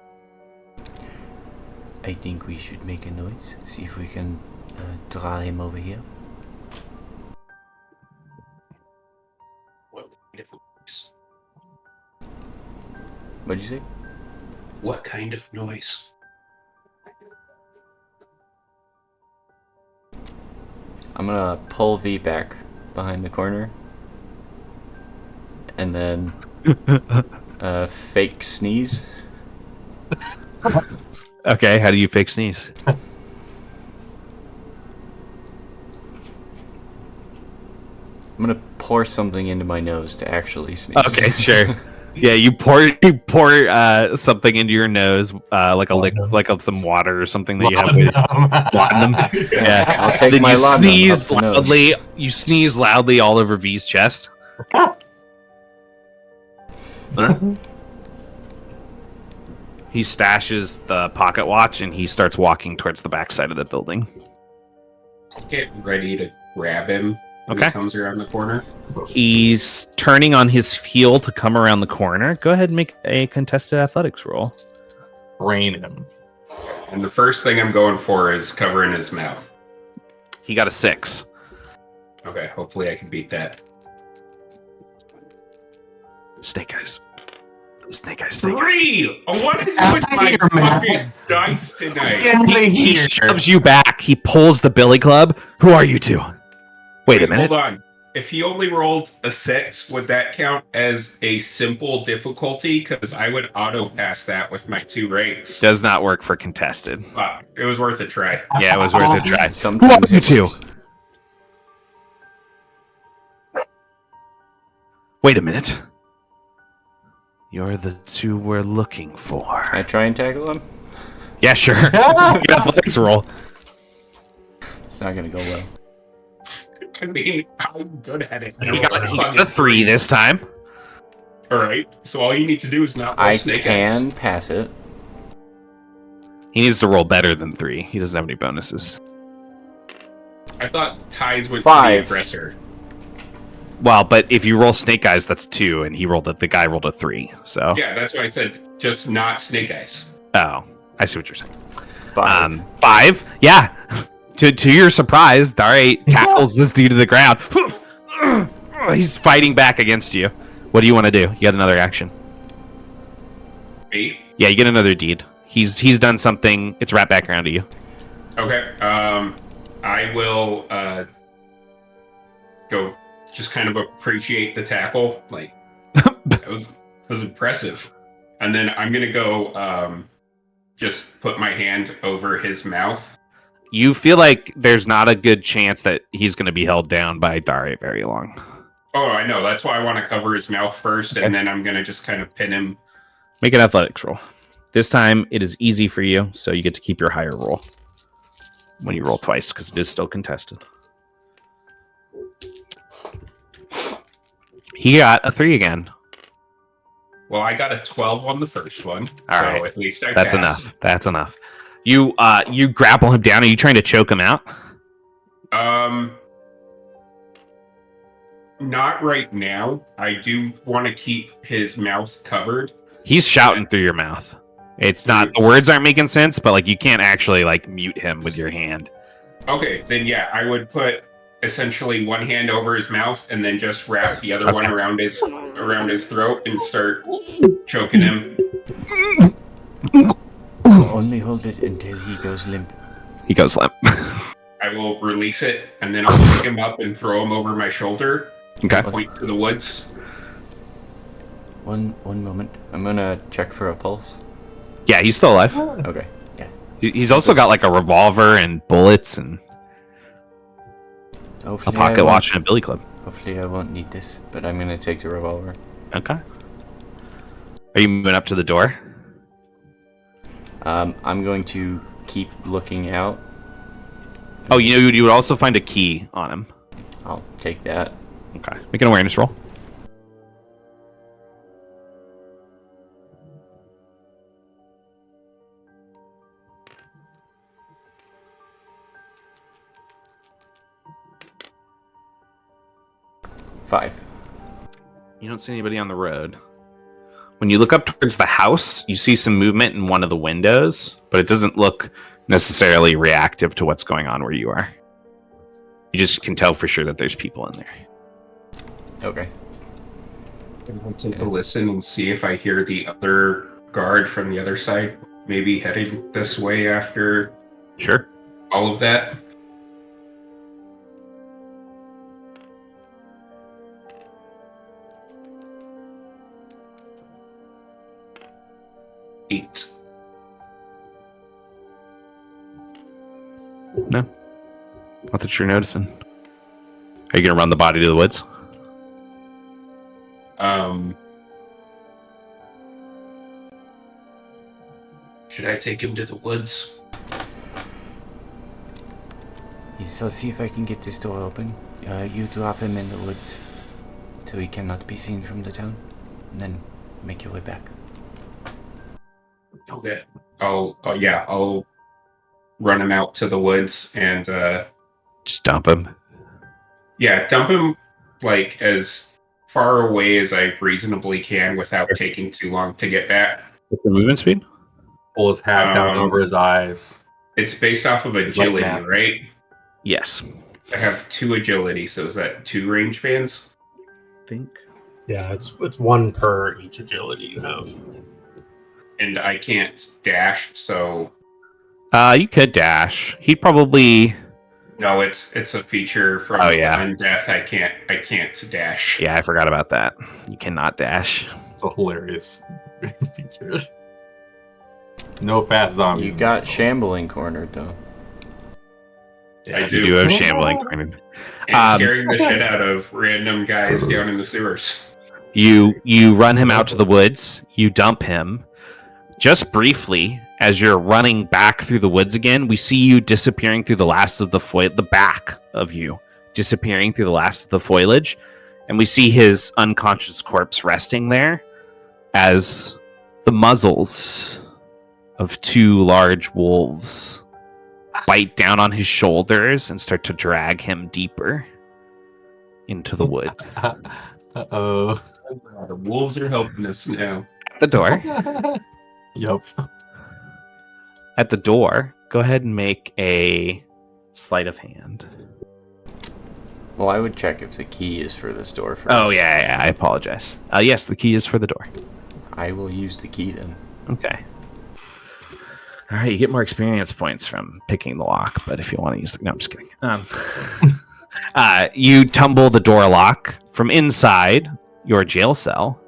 Speaker 5: I think we should make a noise. See if we can draw him over here.
Speaker 3: What kind of noise?
Speaker 5: What'd you say?
Speaker 3: What kind of noise?
Speaker 5: I'm gonna pull V back behind the corner. And then fake sneeze.
Speaker 1: Okay, how do you fake sneeze?
Speaker 5: I'm gonna pour something into my nose to actually sneeze.
Speaker 1: Okay, sure. Yeah, you pour something into your nose, like some water or something that you have. Laudanum. Yeah,
Speaker 5: I'll take
Speaker 1: then
Speaker 5: my
Speaker 1: you
Speaker 5: laudanum
Speaker 1: sneeze
Speaker 5: up the nose.
Speaker 1: loudly. You sneeze loudly all over V's chest. Huh? He stashes the pocket watch and he starts walking towards the backside of the building.
Speaker 3: I'll get ready to grab him. When
Speaker 1: Okay.
Speaker 3: he comes around the corner.
Speaker 1: He's turning on his heel to come around the corner. Go ahead and make a contested athletics roll.
Speaker 2: Brain him.
Speaker 3: And the first thing I'm going for is covering his mouth.
Speaker 1: He got a 6.
Speaker 3: Okay, hopefully I can beat that.
Speaker 1: Snake eyes. Snake eyes.
Speaker 3: 3! What is with my
Speaker 2: Here, man.
Speaker 3: fucking dice tonight?
Speaker 1: He shoves you back. He pulls the billy club. Who are you two? Wait a minute.
Speaker 3: Hold on. If he only rolled a 6, would that count as a simple difficulty? Because I would auto pass that with my 2 ranks.
Speaker 1: Does not work for contested.
Speaker 3: It was worth a try.
Speaker 1: Yeah, it was worth a try. Who are
Speaker 5: Sometimes
Speaker 1: you
Speaker 5: it
Speaker 1: two?
Speaker 5: works.
Speaker 1: Wait a minute. You're the two we're looking for.
Speaker 5: Can I try and tackle him?
Speaker 1: Yeah, sure. Yeah, athletics roll.
Speaker 5: It's not gonna go well.
Speaker 3: I mean, I'm good at it.
Speaker 1: He got a 3 this time.
Speaker 3: Alright, so all you need to do is not roll
Speaker 5: I
Speaker 3: snake
Speaker 5: can
Speaker 3: eyes.
Speaker 5: pass it.
Speaker 1: He needs to roll better than 3. He doesn't have any bonuses.
Speaker 3: I thought ties would be
Speaker 5: 5.
Speaker 3: the aggressor.
Speaker 1: Well, but if you roll snake eyes, that's 2, and the guy rolled a 3. So
Speaker 3: Yeah, that's why I said just not snake eyes.
Speaker 1: oh, I see what you're saying.
Speaker 5: 5.
Speaker 1: 5. Yeah. To your surprise, Dare tackles this dude to the ground. He's fighting back against you. What do you want to do? You got another action.
Speaker 3: Me?
Speaker 1: Yeah, you get another deed. He's done something. It's wrapped back around to you.
Speaker 3: Okay. I will go just kind of appreciate the tackle. Like that was impressive. And then I'm gonna go just put my hand over his mouth.
Speaker 1: You feel like there's not a good chance that he's going to be held down by Dare very long.
Speaker 3: Oh, I know. That's why I want to cover his mouth first,
Speaker 1: Okay.
Speaker 3: and then I'm gonna just kind of pin him.
Speaker 1: Make an athletics roll. This time it is easy for you, so you get to keep your higher roll when you roll twice, because it is still contested. He got a 3 again.
Speaker 3: Well, I got a 12 on the first one.
Speaker 1: All
Speaker 3: so
Speaker 1: right.
Speaker 3: at least I
Speaker 1: That's
Speaker 3: passed.
Speaker 1: enough. That's enough. You grapple him down. Are you trying to choke him out?
Speaker 3: Not right now. I do want to keep his mouth covered.
Speaker 1: He's shouting through your mouth. It's not, the words aren't making sense, but like you can't actually like mute him with your hand.
Speaker 3: Okay, then yeah, I would put essentially one hand over his mouth and then just wrap the other one around his throat and start choking him.
Speaker 5: Only hold it until he goes limp.
Speaker 1: He goes limp.
Speaker 3: I will release it and then I'll pick him up and throw him over my shoulder.
Speaker 1: Okay.
Speaker 3: Point to the woods.
Speaker 5: One moment. I'm gonna check for a pulse.
Speaker 1: Yeah, he's still alive.
Speaker 5: Okay. Yeah.
Speaker 1: He's also got like a revolver and bullets and a
Speaker 5: Hopefully
Speaker 1: pocket watch and a billy club.
Speaker 5: Hopefully I won't need this, but I'm gonna take the revolver.
Speaker 1: Okay. Are you moving up to the door?
Speaker 5: I'm going to keep looking out.
Speaker 1: Oh, you would also find a key on him.
Speaker 5: I'll take that.
Speaker 1: Okay. Make an awareness roll.
Speaker 5: Five.
Speaker 1: You don't see anybody on the road. When you look up towards the house, you see some movement in one of the windows, but it doesn't look necessarily reactive to what's going on where you are. You just can tell for sure that there's people in there.
Speaker 5: Okay.
Speaker 3: I'll take a listen and see if I hear the other guard from the other side, maybe heading this way after
Speaker 1: Sure.
Speaker 3: all of that. Eight.
Speaker 1: No. Not that you're noticing. Are you going to run the body to the woods?
Speaker 3: Should I take him to the woods?
Speaker 5: So see if I can get this door open. You drop him in the woods, so he cannot be seen from the town, and then make your way back.
Speaker 3: Okay. I'll run him out to the woods and
Speaker 1: Just dump him.
Speaker 3: dump him like as far away as I reasonably can without taking too long to get back.
Speaker 1: What's the movement speed?
Speaker 2: Pull his hat down over his eyes.
Speaker 3: It's based off of agility,
Speaker 2: that.
Speaker 3: right?
Speaker 1: Yes.
Speaker 3: I have 2 agility, so is that 2 range bands?
Speaker 1: I think.
Speaker 4: Yeah, it's one per each agility you have.
Speaker 3: And I can't dash, so
Speaker 1: You could dash. He'd probably.
Speaker 3: no, it's a feature from Undeath. I can't dash.
Speaker 1: Yeah, I forgot about that. You cannot dash.
Speaker 2: It's a hilarious feature. No fast zombies.
Speaker 5: You got shambling cornered though.
Speaker 3: I
Speaker 1: You do have shambling.
Speaker 3: And
Speaker 1: Um,
Speaker 3: scaring the shit out of random guys down in the sewers.
Speaker 1: You run him out to the woods. You dump him. Just briefly, as you're running back through the woods again, we see you disappearing through the last of the back of you disappearing through the last of the foliage, and we see his unconscious corpse resting there as the muzzles of 2 large wolves bite down on his shoulders and start to drag him deeper into the woods.
Speaker 2: Uh-oh.
Speaker 3: The wolves are helping us now.
Speaker 1: At the door.
Speaker 2: Yep.
Speaker 1: At the door Go ahead and make a sleight of hand.
Speaker 5: Well, I would check if the key is for this door first.
Speaker 1: Oh, yeah, I apologize. Yes, the key is for the door.
Speaker 5: I will use the key then.
Speaker 1: Okay. All right, you get more experience points from picking the lock, but if you want to use the... No, I'm just kidding. You tumble the door lock from inside your jail cell.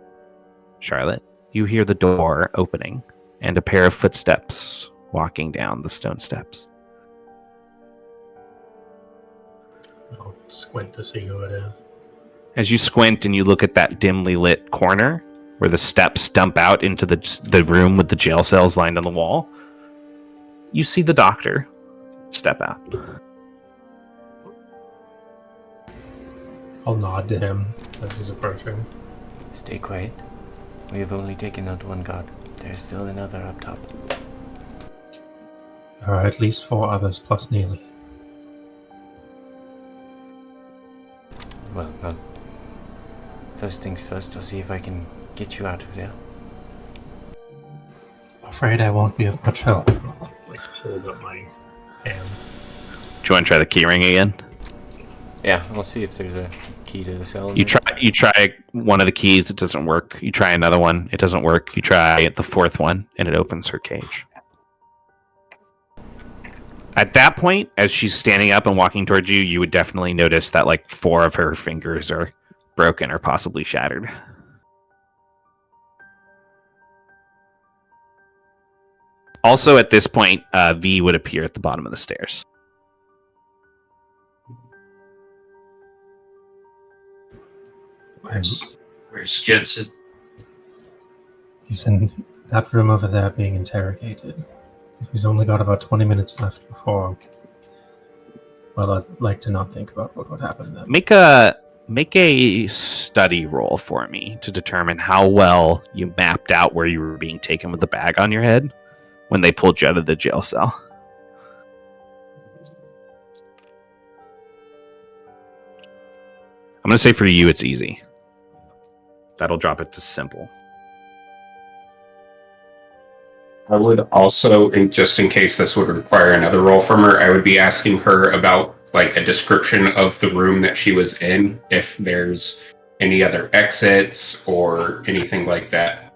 Speaker 1: Charlotte, you hear the door opening and a pair of footsteps walking down the stone steps.
Speaker 4: I'll squint to see who it is.
Speaker 1: As you squint and you look at that dimly lit corner where the steps dump out into the room with the jail cells lined on the wall, you see the doctor step out.
Speaker 4: I'll nod to him as he's approaching.
Speaker 5: Stay quiet. We have only taken out one guard. There's still another up top.
Speaker 4: There are at least 4 others plus Neely.
Speaker 5: Well, first things first, I'll see if I can get you out of there.
Speaker 4: I'm afraid I won't be of much help. I'll, hold up my hands.
Speaker 1: Do you want to try the key ring again?
Speaker 5: Yeah, we'll see if there's a key to the cell.
Speaker 1: You try one of the keys, it doesn't work. You try another one, it doesn't work. You try the 4th one, and it opens her cage. At that point, as she's standing up and walking towards you, you would definitely notice that 4 of her fingers are broken or possibly shattered. Also, at this point, V would appear at the bottom of the stairs.
Speaker 3: Where's Jensen?
Speaker 4: He's in that room over there being interrogated. He's only got about 20 minutes left before... Well, I'd like to not think about what would happen then.
Speaker 1: Make a study roll for me to determine how well you mapped out where you were being taken with the bag on your head when they pulled you out of the jail cell. I'm going to say for you it's easy. That'll drop it to simple.
Speaker 3: I would also, just in case this would require another roll from her, I would be asking her about a description of the room that she was in, if there's any other exits or anything like that.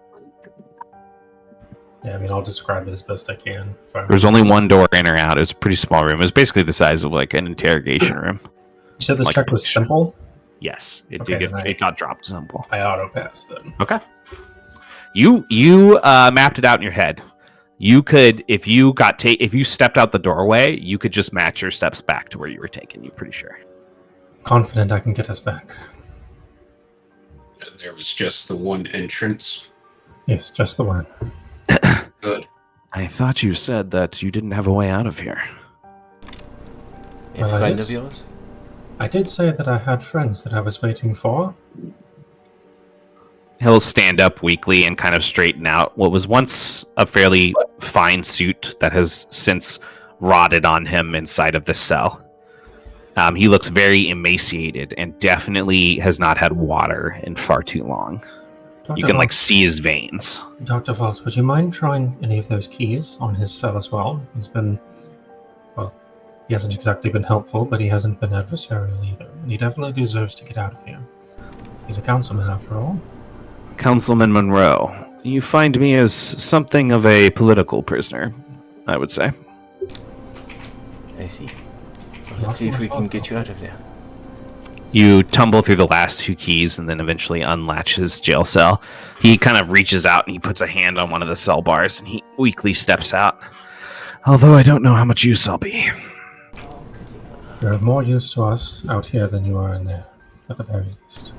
Speaker 4: Yeah, I'll describe it as best I can.
Speaker 1: There's only one door in or out. It was a pretty small room. It was basically the size of an interrogation room.
Speaker 4: You said this check was simple?
Speaker 1: Yes, it got dropped simple.
Speaker 4: I auto-passed then.
Speaker 1: Okay. You mapped it out in your head. You could, if you stepped out the doorway, you could just match your steps back to where you were taken. You're pretty sure.
Speaker 4: Confident I can get us back.
Speaker 3: There was just the one entrance.
Speaker 4: Yes, just the one.
Speaker 3: Good.
Speaker 1: I thought you said that you didn't have a way out of here.
Speaker 5: A friend of yours?
Speaker 4: I did say that I had friends that I was waiting for.
Speaker 1: He'll stand up weakly and kind of straighten out what was once a fairly fine suit that has since rotted on him inside of this cell. He looks very emaciated and definitely has not had water in far too long. You can see his veins.
Speaker 4: Dr. Volz, would you mind trying any of those keys on his cell as well? He hasn't exactly been helpful, but he hasn't been adversarial either. And he definitely deserves to get out of here. He's a councilman after all.
Speaker 1: Councilman Monroe, you find me as something of a political prisoner, I would say.
Speaker 5: I see. Well, let's see if we can get you out of there.
Speaker 1: You tumble through the last 2 keys and then eventually unlatch his jail cell. He kind of reaches out and he puts a hand on one of the cell bars and he weakly steps out. Although I don't know how much use I'll be.
Speaker 4: You're of more use to us out here than you are in there, at the very least.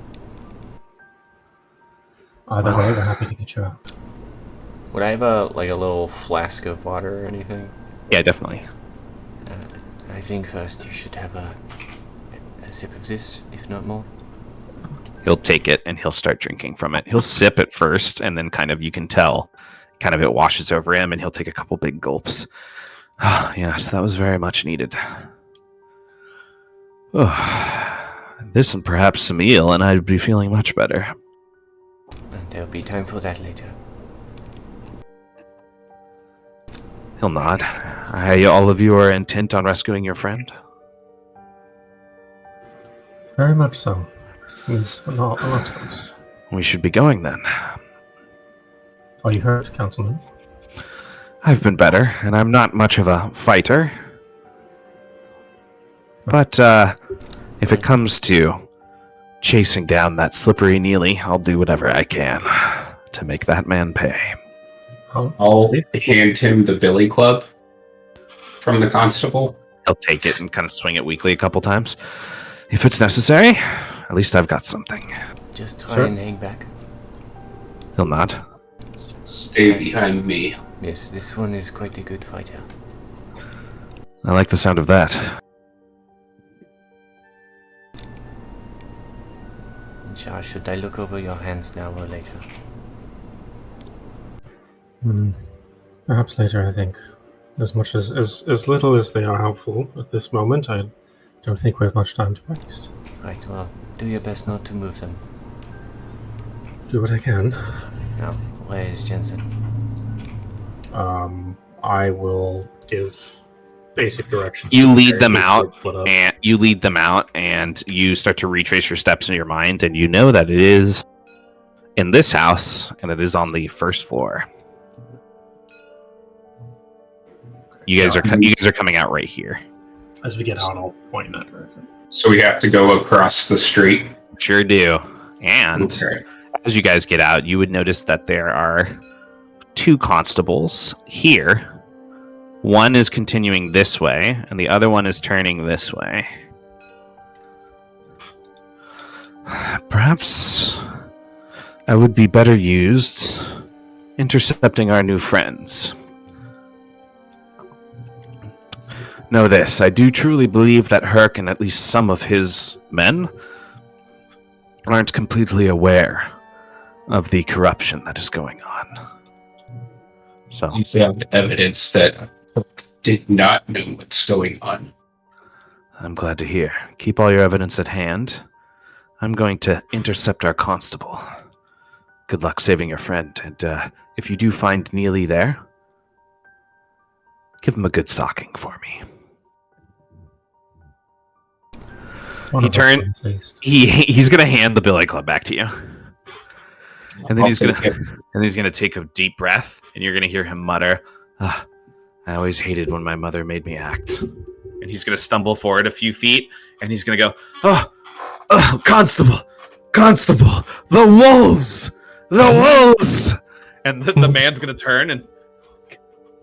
Speaker 4: Either way, we're happy to get you out.
Speaker 5: Would I have a little flask of water or anything?
Speaker 1: Yeah, definitely.
Speaker 5: I think first you should have a sip of this, if not more.
Speaker 1: He'll take it and he'll start drinking from it. He'll sip it first, and then you can tell, it washes over him, and he'll take a couple big gulps. Yes, that was very much needed. This and perhaps some eel, and I'd be feeling much better.
Speaker 5: And there'll be time for that later.
Speaker 1: He'll nod. All of you are intent on rescuing your friend?
Speaker 4: Very much so. Means a lot to us.
Speaker 1: We should be going then.
Speaker 4: Are you hurt, Councilman?
Speaker 1: I've been better, and I'm not much of a fighter. But if it comes to chasing down that slippery Neely, I'll do whatever I can to make that man pay.
Speaker 3: I'll hand him the billy club from the constable.
Speaker 1: He'll take it and kind of swing it weakly a couple times. If it's necessary, at least I've got something.
Speaker 5: Just try and hang back.
Speaker 1: He'll nod.
Speaker 3: Stay behind me.
Speaker 5: Yes, this one is quite a good fighter.
Speaker 1: I like the sound of that.
Speaker 5: Shah, should I look over your hands now or later?
Speaker 4: Perhaps later, I think. As much as little as they are helpful at this moment, I don't think we have much time to waste.
Speaker 5: Right, well, do your best not to move them.
Speaker 4: Do what I can.
Speaker 5: Now, where is Jensen?
Speaker 4: I will give basic directions.
Speaker 1: You lead them
Speaker 4: Just
Speaker 1: out,
Speaker 4: split up.
Speaker 1: and you start to retrace your steps in your mind, and you know that it is in this house, and it is on the first floor. You guys are coming out right here.
Speaker 4: As we get out, I'll point in that direction.
Speaker 3: So we have to go across the street.
Speaker 1: Sure do. And
Speaker 3: Okay.
Speaker 1: as you guys get out, you would notice that there are 2 constables here. One is continuing this way, and the other one is turning this way. Perhaps I would be better used intercepting our new friends. Know this, I do truly believe that Herc and at least some of his men aren't completely aware of the corruption that is going on. So,
Speaker 3: We found evidence that Hook did not know what's going on.
Speaker 1: I'm glad to hear. Keep all your evidence at hand. I'm going to intercept our constable. Good luck saving your friend, and if you do find Neely there, give him a good socking for me.
Speaker 4: One
Speaker 1: You
Speaker 4: of us
Speaker 1: turn-
Speaker 4: will, at least.
Speaker 1: He's gonna hand the billy club back to you, and then
Speaker 3: I'll
Speaker 1: he's
Speaker 3: take
Speaker 1: gonna
Speaker 3: it.
Speaker 1: take a deep breath, and you're gonna hear him mutter, "I always hated when my mother made me act." And he's gonna stumble forward a few feet, and he's gonna go, "Oh, constable, the wolves, the wolves!" And the man's gonna turn and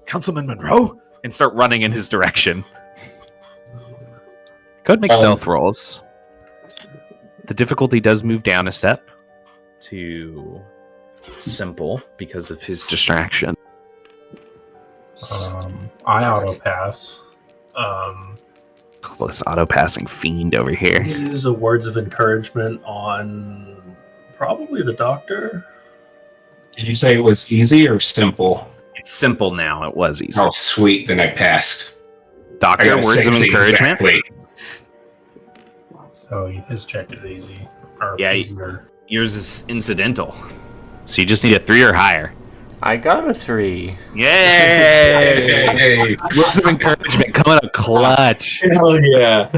Speaker 1: Councilman Monroe and start running in his direction. Could make stealth rolls. The difficulty does move down a step to simple because of his distraction.
Speaker 4: I auto pass.
Speaker 1: Close auto passing fiend over here.
Speaker 4: Use a words of encouragement on probably the doctor.
Speaker 3: Did you say it was easy or simple?
Speaker 1: It's simple now. It was easy.
Speaker 3: Oh, sweet. Then I passed. I
Speaker 1: Doctor,
Speaker 3: got a
Speaker 1: words of
Speaker 3: 6
Speaker 1: encouragement.
Speaker 3: exactly.
Speaker 4: So his check is easy. Or
Speaker 1: Yeah,
Speaker 4: easier.
Speaker 1: Yours is incidental. So you just need a 3 or higher.
Speaker 5: I got a 3.
Speaker 1: Yay!
Speaker 3: Hey,
Speaker 1: Words of encouragement coming up clutch.
Speaker 2: Hell yeah.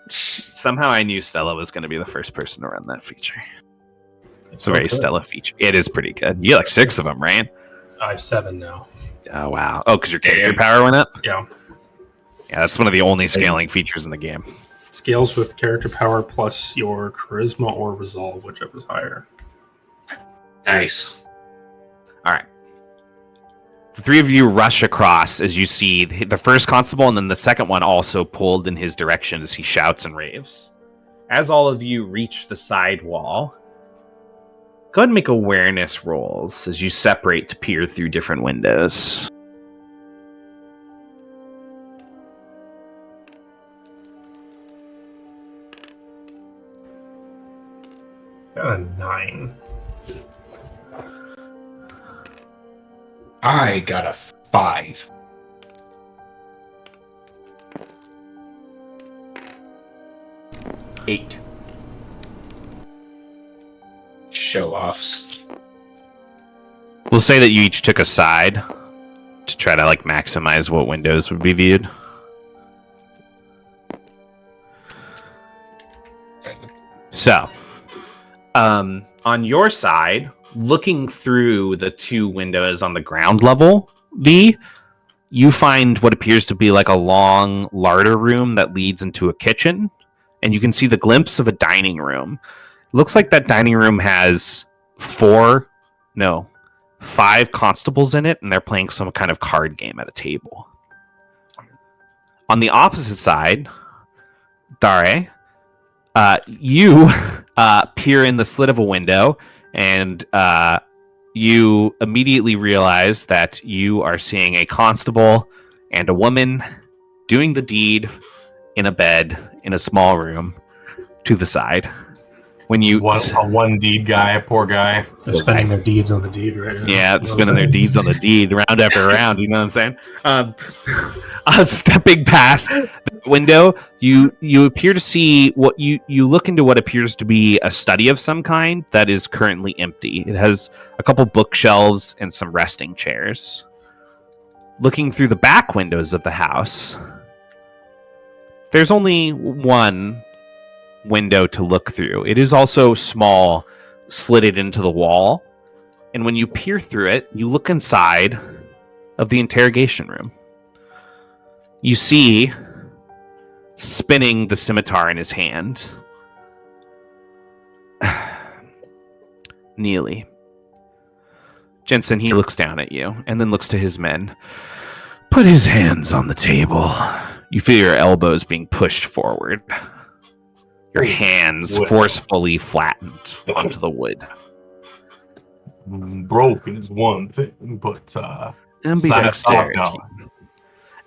Speaker 1: Somehow I knew Stella was going to be the first person to run that feature. It's
Speaker 4: so
Speaker 1: a very
Speaker 4: good.
Speaker 1: Stella feature. It is pretty good. You like 6 of them, right?
Speaker 4: I have 7 now.
Speaker 1: Oh, wow. Oh, because your character power went up?
Speaker 4: Yeah.
Speaker 1: Yeah, that's one of the only scaling features in the game.
Speaker 4: Scales with character power plus your charisma or resolve, whichever's higher.
Speaker 3: nice.
Speaker 1: All right. The 3 of you rush across as you see the first constable and then the second one also pulled in his direction as he shouts and raves. As all of you reach the side wall, go ahead and make awareness rolls as you separate to peer through different windows.
Speaker 4: Got a 9.
Speaker 3: I got a 5.
Speaker 5: Eight.
Speaker 3: Show offs.
Speaker 1: We'll say that you each took a side to try to like maximize what windows would be viewed. So, on your side, looking through the two windows on the ground level, V, you find what appears to be like a long larder room that leads into a kitchen, and you can see the glimpse of a dining room. Looks like that dining room has 5 constables in it, and they're playing some kind of card game at a table. On the opposite side, Dare, you peer in the slit of a window, and you immediately realize that you are seeing a constable and a woman doing the deed in a bed in a small room to the side. When you
Speaker 2: one deed guy, poor guy.
Speaker 4: They're spending their deeds on the deed right now.
Speaker 1: Yeah, spinning their deeds on the deed round after round. You know what I'm saying? Stepping past the window, you appear to see what you look into what appears to be a study of some kind that is currently empty. It has a couple bookshelves and some resting chairs. Looking through the back windows of the house, there's only one window to look through. It is also small, slitted into the wall. And when you peer through it, you look inside of the interrogation room. You see, spinning the scimitar in his hand, Neely. Jensen, he looks down at you and then looks to his men. Put his hands on the table. You feel your elbows being pushed forward. Your hands forcefully flattened onto the wood.
Speaker 2: Broken is one thing, but
Speaker 1: ambidexterity.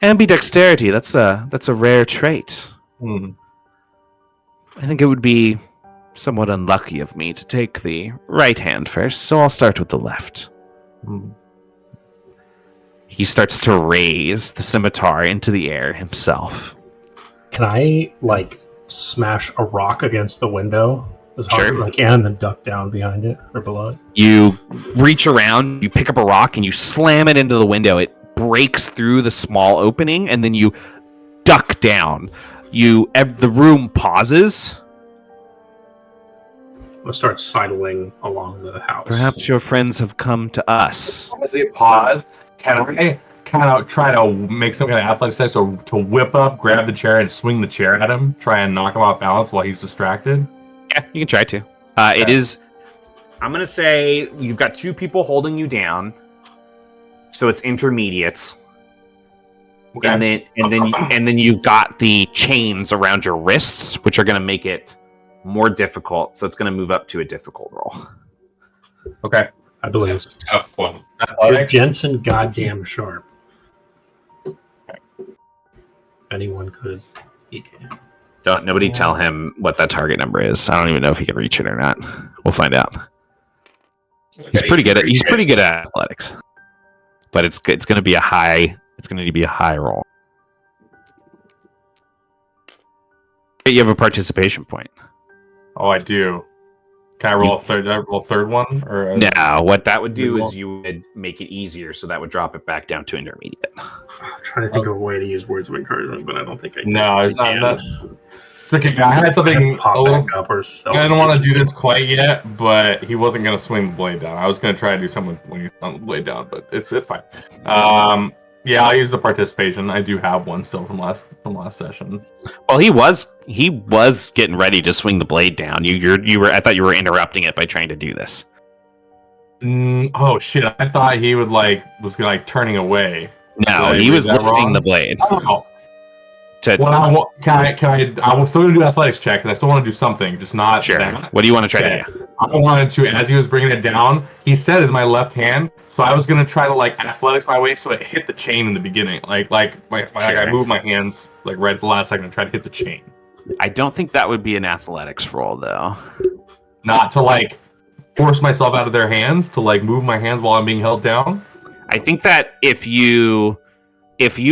Speaker 1: Ambidexterity. That's a rare trait. I think it would be somewhat unlucky of me to take the right hand first, so I'll start with the left. He starts to raise the scimitar into the air himself.
Speaker 4: Can I smash a rock against the window as hard as I can and then duck down behind it or below it?
Speaker 1: You reach around, you pick up a rock, and you slam it into the window. It breaks through the small opening, and then you duck down. The room pauses.
Speaker 4: I'm gonna start sidling along the house.
Speaker 1: Perhaps your friends have come to us.
Speaker 2: As it pause, can I kind of try to make some kind of athletic sense to whip up, grab the chair, and swing the chair at him, try and knock him off balance while he's distracted?
Speaker 1: Yeah, you can try to. It is. I'm gonna say you've got 2 people holding you down, so it's intermediate. Okay. And then you've got the chains around your wrists, which are gonna make it more difficult. So it's gonna move up to a difficult roll.
Speaker 2: Okay.
Speaker 4: I believe
Speaker 3: That's a tough one.
Speaker 4: Jensen goddamn sharp. Anyone could. He can.
Speaker 1: Don't nobody tell him what that target number is. I don't even know if he can reach it or not. We'll find out. He's pretty good at athletics, but it's going to be a high. It's going to be a high roll. You have a participation point.
Speaker 2: Oh, I do. Can I roll a third? Did I roll a third one? Or
Speaker 1: no, what that would do is you would make it easier, so that would drop it back down to intermediate.
Speaker 4: I'm trying to think of a way to use words of encouragement, but I don't think I can.
Speaker 2: No, it's not. It's okay. I had something. I don't want to do this quite yet, but he wasn't going to swing the blade down. I was going to try to do something when he's on the blade down, but it's fine. Yeah, I'll use the participation. I do have one still from last session.
Speaker 1: Well, he was getting ready to swing the blade down. You were. I thought you were interrupting it by trying to do this.
Speaker 2: Oh shit! I thought he would was turning away.
Speaker 1: No, he was lifting the blade.
Speaker 2: Oh. Well, I was still going to do athletics check because I still want to do something, just not that.
Speaker 1: What do you want to try to do?
Speaker 2: I wanted to, as he was bringing it down, he said it's my left hand, so I was going to try to athletics my way so it hit the chain in the beginning. I moved my hands right at the last second and tried to hit the chain.
Speaker 1: I don't think that would be an athletics roll, though.
Speaker 2: Not to force myself out of their hands, to move my hands while I'm being held down?
Speaker 1: I think that if you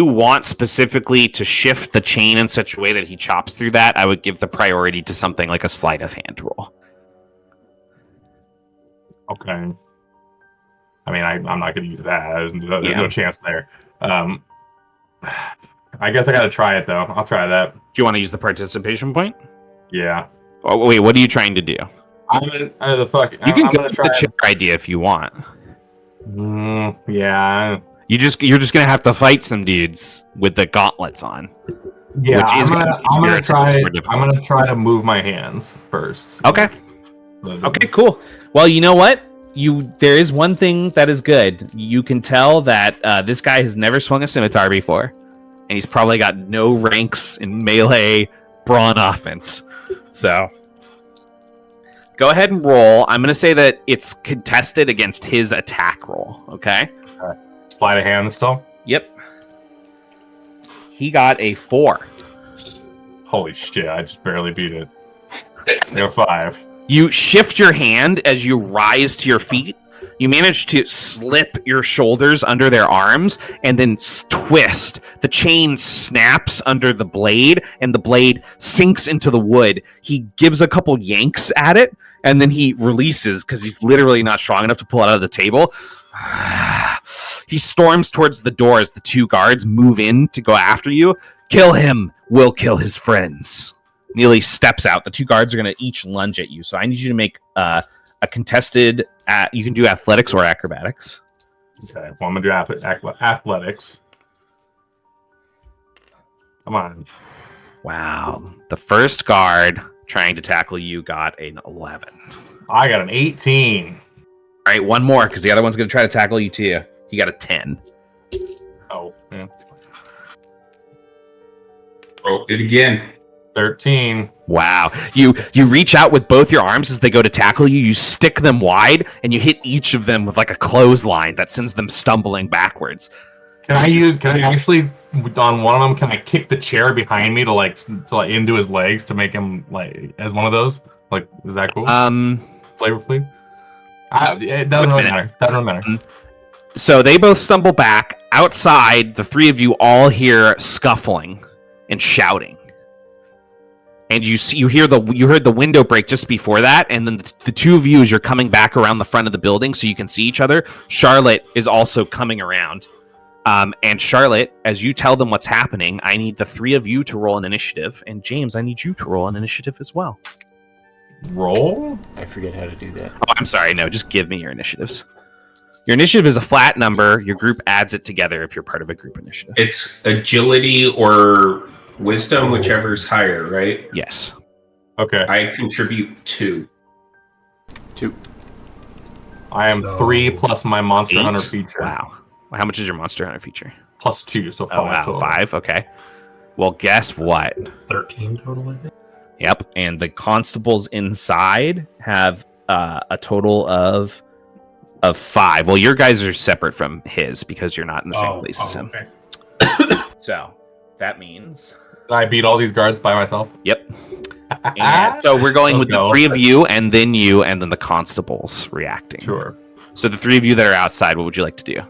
Speaker 1: want specifically to shift the chain in such a way that he chops through that, I would give the priority to something like a sleight of hand roll.
Speaker 2: Okay. I mean, I'm not going to use that. There's no chance there. I guess I got to try it, though. I'll try that.
Speaker 1: Do you want to use the participation point?
Speaker 2: Yeah.
Speaker 1: Oh, wait, what are you trying to do? You
Speaker 2: can
Speaker 1: go with the chair idea if you want.
Speaker 2: Yeah.
Speaker 1: You're just going to have to fight some dudes with the gauntlets on.
Speaker 2: Yeah, I'm gonna try to move my hands first.
Speaker 1: Okay. Okay, cool. Well, you know what? There is one thing that is good. You can tell that this guy has never swung a scimitar before, and he's probably got no ranks in melee brawn offense. So, go ahead and roll. I'm going to say that it's contested against his attack roll. Okay.
Speaker 2: Sleight of hand still.
Speaker 1: Yep. He got a 4.
Speaker 2: Holy shit! I just barely beat it. I got 5.
Speaker 1: You shift your hand as you rise to your feet. You manage to slip your shoulders under their arms and then twist. The chain snaps under the blade and the blade sinks into the wood. He gives a couple yanks at it and then he releases because he's literally not strong enough to pull it out of the table. He storms towards the door as the 2 guards move in to go after you. Kill him. We'll kill his friends. Neely steps out. The 2 guards are going to each lunge at you. So I need you to make a contested... you can do athletics or acrobatics.
Speaker 2: Okay. Well, I'm going to do athletics. Come on.
Speaker 1: Wow. The first guard trying to tackle you got an 11.
Speaker 2: I got an 18.
Speaker 1: All right, one more, because the other one's going to try to tackle you too. He got a 10.
Speaker 2: Oh, man.
Speaker 3: Roll it again.
Speaker 2: 13.
Speaker 1: Wow. You reach out with both your arms as they go to tackle you. You stick them wide, and you hit each of them with like a clothesline that sends them stumbling backwards.
Speaker 2: Can I actually, on one of them, can I kick the chair behind me to into his legs to make him, like, as one of those? Like, is that cool? Flavorfully? It doesn't really matter.
Speaker 1: So they both stumble back. Outside, the 3 of you all hear scuffling and shouting. And you heard the window break just before that, and then the 2 of you, as you're coming back around the front of the building so you can see each other, Charlotte is also coming around. And Charlotte, as you tell them what's happening, I need the 3 of you to roll an initiative, and James, I need you to roll an initiative as well.
Speaker 2: Roll?
Speaker 5: I forget how to do that.
Speaker 1: Oh, I'm sorry. No, just give me your initiatives. Your initiative is a flat number. Your group adds it together if you're part of a group initiative.
Speaker 3: It's agility or wisdom, whichever's higher, right?
Speaker 1: Yes.
Speaker 2: Okay.
Speaker 3: I contribute 2.
Speaker 5: 2.
Speaker 2: I am 3 plus my Monster
Speaker 1: 8?
Speaker 2: Hunter feature.
Speaker 1: Wow. How much is your Monster Hunter feature?
Speaker 2: Plus 2, so 5.
Speaker 1: Oh, wow.
Speaker 2: Total.
Speaker 1: 5? Okay. Well, guess what?
Speaker 4: 13 total, I think.
Speaker 1: Yep. And the constables inside have a total of 5. Well, your guys are separate from his because you're not in the same place as him.
Speaker 4: Okay.
Speaker 1: So that means...
Speaker 2: I beat all these guards by myself?
Speaker 1: Yep. And so we're going with the 3 of you, and then the constables reacting.
Speaker 2: Sure.
Speaker 1: So the 3 of you that are outside, what would you like to do?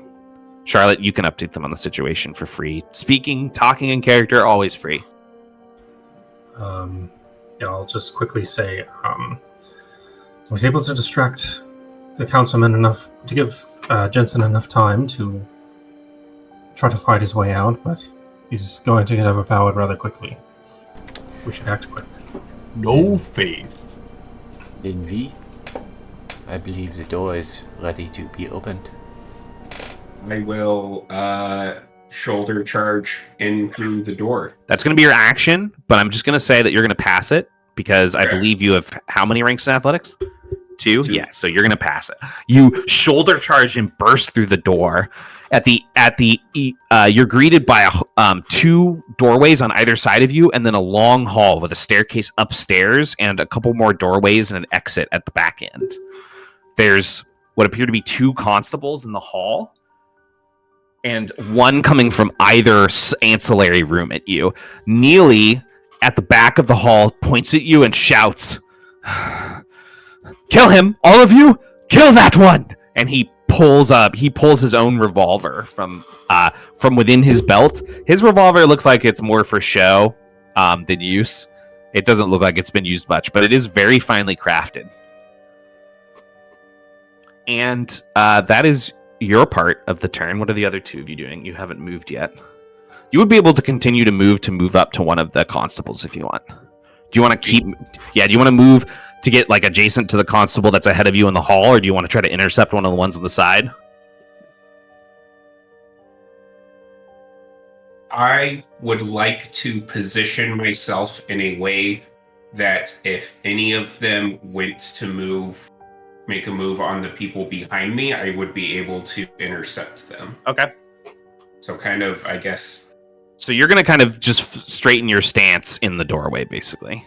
Speaker 1: Charlotte, you can update them on the situation for free. Speaking, talking in character, always free.
Speaker 4: Yeah, I'll just quickly say, I was able to distract the councilman enough to give Jensen enough time to try to fight his way out, but he's going to get overpowered rather quickly. We should act quick.
Speaker 2: No faith.
Speaker 5: Then we? I believe the door is ready to be opened.
Speaker 3: I will shoulder charge in through the door.
Speaker 1: That's going to be your action, but I'm just going to say that you're going to pass it because I believe you have how many ranks in athletics? 2? Yeah, so you're going to pass it. You shoulder charge and burst through the door. You're greeted by 2 doorways on either side of you, and then a long hall with a staircase upstairs and a couple more doorways and an exit at the back end. There's what appear to be 2 constables in the hall, and one coming from either ancillary room at you. Neely, at the back of the hall, points at you and shouts, "Kill him! All of you! Kill that one!" And he pulls his own revolver from within his belt. His revolver looks like it's more for show than use. It doesn't look like it's been used much, but it is very finely crafted. And that is your part of the turn, what are the other two of you doing? You haven't moved yet. You would be able to continue to move up to one of the constables if you want. Do you want to keep... Yeah, do you want to move to get like adjacent to the constable that's ahead of you in the hall, or do you want to try to intercept one of the ones on the side?
Speaker 3: I would like to position myself in a way that if any of them went to make a move on the people behind me, I would be able to intercept them.
Speaker 1: Okay.
Speaker 3: So kind of, I guess...
Speaker 1: So you're going to kind of just straighten your stance in the doorway, basically.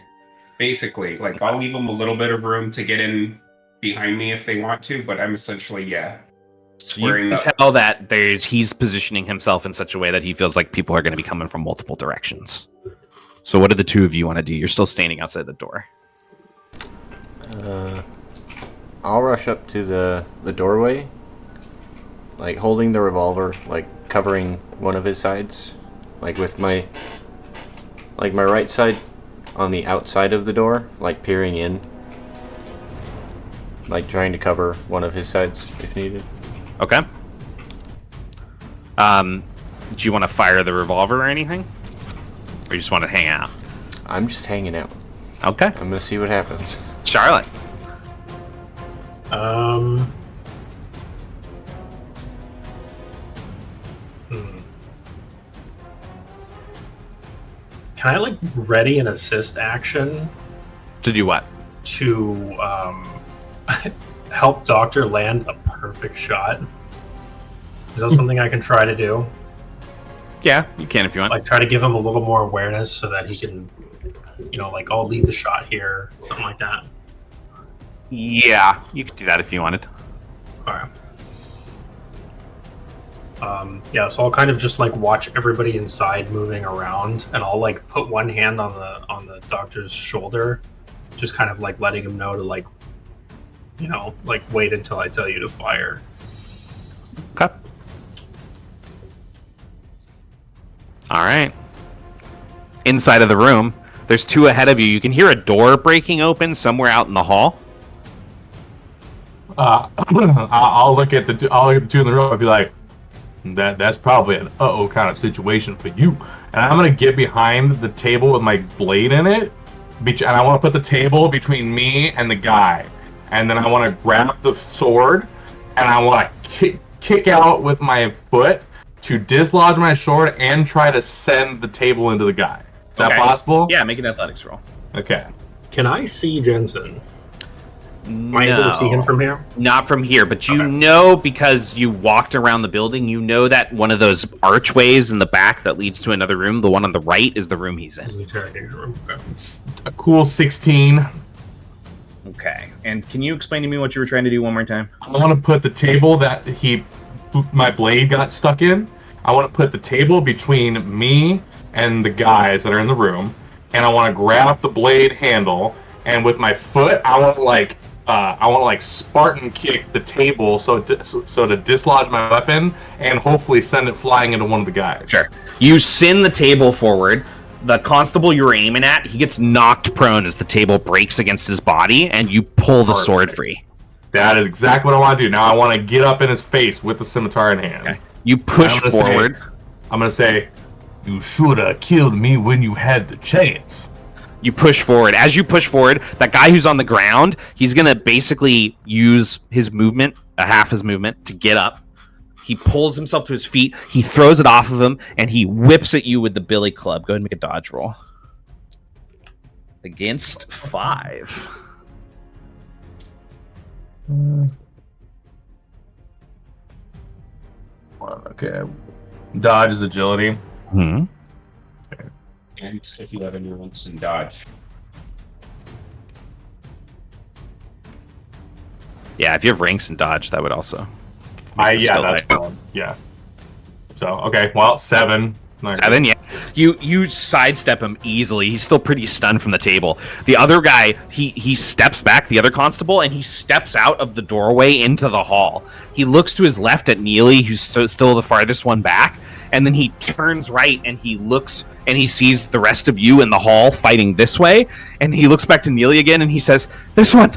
Speaker 3: Basically, like, I'll leave them a little bit of room to get in behind me if they want to, but I'm essentially,
Speaker 1: So you can tell that he's positioning himself in such a way that he feels like people are going to be coming from multiple directions. So what do the two of you want to do? You're still standing outside the door.
Speaker 5: I'll rush up to the doorway, like holding the revolver, like covering one of his sides, like with my right side on the outside of the door, like peering in, like trying to cover one of his sides if needed.
Speaker 1: Okay. Do you want to fire the revolver or anything? Or you just want to hang out?
Speaker 5: I'm just hanging out.
Speaker 1: Okay.
Speaker 5: I'm gonna see what happens.
Speaker 1: Charlotte.
Speaker 4: Can I like ready an assist action
Speaker 1: To do what?
Speaker 4: to help Doctor land the perfect shot? Is that something I can try to do?
Speaker 1: Yeah, you can if you want.
Speaker 4: Like try to give him a little more awareness so that he can, like I'll lead the shot here, something like that.
Speaker 1: Yeah, you could do that if you wanted.
Speaker 4: Alright. So I'll kind of just like watch everybody inside moving around, and I'll like put one hand on the doctor's shoulder, just kind of like letting him know to like wait until I tell you to fire.
Speaker 1: Okay. All right. Inside of the room, there's two ahead of you. You can hear a door breaking open somewhere out in the hall.
Speaker 2: I'll look at the two in the room. I'll be like, that's probably an uh-oh kind of situation for you. And I'm gonna get behind the table with my blade in it, and I want to put the table between me and the guy. And then I want to grab the sword, and I want to kick out with my foot to dislodge my sword and try to send the table into the guy. Is that possible?
Speaker 1: Yeah, make an athletics roll.
Speaker 2: Okay.
Speaker 4: Can I see Jensen? Am I able to see him from here?
Speaker 1: Not from here, but you know, because you walked around the building, you know that one of those archways in the back that leads to another room, the one on the right, is the room he's in.
Speaker 4: The interrogation room. Okay.
Speaker 2: It's a cool 16.
Speaker 1: Okay. And can you explain to me what you were trying to do one more time?
Speaker 2: I want to put the table that my blade got stuck in. I want to put the table between me and the guys that are in the room, and I want to grab the blade handle, and with my foot, I want to Spartan kick the table so to dislodge my weapon and hopefully send it flying into one of the guys.
Speaker 1: Sure. You send the table forward. The constable you were aiming at, he gets knocked prone as the table breaks against his body, and you pull the sword free.
Speaker 2: That is exactly what I want to do. Now I want to get up in his face with the scimitar in hand.
Speaker 1: Okay. You push forward.
Speaker 2: I'm going to say, you should have killed me when you had the chance.
Speaker 1: You push forward. As you push forward, that guy who's on the ground, he's going to basically use his movement, half his movement, to get up. He pulls himself to his feet, he throws it off of him, and he whips at you with the billy club. Go ahead and make a dodge roll. Against 5.
Speaker 2: Okay. Dodge is agility.
Speaker 1: Hmm.
Speaker 3: And if you have any ranks in dodge.
Speaker 1: Yeah, if you have ranks in dodge, that would also.
Speaker 2: That's fine. Yeah. So, okay, well, 7.
Speaker 1: 7, yeah. You sidestep him easily. He's still pretty stunned from the table. The other guy, he steps back, the other constable, and he steps out of the doorway into the hall. He looks to his left at Neely, who's still the farthest one back, and then he turns right and he looks and he sees the rest of you in the hall fighting this way, and he looks back to Neely again and he says, "This one!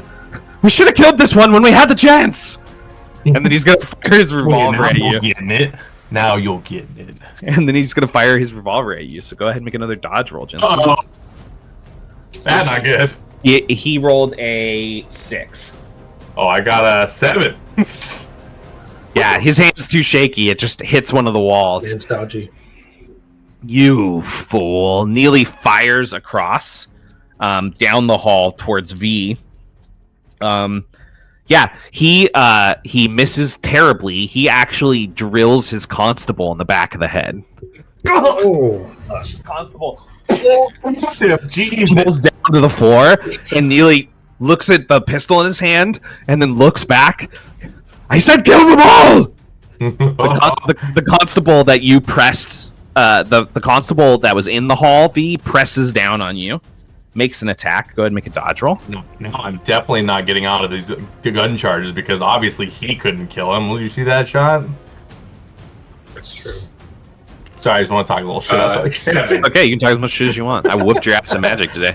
Speaker 1: We should have killed this one when we had the chance!" And then he's gonna fire his revolver
Speaker 2: now
Speaker 1: at you.
Speaker 2: you're getting it. Now you're getting it.
Speaker 1: And then he's gonna fire his revolver at you. So go ahead and make another dodge roll, Jensen.
Speaker 2: Uh-oh. That's not good.
Speaker 1: He rolled a 6.
Speaker 2: Oh, I got a 7.
Speaker 1: Yeah, his hand's too shaky. It just hits one of the walls.
Speaker 4: Damn stodgy.
Speaker 1: You fool. Neely fires across down the hall towards V. Yeah, he misses terribly. He actually drills his constable in the back of the head.
Speaker 4: Oh,
Speaker 1: Constable
Speaker 2: Jesus.
Speaker 1: tumbles down to the floor, and Neely looks at the pistol in his hand, and then looks back. I said kill them all! The constable that you pressed, the constable that was in the hall, V, presses down on you. Makes an attack. Go ahead and make a dodge roll.
Speaker 2: No, I'm definitely not getting out of these gun charges because obviously he couldn't kill him. Will you see that shot?
Speaker 4: that's true.
Speaker 2: Sorry, I just want to talk a little shit.
Speaker 3: 7.
Speaker 1: Okay, you can talk as much shit as you want. I whooped your ass at Magic today.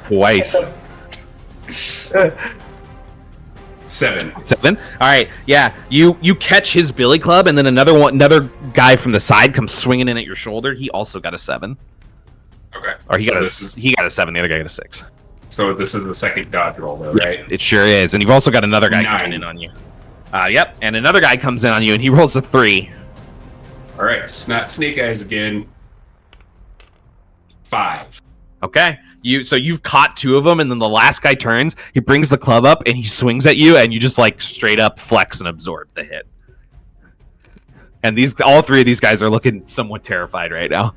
Speaker 1: Twice.
Speaker 3: 7.
Speaker 1: 7. All right. Yeah. You catch his billy club, and then another guy from the side comes swinging in at your shoulder. He also got a 7.
Speaker 3: Okay.
Speaker 1: Or he got a
Speaker 3: this
Speaker 1: he got a 7. The other guy got a 6.
Speaker 3: So this is the second dodge roll, though, right?
Speaker 1: It sure is. And you've also got another guy
Speaker 3: 9.
Speaker 1: coming in on you. Yep. And another guy comes in on you, and he rolls a 3.
Speaker 3: All right. It's not Snake Eyes again. 5.
Speaker 1: Okay. You've caught 2 of them, and then the last guy turns. He brings the club up, and he swings at you, and you just like straight up flex and absorb the hit. And all 3 of these guys are looking somewhat terrified right now.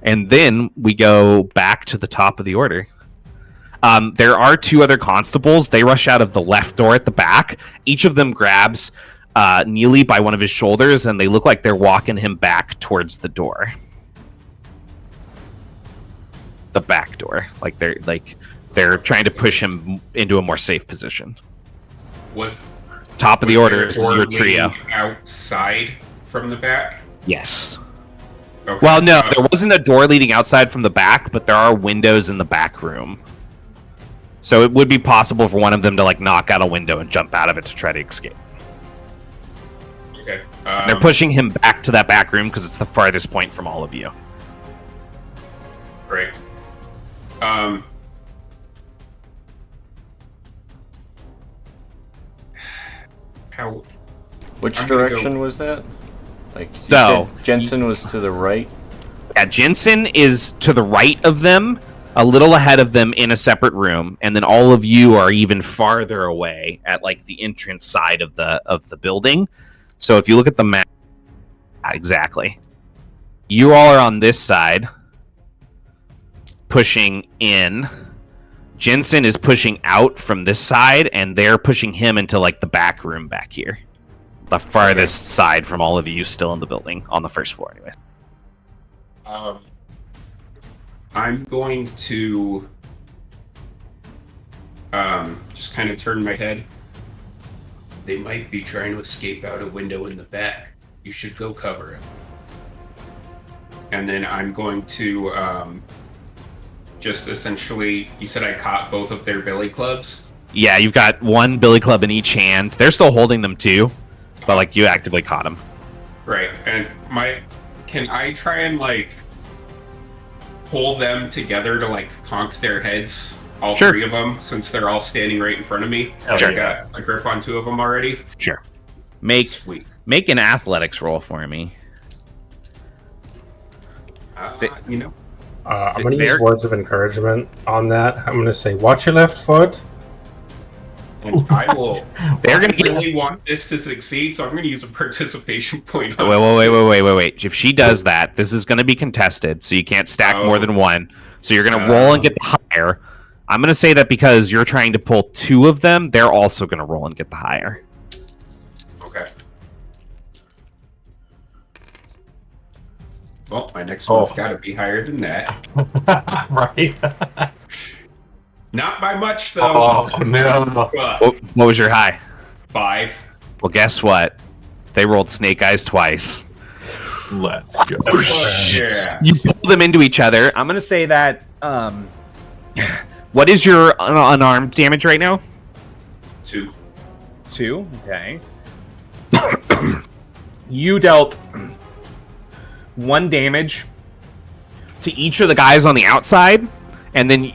Speaker 1: And then we go back to the top of the order. There are 2 other constables. They rush out of the left door at the back. Each of them grabs Neely by one of his shoulders, and they look like they're walking him back towards the door. The back door. Like they're trying to push him into a more safe position.
Speaker 3: Was
Speaker 1: Top of the order is
Speaker 3: door
Speaker 1: your trio.
Speaker 3: leading outside from the back?
Speaker 1: Yes.
Speaker 3: Okay.
Speaker 1: Well, no, there wasn't a door leading outside from the back, but there are windows in the back room. So it would be possible for one of them to like knock out a window and jump out of it to try to escape.
Speaker 3: Okay.
Speaker 1: They're pushing him back to that back room because it's the farthest point from all of you.
Speaker 3: Great. How?
Speaker 5: Which
Speaker 3: I'm gonna
Speaker 5: direction was that? Like, you
Speaker 1: So,
Speaker 5: said Jensen was to the right.
Speaker 1: Yeah, Jensen is to the right of them, a little ahead of them in a separate room, and then all of you are even farther away at like the entrance side of the building. So if you look at the map, exactly, you all are on this side, pushing in. Jensen is pushing out from this side, and they're pushing him into like the back room back here, the farthest side from all of you still in the building on the first floor, anyway.
Speaker 3: I'm going to just kind of turn my head. They might be trying to escape out a window in the back. You should go cover it. And then I'm going to just essentially, you said I caught both of their billy clubs?
Speaker 1: Yeah, you've got one billy club in each hand. They're still holding them too, but like you actively caught them.
Speaker 3: Right. And can I try and like pull them together to like conk their heads, all
Speaker 1: Sure.
Speaker 3: 3 of them, since they're all standing right in front of me?
Speaker 1: Sure.
Speaker 3: I got a grip on 2 of them already.
Speaker 1: Sure. Make
Speaker 3: Sweet.
Speaker 1: an athletics roll for me.
Speaker 3: You know,
Speaker 4: I'm going to
Speaker 1: They're-
Speaker 4: use words of encouragement on that. I'm going to say, watch your left foot.
Speaker 3: and I will.
Speaker 1: They're gonna
Speaker 3: I
Speaker 1: get.
Speaker 3: really want this to succeed, so I'm going to use a participation point. On
Speaker 1: Wait. If she does that, this is going to be contested, so you can't stack more than one. So you're going to roll and get the higher. I'm going to say that because you're trying to pull 2 of them, they're also going to roll and get the higher.
Speaker 3: Okay. Well, my next one's got to be higher than that.
Speaker 2: Right.
Speaker 3: Not by much, though.
Speaker 2: Oh no.
Speaker 3: But
Speaker 1: What was your high?
Speaker 3: 5.
Speaker 1: Well, guess what? They rolled snake eyes twice.
Speaker 2: Let's go.
Speaker 3: Yeah.
Speaker 1: You pull them into each other. I'm going to say that. What is your unarmed damage right now?
Speaker 3: 2.
Speaker 1: 2. Okay. You dealt 1 damage to each of the guys on the outside, and then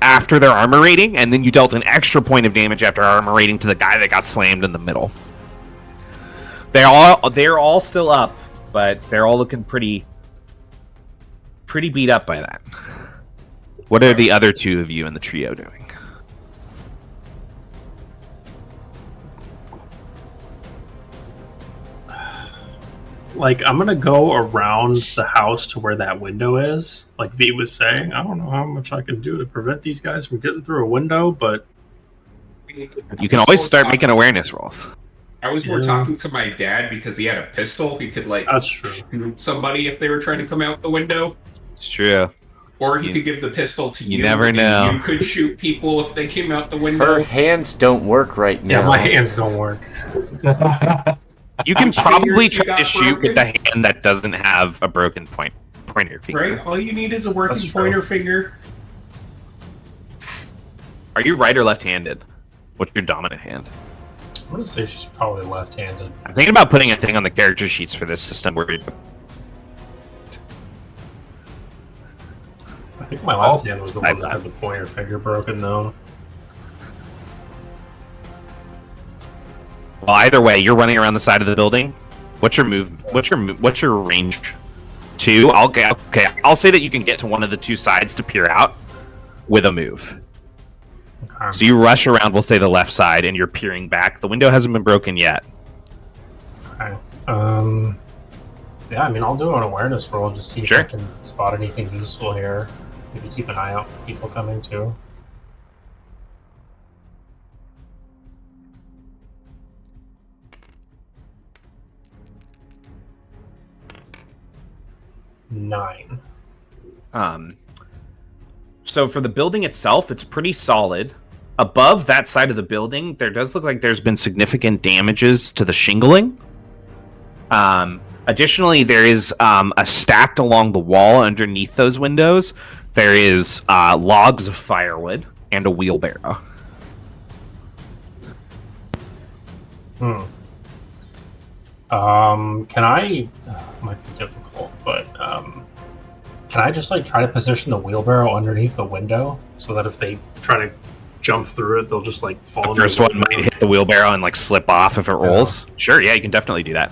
Speaker 1: after their armor rating, and then you dealt an extra point of damage after armor rating to the guy that got slammed in the middle. They're all still up, but they're all looking pretty beat up by that. What are the other 2 of you in the trio doing?
Speaker 4: Like, I'm gonna go around the house to where that window is. Like V was saying, I don't know how much I can do to prevent these guys from getting through a window, but
Speaker 1: You can always start making awareness rolls.
Speaker 3: I was more talking to my dad because he had a pistol. He could
Speaker 4: that's true.
Speaker 3: shoot somebody if they were trying to come out the window.
Speaker 1: It's true.
Speaker 3: Or he could give the pistol to you.
Speaker 1: You never know.
Speaker 3: You could shoot people if they came out the window.
Speaker 5: Her hands don't work right now.
Speaker 4: Yeah, my hands don't work.
Speaker 1: You can probably try
Speaker 3: got
Speaker 1: to shoot
Speaker 3: broken.
Speaker 1: with the hand that doesn't have a broken pointer finger.
Speaker 3: Right? All you need is a working
Speaker 4: That's true.
Speaker 3: pointer finger.
Speaker 1: Are you right or left-handed? What's your dominant hand?
Speaker 4: I'm gonna say she's probably left-handed.
Speaker 1: I'm thinking about putting a thing on the character sheets for this system where
Speaker 4: I think my left hand was the one that had the pointer finger broken, though.
Speaker 1: well, either way, you're running around the side of the building. What's your move? What's your range? 2. Okay. I'll say that you can get to one of the 2 sides to peer out with a move.
Speaker 4: Okay.
Speaker 1: So you rush around, we'll say the left side, and you're peering back. The window hasn't been broken yet.
Speaker 4: Okay. Yeah, I mean, I'll do an awareness roll just see if I can spot anything useful here. Maybe keep an eye out for people coming too. Nine.
Speaker 1: So for the building itself, it's pretty solid. Above that side of the building, there does look like there's been significant damages to the shingling. Additionally, there is a stacked along the wall underneath those windows. There is logs of firewood and a wheelbarrow.
Speaker 4: Can I? Might be difficult, but can I just like try to position the wheelbarrow underneath the window so that if they try to jump through it, they'll just like fall.
Speaker 1: The first one might hit the wheelbarrow and like slip off if it rolls. Yeah. Sure, yeah, you can definitely do that.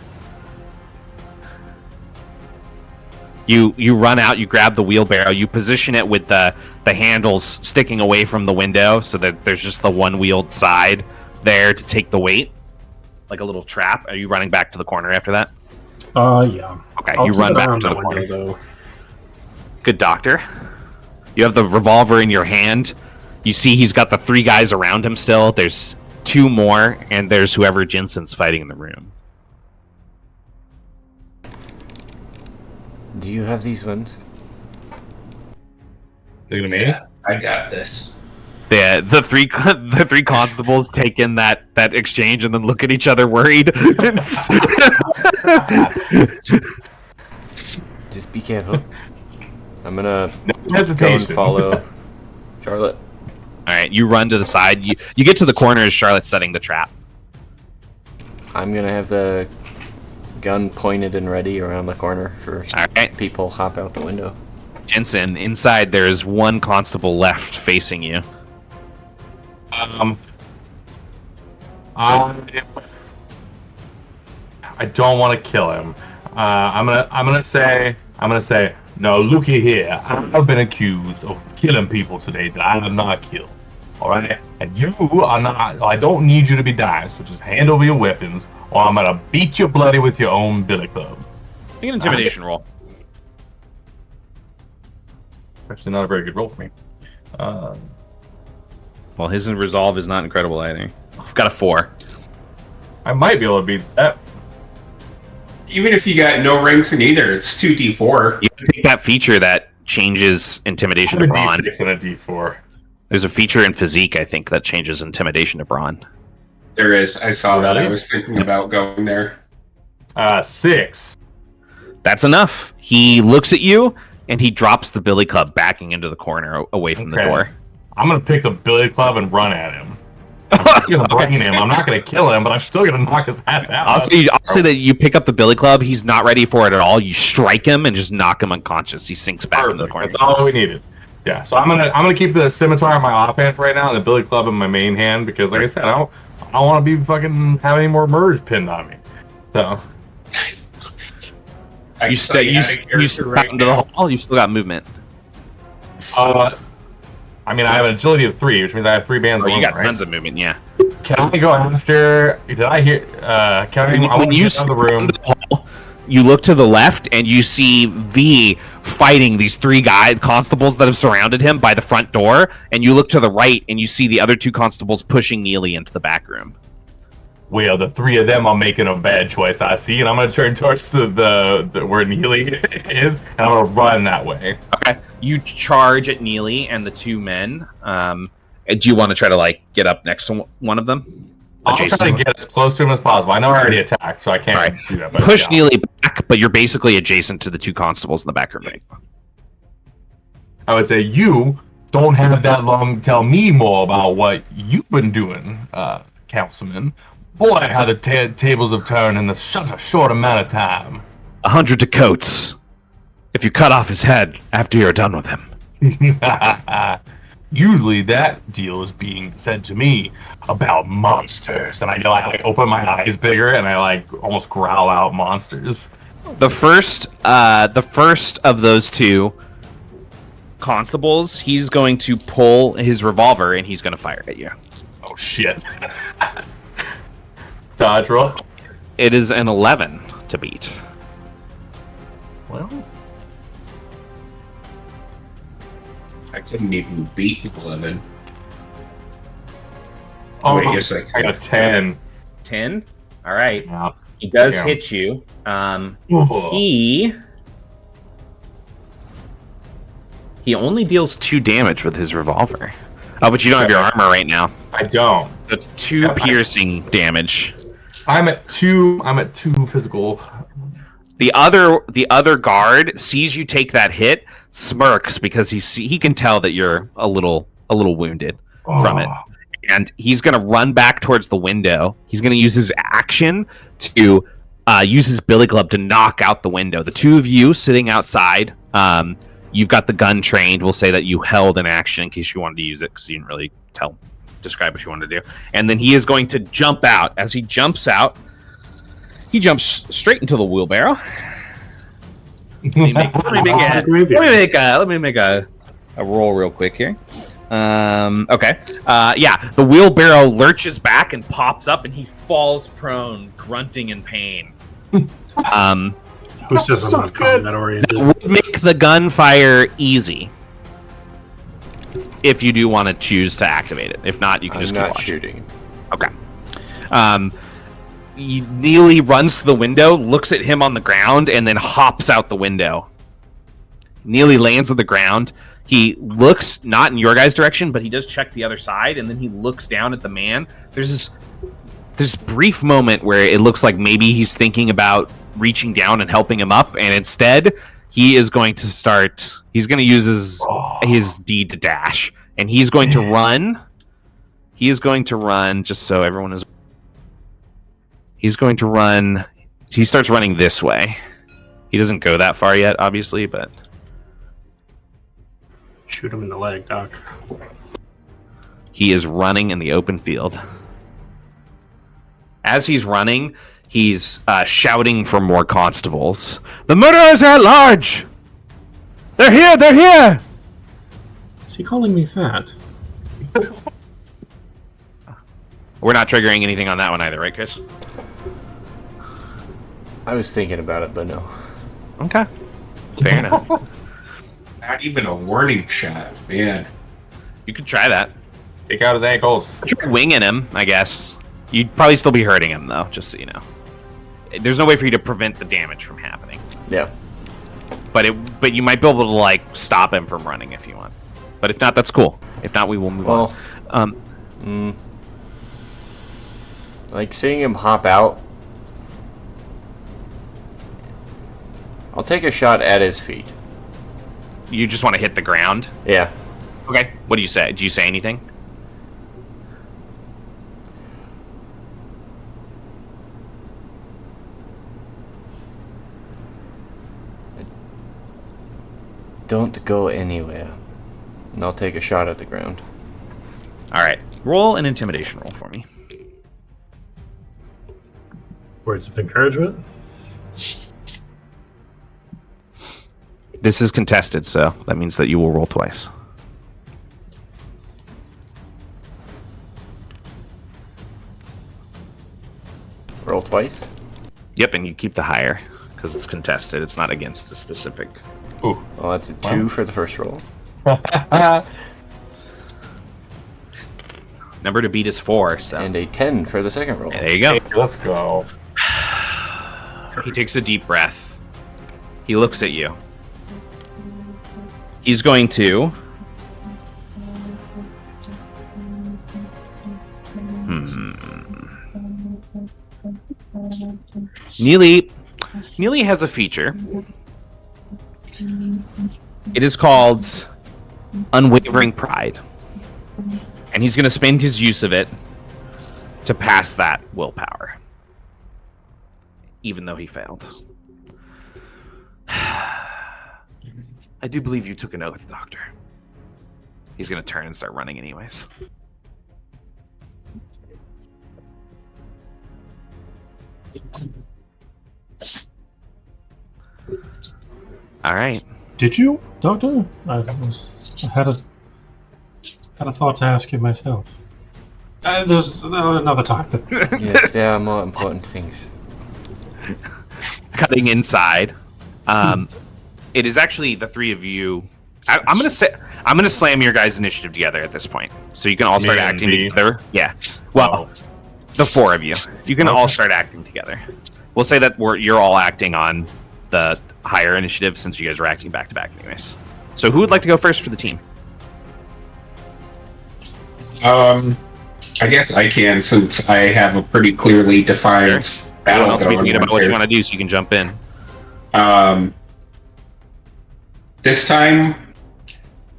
Speaker 1: You run out, you grab the wheelbarrow, you position it with the handles sticking away from the window so that there's just the one-wheeled side there to take the weight, like a little trap. Are you running back to the corner after that?
Speaker 4: Yeah.
Speaker 1: Okay, you run back to the corner. Though. Good doctor. You have the revolver in your hand. You see he's got the 3 guys around him still. There's 2 more, and there's whoever Jensen's fighting in the room.
Speaker 5: Do you have these ones?
Speaker 2: Look at me.
Speaker 3: Yeah, I got this.
Speaker 1: The three constables take in that exchange and then look at each other worried.
Speaker 5: Just be careful. I'm gonna
Speaker 2: No
Speaker 5: go and follow Charlotte.
Speaker 1: All right, you run to the side. You get to the corner as Charlotte's setting the trap.
Speaker 5: I'm gonna have the gun pointed and ready around the corner for people hop out the window.
Speaker 1: Jensen, inside there is 1 constable left facing you.
Speaker 2: I don't want to kill him. I'm gonna say, no, looky here. I've been accused of killing people today that I have not killed. All right, and you are not. I don't need you to be dying. So just hand over your weapons, or I'm gonna beat you bloody with your own billy club.
Speaker 1: Make an intimidation roll.
Speaker 2: It's actually not a very good roll for me.
Speaker 1: Well, his resolve is not incredible either. I've got a 4.
Speaker 2: I might be able to beat that.
Speaker 3: Even if you got no ranks in either, it's 2d4.
Speaker 1: You can take that feature that changes intimidation to brawn.
Speaker 2: D6 and a D4.
Speaker 1: There's a feature in physique, I think, that changes intimidation to brawn.
Speaker 3: There is. I saw that.
Speaker 2: Really?
Speaker 3: I was thinking about going there.
Speaker 2: 6.
Speaker 1: That's enough. He looks at you and he drops the billy club backing into the corner away from the door.
Speaker 2: I'm gonna pick the billy club and run at him. I'm gonna brain him. I'm not gonna kill him, but I'm still gonna knock his ass out.
Speaker 1: I'll say that you pick up the billy club. He's not ready for it at all. You strike him and just knock him unconscious. He sinks back in the corner.
Speaker 2: That's all we needed. Yeah, so I'm gonna keep the scimitar in my offhand right now, and the billy club in my main hand, because like I said, I don't want to be fucking have any more murders pinned on me. So
Speaker 1: you step out into the hall. You still got movement.
Speaker 2: I mean, I have an agility of 3, which means I have 3 bands.
Speaker 1: Oh, you got
Speaker 2: right?
Speaker 1: tons of movement, yeah.
Speaker 2: Can I go after? Did I hear?
Speaker 1: When you
Speaker 2: out of the room,
Speaker 1: you look to the left and you see V fighting these 3 constables that have surrounded him by the front door. And you look to the right and you see the other 2 constables pushing Neely into the back room.
Speaker 2: Well, the 3 of them are making a bad choice, I see, and I'm gonna turn towards the where Neely is, and I'm gonna run that way.
Speaker 1: Okay. You charge at Neely and the 2 men. Do you want to try to get up next to one of them?
Speaker 2: I'll try to get as close to him as possible. I know I already attacked, so I can't do that. But
Speaker 1: push Neely back, but you're basically adjacent to the 2 constables in the back room.
Speaker 2: I would say you don't have that long to tell me more about what you've been doing, Councilman. Boy, how the tables have turned in such a short amount of time.
Speaker 1: 100 to Coates. If you cut off his head after you're done with him.
Speaker 2: Usually that deal is being said to me about monsters. And I open my eyes bigger and I almost growl out monsters.
Speaker 1: The first of those 2 constables, he's going to pull his revolver and he's going to fire at you.
Speaker 2: Oh, shit. Dodge roll.
Speaker 1: It is an 11 to beat.
Speaker 2: Well,
Speaker 3: I couldn't even beat 11.
Speaker 2: Oh,
Speaker 3: Wait, yes, I
Speaker 2: got a 10.
Speaker 1: 10? All right.
Speaker 2: Yeah.
Speaker 1: He does
Speaker 2: Yeah.
Speaker 1: hit you.
Speaker 2: Ooh.
Speaker 1: He only deals 2 damage with his revolver. Oh, but you don't have your armor right now.
Speaker 2: I don't.
Speaker 1: That's 2 piercing damage.
Speaker 2: I'm at 2 physical.
Speaker 1: The other guard sees you take that hit, smirks because he can tell that you're a little wounded from it. And he's going to run back towards the window. He's going to use his action to use his billy club to knock out the window. The 2 of you sitting outside, you've got the gun trained. We'll say that you held an action in case you wanted to use it because you didn't really describe what you wanted to do. And then he is going to jump out. As he jumps out, he jumps straight into the wheelbarrow. Let me make a roll real quick here. Okay. The wheelbarrow lurches back and pops up, and he falls prone, grunting in pain.
Speaker 4: Who says I'm not combat oriented?
Speaker 1: That would make the gunfire easy. If you do want to choose to activate it. If not, you can just keep watching.
Speaker 5: Shooting.
Speaker 1: Okay. Neely runs to the window, looks at him on the ground, and then hops out the window. Neely lands on the ground. He looks not in your guys' direction, but he does check the other side, and then he looks down at the man. There's this brief moment where it looks like maybe he's thinking about reaching down and helping him up, and instead he is going to use his deed to dash, and he's going to run. He is going to run, just so everyone is... He's going to run... He starts running this way. He doesn't go that far yet, obviously, but...
Speaker 4: Shoot him in the leg, Doc.
Speaker 1: He is running in the open field. As he's running, he's shouting for more constables. The murderers are at large! They're here! They're here!
Speaker 4: Is he calling me fat?
Speaker 1: We're not triggering anything on that one either, right, Chris?
Speaker 5: I was thinking about it, but no.
Speaker 1: Okay. Fair enough.
Speaker 3: Not even a warning shot, man.
Speaker 1: You could try that.
Speaker 2: Take out his ankles.
Speaker 1: Try winging him, I guess. You'd probably still be hurting him, though, just so you know. There's no way for you to prevent the damage from happening.
Speaker 5: Yeah.
Speaker 1: But you might be able to, stop him from running if you want. But if not, that's cool. If not, we will move on.
Speaker 5: Seeing him hop out, I'll take a shot at his feet.
Speaker 1: You just want to hit the ground?
Speaker 5: Yeah.
Speaker 1: Okay. What do you say? Do you say anything?
Speaker 5: Don't go anywhere. And I'll take a shot at the ground.
Speaker 1: All right. Roll an intimidation roll for me.
Speaker 4: Words of encouragement.
Speaker 1: This is contested, so that means that you will roll twice.
Speaker 5: Roll twice.
Speaker 1: Yep, and you keep the higher because it's contested. It's not against the specific.
Speaker 2: Ooh.
Speaker 5: Well, that's a 2 for the first roll.
Speaker 1: Number to beat is 4, so
Speaker 5: And a 10 for the second roll.
Speaker 1: there you go.
Speaker 2: Hey, let's go.
Speaker 1: He takes a deep breath. He looks at you. He's going to... Neely has a feature. It is called Unwavering Pride. And he's going to spend his use of it to pass that willpower. Even though he failed. I do believe you took an oath, Doctor. He's going to turn and start running anyways. All right.
Speaker 4: Did you, Doctor? I had a thought to ask you myself. There's another time.
Speaker 5: Yes, there are more important things.
Speaker 1: Cutting inside. It is actually the three of you. I'm gonna slam your guys' initiative together at this point, so you can all start
Speaker 2: Me and
Speaker 1: acting
Speaker 2: me?
Speaker 1: together. Yeah. Well, the four of you. You can all start acting together. We'll say that you're all acting on the higher initiative since you guys are acting back to back, anyways. So who would like to go first for the team?
Speaker 3: I guess I can, since I have a pretty clearly defined
Speaker 1: Everyone
Speaker 3: battle
Speaker 1: else be
Speaker 3: going
Speaker 1: thinking
Speaker 3: on
Speaker 1: about what you
Speaker 3: here.
Speaker 1: want to do, so you can jump in.
Speaker 3: This time,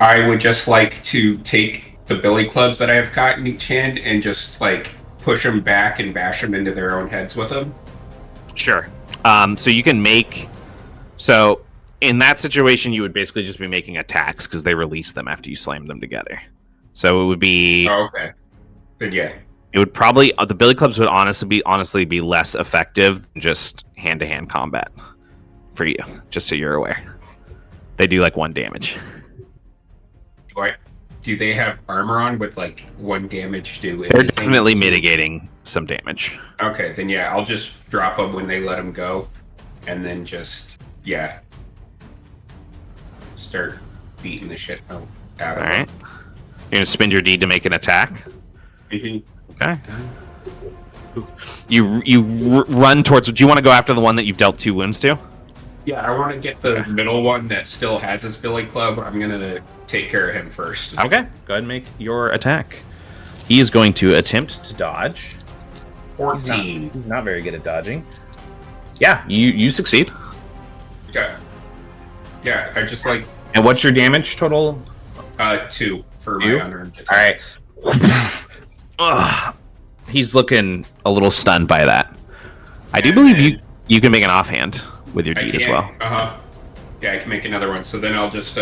Speaker 3: I would just like to take the billy clubs that I have caught in each hand and just like push them back and bash them into their own heads with them.
Speaker 1: Sure. So you can make. So in that situation, you would basically just be making attacks because they release them after you slam them together. So it would be.
Speaker 3: Oh, okay. Then yeah.
Speaker 1: It would probably the billy clubs would honestly be less effective than just hand-to-hand combat for you. Just so you're aware, they do like 1 damage.
Speaker 3: Do they have armor on with like 1 damage do?
Speaker 1: They're
Speaker 3: anything?
Speaker 1: definitely mitigating some damage.
Speaker 3: Okay, then yeah, I'll just drop them when they let them go, and then just start beating the shit out
Speaker 1: All
Speaker 3: of
Speaker 1: right. You're gonna spend your deed to make an attack.
Speaker 3: them.
Speaker 1: Okay. You run towards. Do you want to go after the one that you've dealt 2 wounds to?
Speaker 3: Yeah, I want to get the middle one that still has his billy club. I'm gonna take care of him first.
Speaker 1: Okay. Go ahead and make your attack. He is going to attempt to dodge.
Speaker 3: 14.
Speaker 1: He's not very good at dodging. Yeah, you succeed.
Speaker 3: Okay. Yeah, I just like
Speaker 1: And what's your damage total?
Speaker 3: 2 for
Speaker 1: 2?
Speaker 3: my unarmed
Speaker 1: All right.
Speaker 3: attacks.
Speaker 1: Ugh. He's looking a little stunned by that. I do believe you can make an offhand with your deed as well.
Speaker 3: Yeah, I can make another one. So then I'll just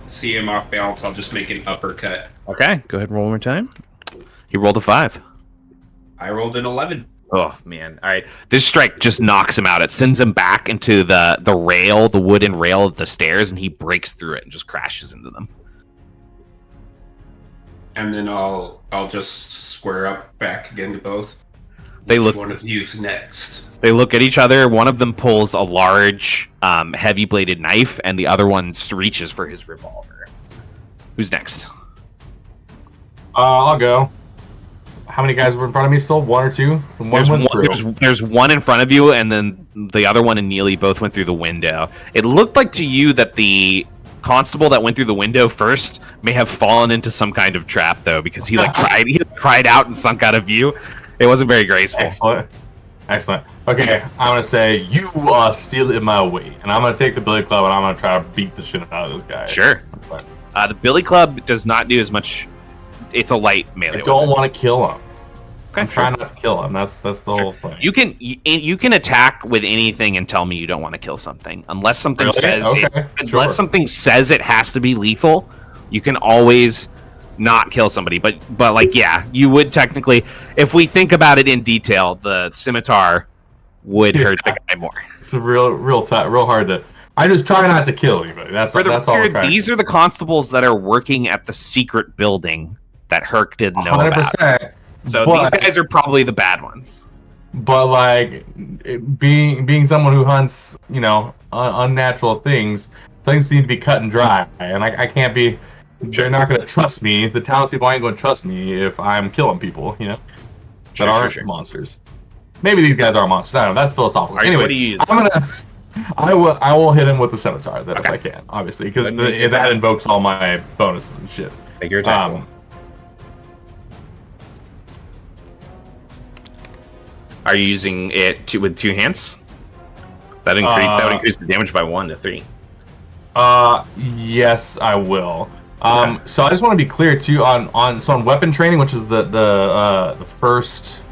Speaker 3: see him off balance. I'll just make an uppercut.
Speaker 1: Okay, go ahead and roll one more time. He rolled a 5.
Speaker 3: I rolled an 11.
Speaker 1: Oh man! All right, this strike just knocks him out. It sends him back into the rail, the wooden rail of the stairs, and he breaks through it and just crashes into them.
Speaker 3: And then I'll just square up back again to both.
Speaker 1: They
Speaker 3: Which
Speaker 1: look.
Speaker 3: one of you's next?
Speaker 1: They look at each other. One of them pulls a large, heavy-bladed knife, and the other one reaches for his revolver. Who's next?
Speaker 2: I'll go. How many guys were in front of me still? 1 or 2?
Speaker 1: There's one in front of you, and then the other one and Neely both went through the window. It looked like to you that the constable that went through the window first may have fallen into some kind of trap, though, because he cried out and sunk out of view. It wasn't very graceful.
Speaker 2: Excellent. Okay, I'm gonna say you are still in my way, and I'm gonna take the billy club and I'm gonna try to beat the shit out of this guy.
Speaker 1: Sure. The billy club does not do as much. It's a light melee.
Speaker 2: I don't want to kill him.
Speaker 1: Okay.
Speaker 2: I'm trying not to kill him. That's the whole thing.
Speaker 1: You can attack with anything and tell me you don't want to kill something, unless something
Speaker 2: Really?
Speaker 1: says
Speaker 2: Okay,
Speaker 1: unless something says it has to be lethal. You can always not kill somebody, but like yeah, you would technically, if we think about it in detail, the scimitar would hurt the guy more.
Speaker 2: It's a real hard to. I just try not to kill anybody. That's all. I'm trying.
Speaker 1: These are the constables that are working at the secret building that Herc didn't know
Speaker 2: 100%,
Speaker 1: about. So these guys are probably the bad ones.
Speaker 2: But like being someone who hunts, unnatural things need to be cut and dry, and I can't be. They're not going to trust me. The townspeople ain't going to trust me if I'm killing people, that aren't monsters. Maybe these guys are monsters. I don't know. That's philosophical. Anyway,
Speaker 1: what do you use?
Speaker 2: I will hit him with the scimitar then if I can, obviously, because that invokes all my bonuses and shit.
Speaker 1: Make your attack roll. Are you using it with 2 hands? That would increase the damage by 1 to 3.
Speaker 2: Yes, I will. So I just want to be clear too on weapon training, which is the first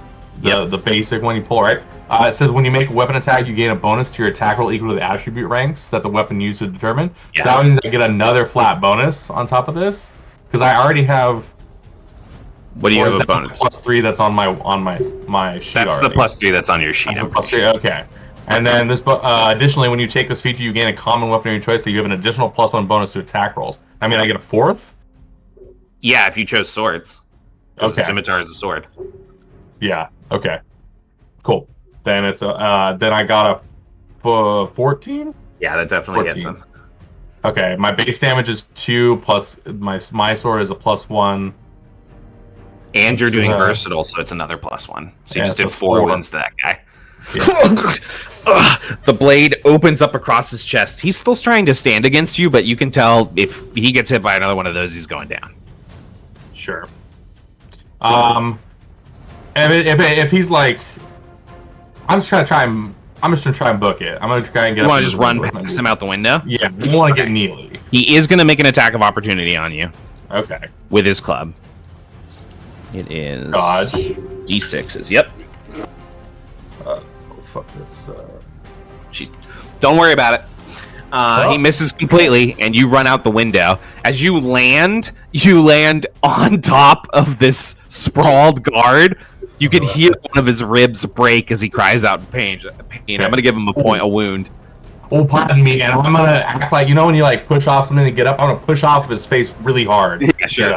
Speaker 2: the basic one you pull, right? It says when you make a weapon attack, you gain a bonus to your attack roll equal to the attribute ranks that the weapon used to determine. Yeah. So that means I get another flat bonus on top of this because I already have.
Speaker 1: What do you have a bonus?
Speaker 2: +3 that's on my sheet. That's
Speaker 1: already. The +3 that's on your sheet.
Speaker 2: That's the +3. Okay. And then this, additionally, when you take this feature, you gain a common weapon of your choice, so you have an additional +1 bonus to attack rolls. I mean, I get a 4th?
Speaker 1: Yeah, if you chose swords. Okay. The scimitar is a sword.
Speaker 2: Yeah. Okay. Cool. Then it's then I got a 14.
Speaker 1: Yeah, that definitely 14. Hits him.
Speaker 2: Okay, my base damage is 2 plus my sword is a +1.
Speaker 1: And you're doing versatile, so it's another +1. So you just did 4 wounds to that guy. Yeah. The blade opens up across his chest. He's still trying to stand against you, but you can tell if he gets hit by another one of those, he's going down.
Speaker 2: Sure. If he's like, I'm just gonna try and book it. I'm gonna try and get.
Speaker 1: You want to just run past him out the window?
Speaker 2: Yeah, I want to get Neely.
Speaker 1: He is gonna make an attack of opportunity on you.
Speaker 2: Okay.
Speaker 1: With his club. It is
Speaker 2: Dodge.
Speaker 1: D6s. Yep.
Speaker 2: Fuck this.
Speaker 1: Don't worry about it. He misses completely, and you run out the window. As you land on top of this sprawled guard. You can hear one of his ribs break as he cries out in pain. I'm gonna give him a wound.
Speaker 2: Oh, pardon me, and I'm gonna act like when you like push off something to get up. I'm gonna push off of his face really hard.
Speaker 1: Yeah, sure.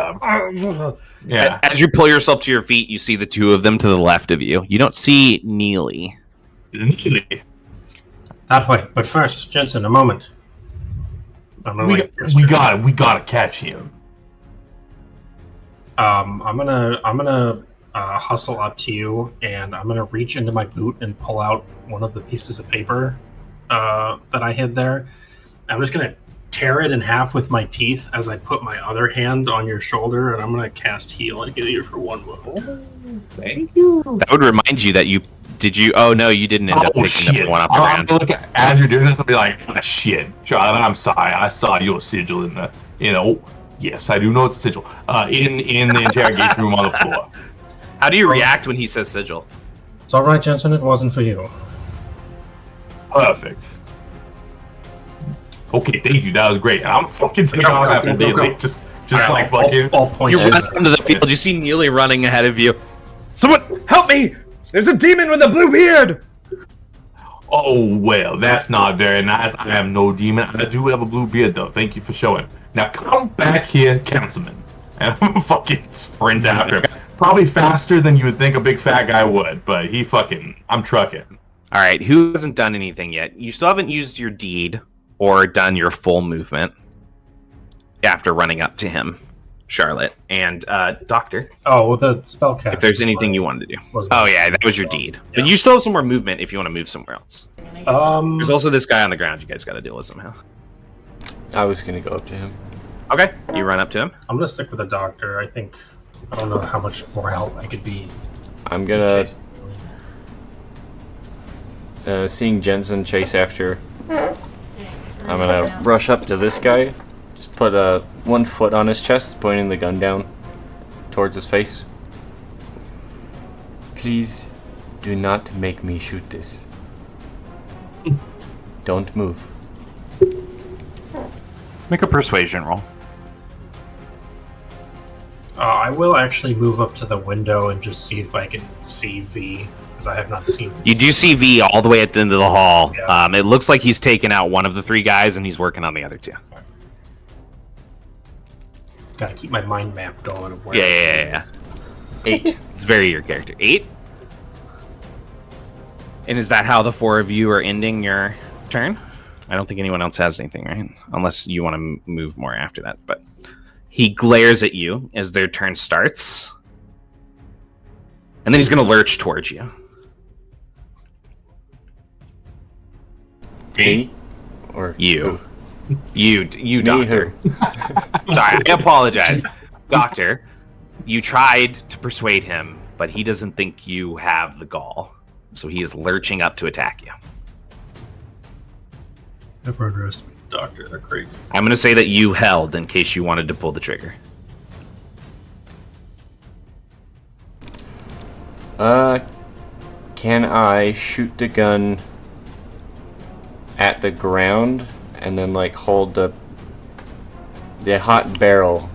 Speaker 1: Yeah. As you pull yourself to your feet, you see the 2 of them to the left of you. You don't see Neely.
Speaker 4: That way. But first, Jensen, a moment.
Speaker 2: We gotta catch him.
Speaker 4: I'm gonna hustle up to you, and I'm gonna reach into my boot and pull out one of the pieces of paper that I hid there. I'm just gonna tear it in half with my teeth as I put my other hand on your shoulder, and I'm gonna cast heal and heal you for 1 wound.
Speaker 2: Thank you.
Speaker 1: That would remind you that you did you. Oh no, you didn't end up picking up one off the ground.
Speaker 2: Look as you're doing this, I'll be like, shit, Charlotte, I'm sorry. I saw your sigil in the, yes, I do know it's a sigil. In the interrogation room on the floor.
Speaker 1: How do you react when he says sigil?
Speaker 4: It's all right, Jensen. It wasn't for you.
Speaker 2: Perfect. Okay, thank you. That was great. I'm fucking taking off after Neely. Just like fucking.
Speaker 1: You run into the field. You see Neely running ahead of you. Someone help me! There's a demon with a blue beard!
Speaker 2: Oh, well, that's not very nice. I am no demon. I do have a blue beard, though. Thank you for showing. Now come back here, councilman. And I'm fucking sprint after him. Probably faster than you would think a big fat guy would, but I'm trucking.
Speaker 1: All right, who hasn't done anything yet? You still haven't used your deed or done your full movement after running up to him, Charlotte. And Doctor.
Speaker 4: Oh, well, the spell cast.
Speaker 1: If there's anything you wanted to do. Oh, yeah, that was your deed. Yeah. But you still have some more movement if you want to move somewhere else. There's also this guy on the ground you guys got to deal with somehow.
Speaker 5: I was going to go up to him.
Speaker 1: Okay, you run up to him.
Speaker 4: I'm going to stick with the Doctor. I don't know how much more help I could be.
Speaker 5: I'm going to... seeing Jensen chase after... I'm going to rush up to this guy. Just put 1 foot on his chest, pointing the gun down towards his face. Please do not make me shoot this. Don't move.
Speaker 1: Make a persuasion roll.
Speaker 4: I will actually move up to the window and just see if I can see V, because I have not seen him.
Speaker 1: You do see V all the way at the end of the hall.
Speaker 4: Yeah.
Speaker 1: It looks like he's taken out one of the 3 guys and he's working on the other 2.
Speaker 4: Gotta keep my mind map going. Of where
Speaker 1: Yeah.
Speaker 5: 8.
Speaker 1: It's very your character. 8? And is that how the 4 of you are ending your turn? I don't think anyone else has anything, right? Unless you want to move more after that. But he glares at you as their turn starts. And then he's going to lurch towards you.
Speaker 5: Me? Or
Speaker 1: You.
Speaker 5: who?
Speaker 1: You,
Speaker 5: Me,
Speaker 1: doctor.
Speaker 5: who?
Speaker 1: Sorry, I apologize. Doctor, you tried to persuade him, but he doesn't think you have the gall. So he is lurching up to attack you.
Speaker 4: Never underestimate the doctor. They're crazy.
Speaker 1: I'm going to say that you held in case you wanted to pull the trigger.
Speaker 5: Can I shoot the gun at the ground and then like hold the hot barrel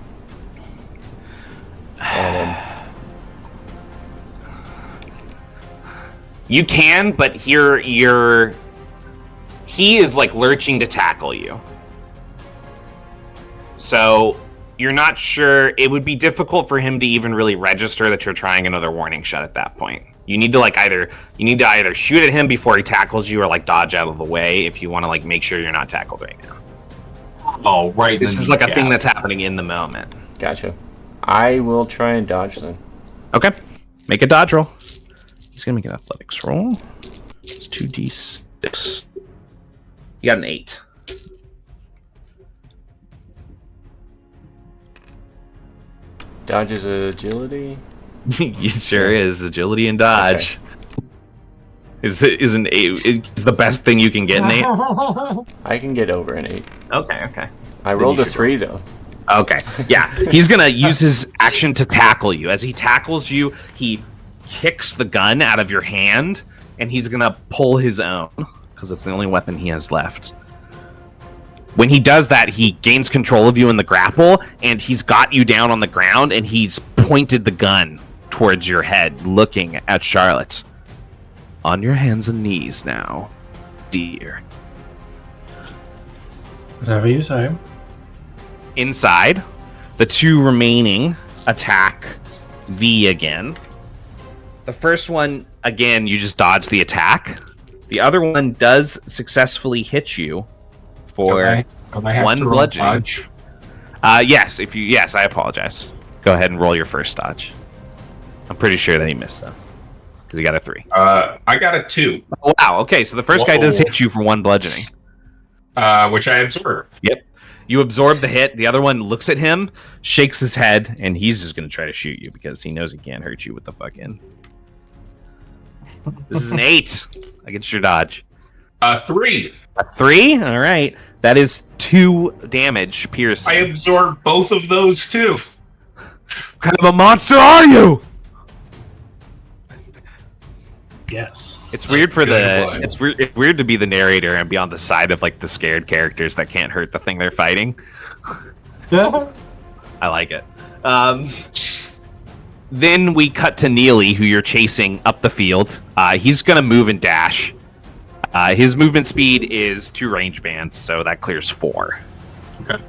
Speaker 5: at him?
Speaker 1: You can, but he is like lurching to tackle you. So you're not sure. It would be difficult for him to even really register that you're trying another warning shot at that point. You need to either shoot at him before he tackles you or like dodge out of the way if you want to like make sure you're not tackled right now.
Speaker 2: Oh, right.
Speaker 1: This is like a thing that's happening in the moment.
Speaker 5: Gotcha. I will try and dodge then.
Speaker 1: Okay. Make a dodge roll. He's going to make an athletics roll. It's 2d6. You got an 8.
Speaker 5: Dodge is agility.
Speaker 1: It sure is. Agility and dodge. Okay. Is an 8 is the best thing you can get an 8?
Speaker 5: I can get over an 8.
Speaker 1: Okay.
Speaker 5: I rolled a 3 though.
Speaker 1: Okay. Yeah. He's going to use his action to tackle you. As he tackles you, he kicks the gun out of your hand, and he's going to pull his own, because it's the only weapon he has left. When he does that, he gains control of you in the grapple, and he's got you down on the ground, and he's pointed the gun towards your head, looking at Charlotte. On your hands and knees now, dear.
Speaker 4: Whatever you say.
Speaker 1: Inside, the 2 remaining attack V again. The first one, again, you just dodge the attack. The other one does successfully hit you for one bludgeoning. Yes, I apologize. Go ahead and roll your first dodge. I'm pretty sure that he missed though, because he got a 3.
Speaker 3: I got a 2.
Speaker 1: Oh, wow. Okay, so the first guy does hit you for 1 bludgeoning.
Speaker 3: Which I absorb.
Speaker 1: Yep. You absorb the hit. The other one looks at him, shakes his head, and he's just going to try to shoot you because he knows he can't hurt you with the fucking... This is an 8 against your dodge.
Speaker 3: 3.
Speaker 1: A 3? All right. That is 2 damage piercing.
Speaker 3: I absorbed both of those too.
Speaker 1: What kind of a monster are you?
Speaker 4: Yes.
Speaker 1: It's weird for
Speaker 3: Good
Speaker 1: it's weird to be the narrator and be on the side of like the scared characters that can't hurt the thing they're fighting. I like it. Then we cut to Neely, who you're chasing up the field. He's gonna move and dash. His movement speed is 2 range bands, so that clears 4.
Speaker 2: Okay.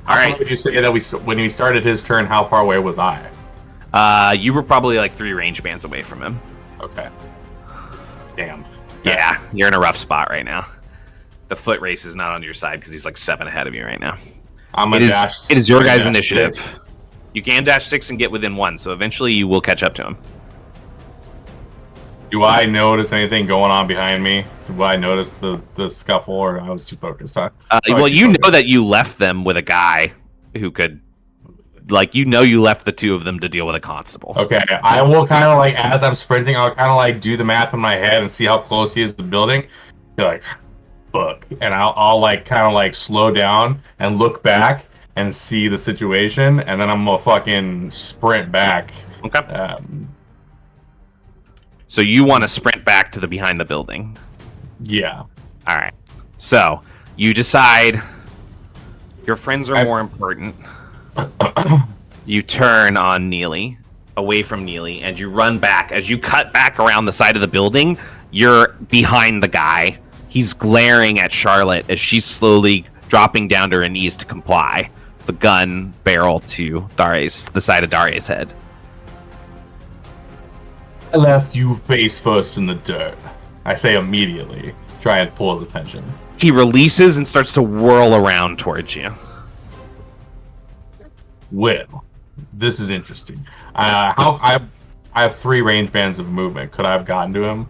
Speaker 1: All right.
Speaker 2: How would you say that when he started his turn, how far away was I?
Speaker 1: You were probably like 3 range bands away from him.
Speaker 2: Okay. Damn.
Speaker 1: Yeah, you're in a rough spot right now. The foot race is not on your side because he's like 7 ahead of you right now.
Speaker 2: I'm gonna dash.
Speaker 1: It is your guys'
Speaker 2: dash
Speaker 1: initiative.
Speaker 2: 6.
Speaker 1: You can dash 6 and get within 1, so eventually you will catch up to him.
Speaker 2: Do I notice anything going on behind me? Do I notice the scuffle, or I was too focused on?
Speaker 1: Well, you know that you left them with a guy who could, like, you left the 2 of them to deal with a constable.
Speaker 2: Okay, I will kind of like, as I'm sprinting, I'll kind of like do the math in my head and see how close he is to the building. Be like, fuck, and I'll like kind of like slow down and look back and see the situation, and then I'm gonna fucking sprint back.
Speaker 1: Okay. So you want to sprint back to the behind the building.
Speaker 2: Yeah.
Speaker 1: All right. So you decide your friends are more important. You turn on Neely, away from Neely, and you run back. As you cut back around the side of the building, you're behind the guy. He's glaring at Charlotte as she's slowly dropping down to her knees to comply. The gun barrel to the side of Darius' head.
Speaker 2: I left you face first in the dirt. I say immediately. Try and pull his attention.
Speaker 1: He releases and starts to whirl around towards you.
Speaker 2: Well, this is interesting. I have 3 range bands of movement. Could I have gotten to him?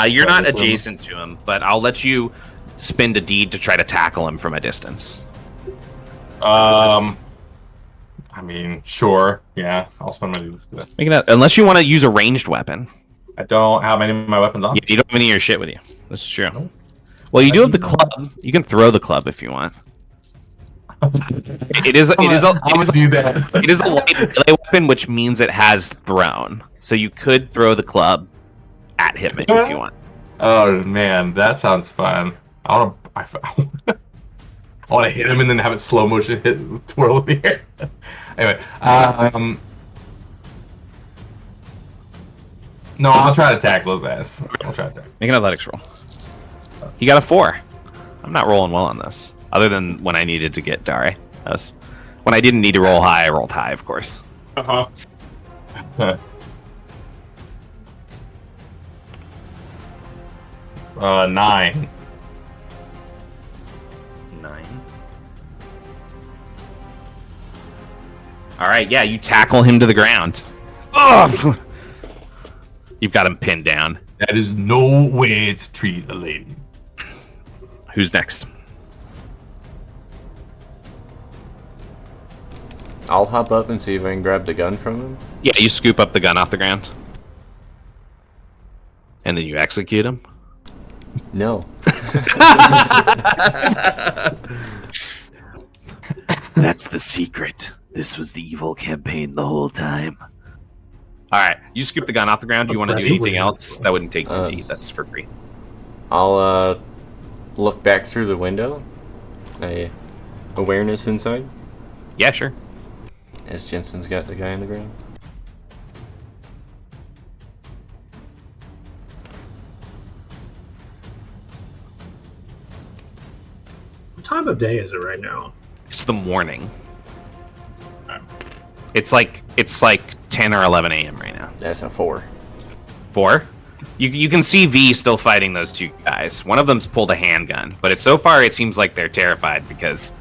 Speaker 1: You're not adjacent to him, but I'll let you spend a deed to try to tackle him from a distance.
Speaker 2: I mean, sure. Yeah, I'll spend my deed for that.
Speaker 1: Make it up, unless you want to use a ranged weapon.
Speaker 2: I don't have any of my weapons on.
Speaker 1: You don't have any of your shit with you. That's true. Well, you do have the club. You can throw the club if you want. It is a light melee weapon, which means it has thrown. So you could throw the club at him if you want.
Speaker 2: Oh man, that sounds fun. I want to hit him and then have it slow motion twirl in the air. Anyway, no, I'll try to tackle his ass. I'll try to tackle.
Speaker 1: Make an athletics roll. He got a 4. I'm not rolling well on this. Other than when I needed to get Dari. When I didn't need to roll high, I rolled high, of course.
Speaker 2: 9.
Speaker 1: All right, yeah, you tackle him to the ground. Ugh! You've got him pinned down.
Speaker 2: That is no way to treat a lady.
Speaker 1: Who's next?
Speaker 5: I'll hop up and see if I can grab the gun from him.
Speaker 1: Yeah, you scoop up the gun off the ground. And then you execute him?
Speaker 5: No.
Speaker 1: That's the secret. This was the evil campaign the whole time. Alright, you scoop the gun off the ground. Do you want to do anything else? That wouldn't take you deed. That's for free.
Speaker 5: I'll look back through the window. Awareness inside.
Speaker 1: Yeah, sure.
Speaker 5: As Jensen's got the guy on the ground.
Speaker 4: What time of day is it right now?
Speaker 1: It's the morning. It's like 10 or 11 a.m. right now.
Speaker 5: That's a 4.
Speaker 1: 4? You can see V still fighting those 2 guys. One of them's pulled a handgun, but so far it seems like they're terrified because,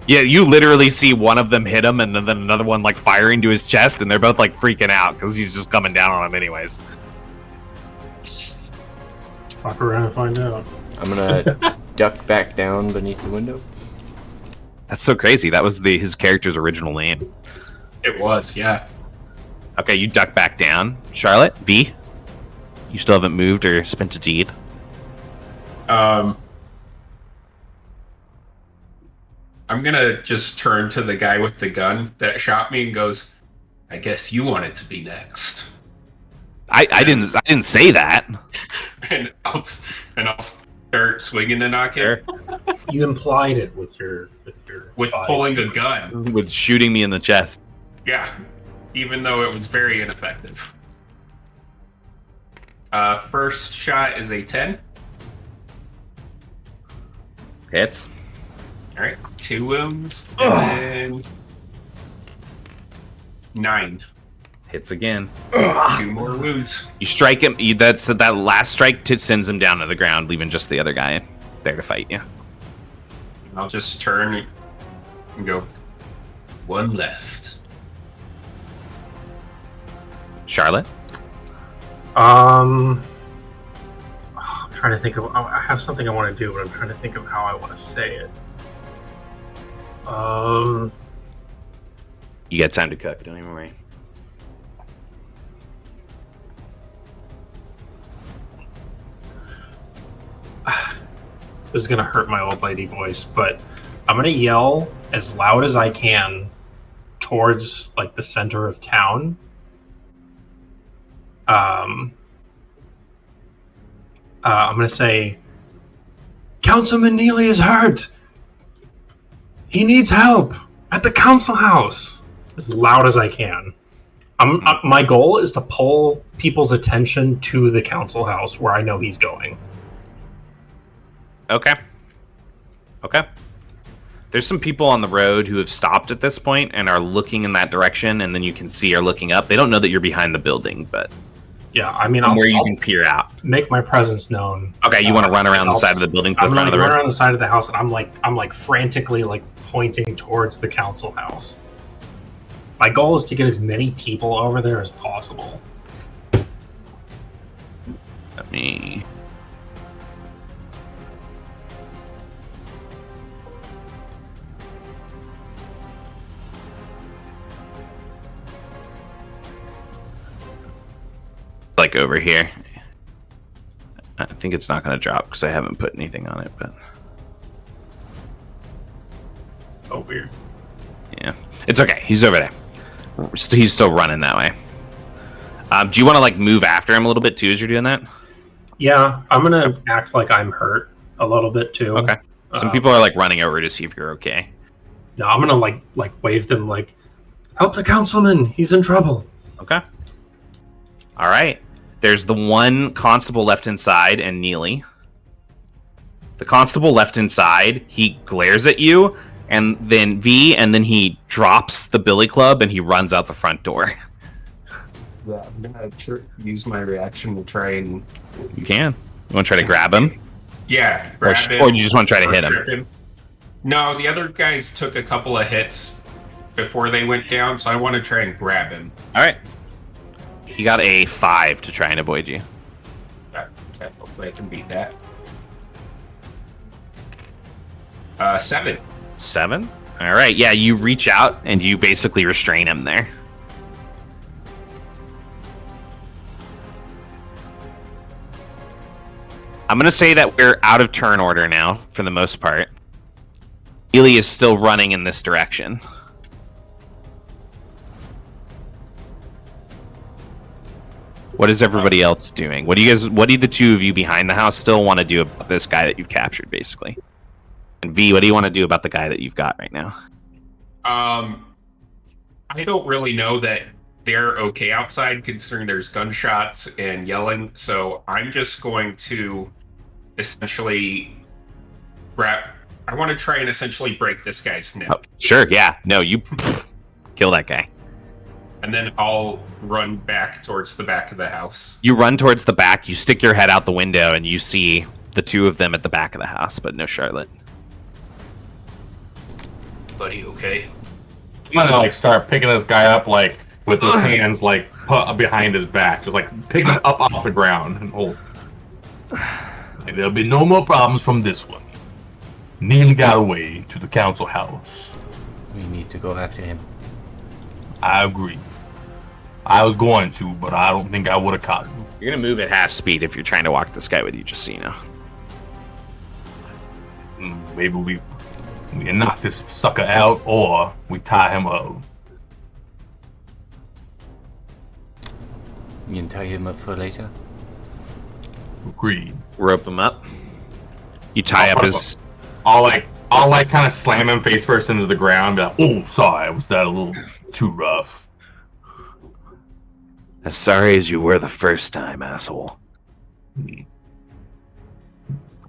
Speaker 1: yeah, you literally see one of them hit him and then another one like firing to his chest, and they're both like freaking out because he's just coming down on them anyways.
Speaker 4: Fuck around and find out.
Speaker 5: I'm gonna duck back down beneath the window.
Speaker 1: That's so crazy. That was his character's original name.
Speaker 3: It was, yeah.
Speaker 1: Okay, you duck back down. Charlotte, V, you still haven't moved or spent a deed.
Speaker 3: I'm gonna just turn to the guy with the gun that shot me and goes, I guess you wanted to be next.
Speaker 1: I didn't say that.
Speaker 3: and I'll start swinging to knock him
Speaker 4: You implied it with your
Speaker 3: pulling a gun.
Speaker 1: With shooting me in the chest.
Speaker 3: Yeah, even though it was very ineffective. First shot is a 10.
Speaker 1: Hits.
Speaker 3: All right, 2 wounds, and then 9.
Speaker 1: Hits again.
Speaker 3: 2 more wounds.
Speaker 1: You strike him. That last strike sends him down to the ground, leaving just the other guy there to fight you.
Speaker 3: I'll just turn and go, 1 left.
Speaker 1: Charlotte?
Speaker 4: I'm trying to think of. I have something I want to do, but I'm trying to think of how I want to say it.
Speaker 1: You got time to cook. Don't even worry.
Speaker 4: This is gonna hurt my old lady voice, but I'm gonna yell as loud as I can towards like the center of town. I'm going to say, Councilman Neely is hurt. He needs help at the council house. As loud as I can. My goal is to pull people's attention to the council house where I know he's going.
Speaker 1: Okay. There's some people on the road who have stopped at this point and are looking in that direction, and then you can see are looking up. They don't know that you're behind the building, but
Speaker 4: yeah, I mean,
Speaker 1: where you can peer out.
Speaker 4: Make my presence known.
Speaker 1: Okay, you want to run around the side of the building to the front of the road?
Speaker 4: Run around the side of the house, and I'm like frantically like pointing towards the council house. My goal is to get as many people over there as possible.
Speaker 1: Let me. Like over here. I think it's not going to drop because I haven't put anything on it, but.
Speaker 4: Oh, weird.
Speaker 1: Yeah, it's okay. He's over there. He's still running that way. Do you want to like move after him a little bit too as you're doing that?
Speaker 4: Yeah, I'm gonna act like I'm hurt a little bit too.
Speaker 1: Okay. Some people are like running over to see if you're okay.
Speaker 4: No, I'm gonna like wave them like, help the councilman. He's in trouble.
Speaker 1: Okay. All right. There's the one constable left inside and Neely. The constable left inside, he glares at you, and then and then he drops the billy club and he runs out the front door.
Speaker 3: Yeah, I'm gonna use my reaction to try and.
Speaker 1: You can. You want to try to grab him?
Speaker 3: Yeah,
Speaker 1: Or you just want to try to hit him?
Speaker 3: No, the other guys took a couple of hits before they went down, so I want to try and grab him.
Speaker 1: All right. He got a 5 to try and avoid you.
Speaker 3: Okay, hopefully I can beat that. 7.
Speaker 1: 7? All right. Yeah, you reach out and you basically restrain him there. I'm going to say that we're out of turn order now, for the most part. Ely is still running in this direction. What is everybody else doing? What do the two of you behind the house still want to do about this guy that you've captured, basically? And V, what do you want to do about the guy that you've got right now?
Speaker 3: I don't really know that they're okay outside, considering there's gunshots and yelling, so I'm just going to essentially I want to try and essentially break this guy's neck.
Speaker 1: Oh, sure, yeah. No, you kill that guy.
Speaker 3: And then I'll run back towards the back of the house.
Speaker 1: You run towards the back, you stick your head out the window, and you see the two of them at the back of the house, but no Charlotte.
Speaker 3: Buddy, okay?
Speaker 2: I'm gonna like start picking this guy up like with his hands like behind his back, just like pick him up off the ground and hold. Like, there'll be no more problems from this one. Neil got away to the council house.
Speaker 5: We need to go after him.
Speaker 2: I agree. I was going to, but I don't think I would have caught him.
Speaker 1: You're gonna move at half speed if you're trying to walk this guy with you, just so you know.
Speaker 2: Maybe we knock this sucker out, or we tie him up.
Speaker 5: You can tie him up for later.
Speaker 2: Agreed.
Speaker 1: Rope him up. You tie up his...
Speaker 2: I'll like kind of slam him face first into the ground. Be like, oh, sorry, was that a little too rough?
Speaker 1: As sorry as you were the first time, asshole.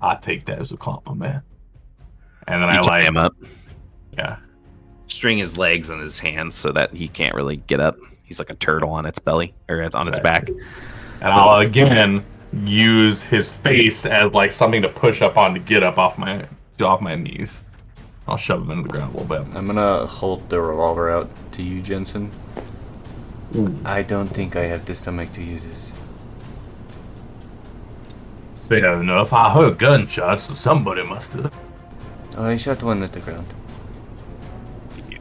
Speaker 2: I take that as a compliment. And then
Speaker 1: You
Speaker 2: I
Speaker 1: tie
Speaker 2: like
Speaker 1: him up.
Speaker 2: Yeah.
Speaker 1: String his legs and his hands so that he can't really get up. He's like a turtle on its belly, or on its back.
Speaker 2: And I'll again use his face as like something to push up on to get up off my knees. I'll shove him into the ground a little bit.
Speaker 5: I'm gonna hold the revolver out to you, Jensen. I don't think I have the stomach to use this.
Speaker 2: Fair enough. I heard gunshots, so somebody must have.
Speaker 5: Oh, I shot one at the ground.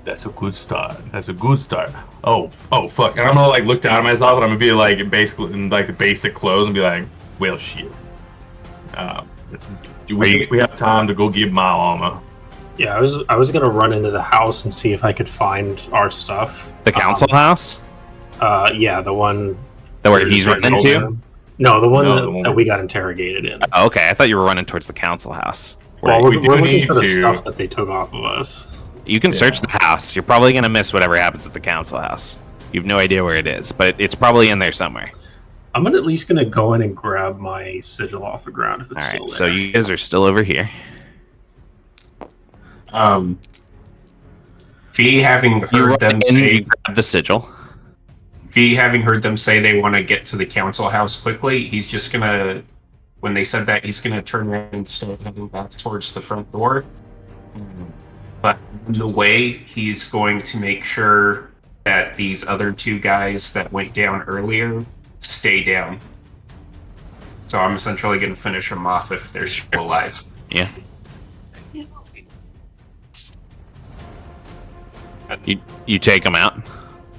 Speaker 2: That's a good start. That's a good start. Oh, fuck. And I'm gonna like look down at myself, and I'm gonna be like basically in like the basic clothes and be like, well, shit. Do we have time to go get my armor?
Speaker 4: Yeah, I was gonna run into the house and see if I could find our stuff.
Speaker 1: The council house?
Speaker 4: Yeah, the one
Speaker 1: That where he's running into?
Speaker 4: No, the one
Speaker 2: No,
Speaker 4: that,
Speaker 2: the one
Speaker 4: that
Speaker 2: we-
Speaker 4: we got interrogated in.
Speaker 1: Oh, okay, I thought you were running towards the council house.
Speaker 4: Well,
Speaker 2: we
Speaker 4: we're
Speaker 2: do
Speaker 4: looking
Speaker 2: need
Speaker 4: for the
Speaker 2: to-
Speaker 4: stuff that they took off of us.
Speaker 1: You can search
Speaker 2: Yeah.
Speaker 1: the house. You're probably going to miss whatever happens at the council house. You have no idea where it is, but it's probably in there somewhere.
Speaker 4: I'm at least gonna go in and grab my sigil off the ground if it's
Speaker 1: All
Speaker 4: still
Speaker 1: right,
Speaker 4: there.
Speaker 1: so you guys are still over here.
Speaker 3: V having
Speaker 1: You
Speaker 3: heard
Speaker 1: run
Speaker 3: them
Speaker 1: in,
Speaker 3: say
Speaker 1: you grab the sigil.
Speaker 3: V having heard them say they want to get to the council house quickly, he's just gonna, when they said that, he's gonna turn around and start heading back towards the front door. But on the way, he's going to make sure that these other two guys that went down earlier stay down. So I'm essentially going to finish them off if they're still alive.
Speaker 1: Yeah. You take them out.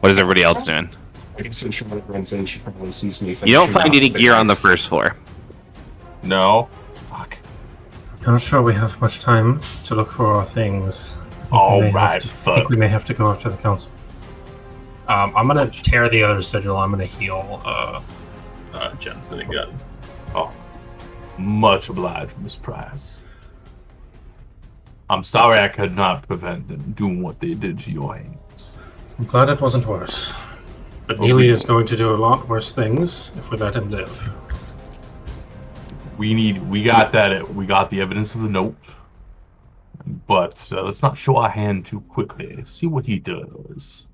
Speaker 1: What is everybody else doing?
Speaker 3: I guess when Charlotte runs in, she probably sees me.
Speaker 1: You don't
Speaker 3: finishing
Speaker 1: find
Speaker 3: off
Speaker 1: any gear on the
Speaker 3: guys.
Speaker 1: first floor.
Speaker 2: No. Fuck.
Speaker 4: Not sure we have much time to look for our things.
Speaker 2: All
Speaker 4: I think
Speaker 2: right,
Speaker 4: I
Speaker 2: fuck.
Speaker 4: think we may have to go up to the council. I'm gonna tear the other sigil. I'm gonna heal Jensen again.
Speaker 2: Oh, much obliged, Miss Price. I'm sorry I could not prevent them doing what they did to your hands.
Speaker 4: I'm glad it wasn't worse. But
Speaker 2: Okay.
Speaker 4: Neely is going to do a lot worse things if we let him live.
Speaker 2: We got the evidence of the note, but let's not show our hand too quickly. See what he does.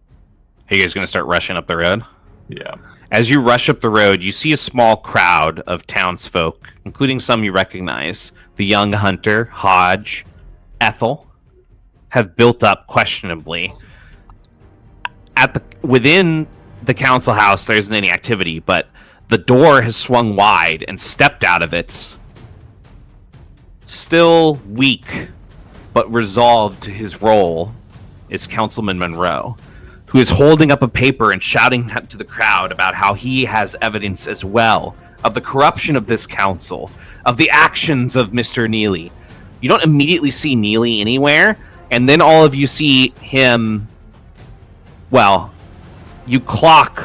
Speaker 1: Are you guys going to start rushing up the road?
Speaker 2: Yeah.
Speaker 1: As you rush up the road, you see a small crowd of townsfolk, including some you recognize. The young hunter, Hodge, Ethel, have built up questionably. Within the council house, there isn't any activity, but the door has swung wide, and stepped out of it, still weak, but resolved to his role, is Councilman Monroe, who is holding up a paper and shouting to the crowd about how he has evidence as well of the corruption of this council, of the actions of Mr. Neely. You don't immediately see Neely anywhere, and then all of you see him, well, you clock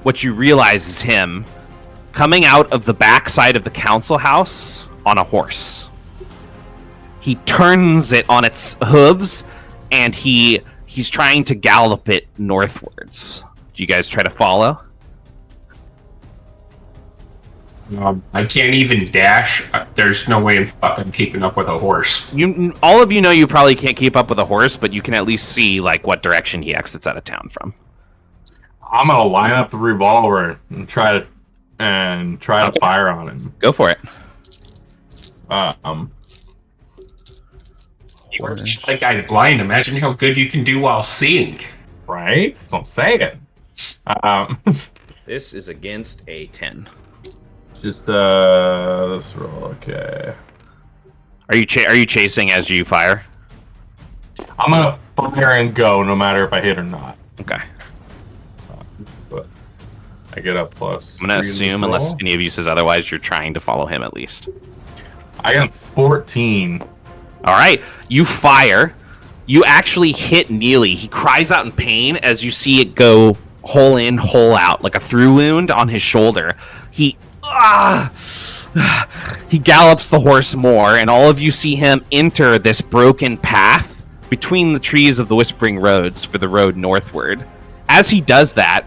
Speaker 1: what you realize is him coming out of the backside of the council house on a horse. He turns it on its hooves, and he's trying to gallop it northwards. Do you guys try to follow?
Speaker 3: I can't even dash. There's no way in fuck I'm keeping up with a horse.
Speaker 1: All of you know you probably can't keep up with a horse, but you can at least see like what direction he exits out of town from.
Speaker 2: I'm gonna line up the revolver and try to fire on him.
Speaker 1: Go for it.
Speaker 3: You were just like I'm blind. Imagine how good you can do while seeing.
Speaker 2: Right? That's what I'm saying.
Speaker 1: This is against a 10.
Speaker 2: Just let's roll. Okay.
Speaker 1: Are you chasing as you fire?
Speaker 2: I'm gonna fire and go, no matter if I hit or not.
Speaker 1: Okay.
Speaker 2: But I get a plus.
Speaker 1: I'm gonna
Speaker 2: 3 in the
Speaker 1: assume, unless
Speaker 2: roll.
Speaker 1: any of you says otherwise, you're trying to follow him at least.
Speaker 2: I got 14.
Speaker 1: All right, you fire. You actually hit Neely. He cries out in pain as you see it go hole in, hole out, like a through wound on his shoulder. He gallops the horse more, and all of you see him enter this broken path between the trees of the Whispering Roads for the road northward. As he does that,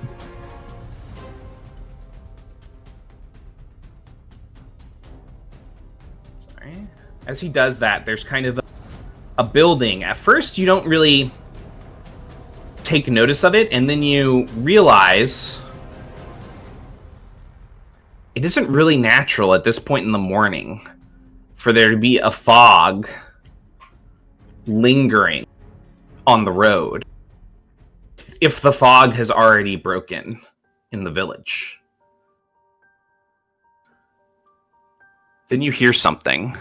Speaker 1: there's kind of a building. At first, you don't really take notice of it, and then you realize it isn't really natural at this point in the morning for there to be a fog lingering on the road, if the fog has already broken in the village. Then you hear something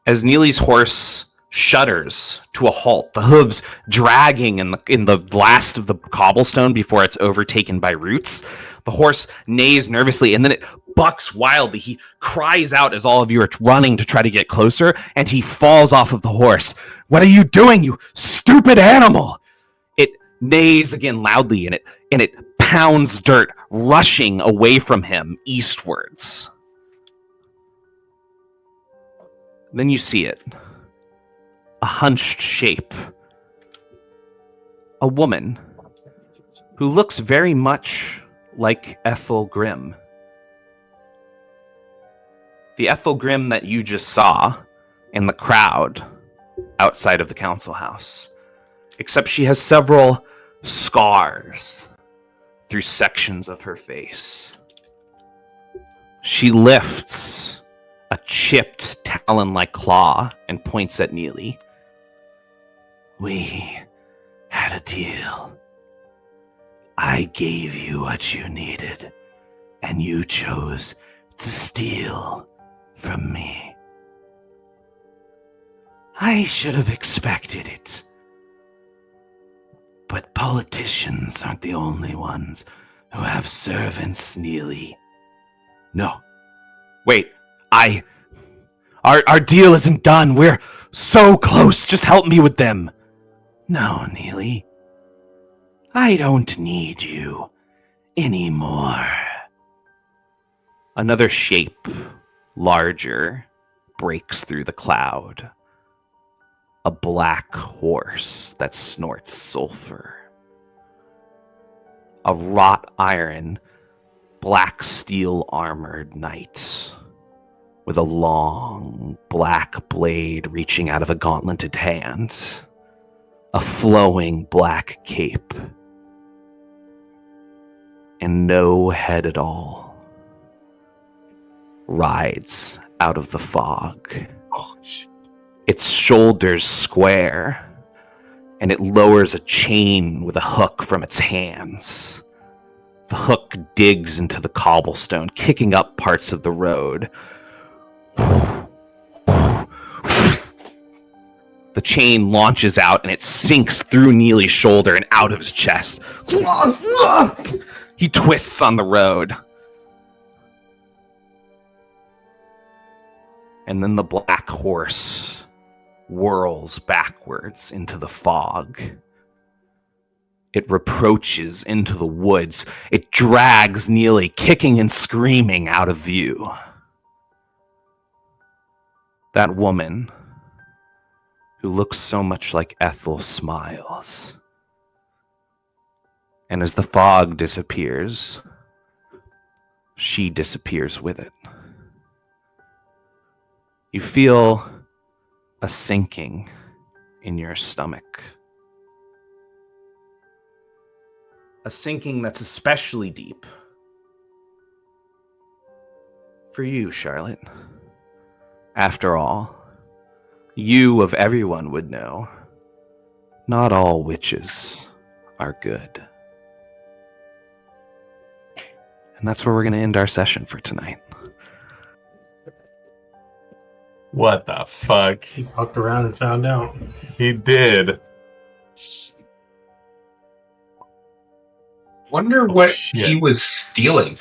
Speaker 1: as Neely's horse shudders to a halt, the hooves dragging in the last of the cobblestone before it's overtaken by roots. The horse neighs nervously, and then it bucks wildly. He cries out as all of you are running to try to get closer, and he falls off of the horse. "What are you doing, you stupid animal?" It neighs again loudly, and it pounds dirt rushing away from him eastwards. Then you see it. A hunched shape. A woman who looks very much like Ethel Grimm. The Ethel Grimm that you just saw in the crowd outside of the council house. Except she has several scars through sections of her face. She lifts a chipped talon-like claw and points at Neely. We had a deal. I gave you what you needed, and you chose to steal from me. I should have expected it. But politicians aren't the only ones who have servants, Neely. No. Wait, Our deal isn't done. We're so close. Just help me with them. No, Neely. I don't need you anymore. Another shape, larger, breaks through the cloud. A black horse that snorts sulfur. A wrought iron, black steel armored knight with a long black blade reaching out of a gauntleted hand. A flowing black cape. And no head at all. Rides out of the fog.
Speaker 2: Oh, shit.
Speaker 1: Its shoulders square, and it lowers a chain with a hook from its hands. The hook digs into the cobblestone, kicking up parts of the road. The chain launches out, and it sinks through Neely's shoulder and out of his chest. He twists on the road. And then the black horse whirls backwards into the fog. It reproaches into the woods. It drags Neely, kicking and screaming, out of view. That woman, who looks so much like Ethel, smiles. And as the fog disappears, she disappears with it. You feel a sinking in your stomach. A sinking that's especially deep for you, Charlotte. After all, you of everyone would know, not all witches are good. And that's where we're going to end our session for tonight.
Speaker 2: What the fuck?
Speaker 4: He fucked around and found out.
Speaker 2: He did.
Speaker 3: Wonder what
Speaker 2: shit.
Speaker 3: he was stealing.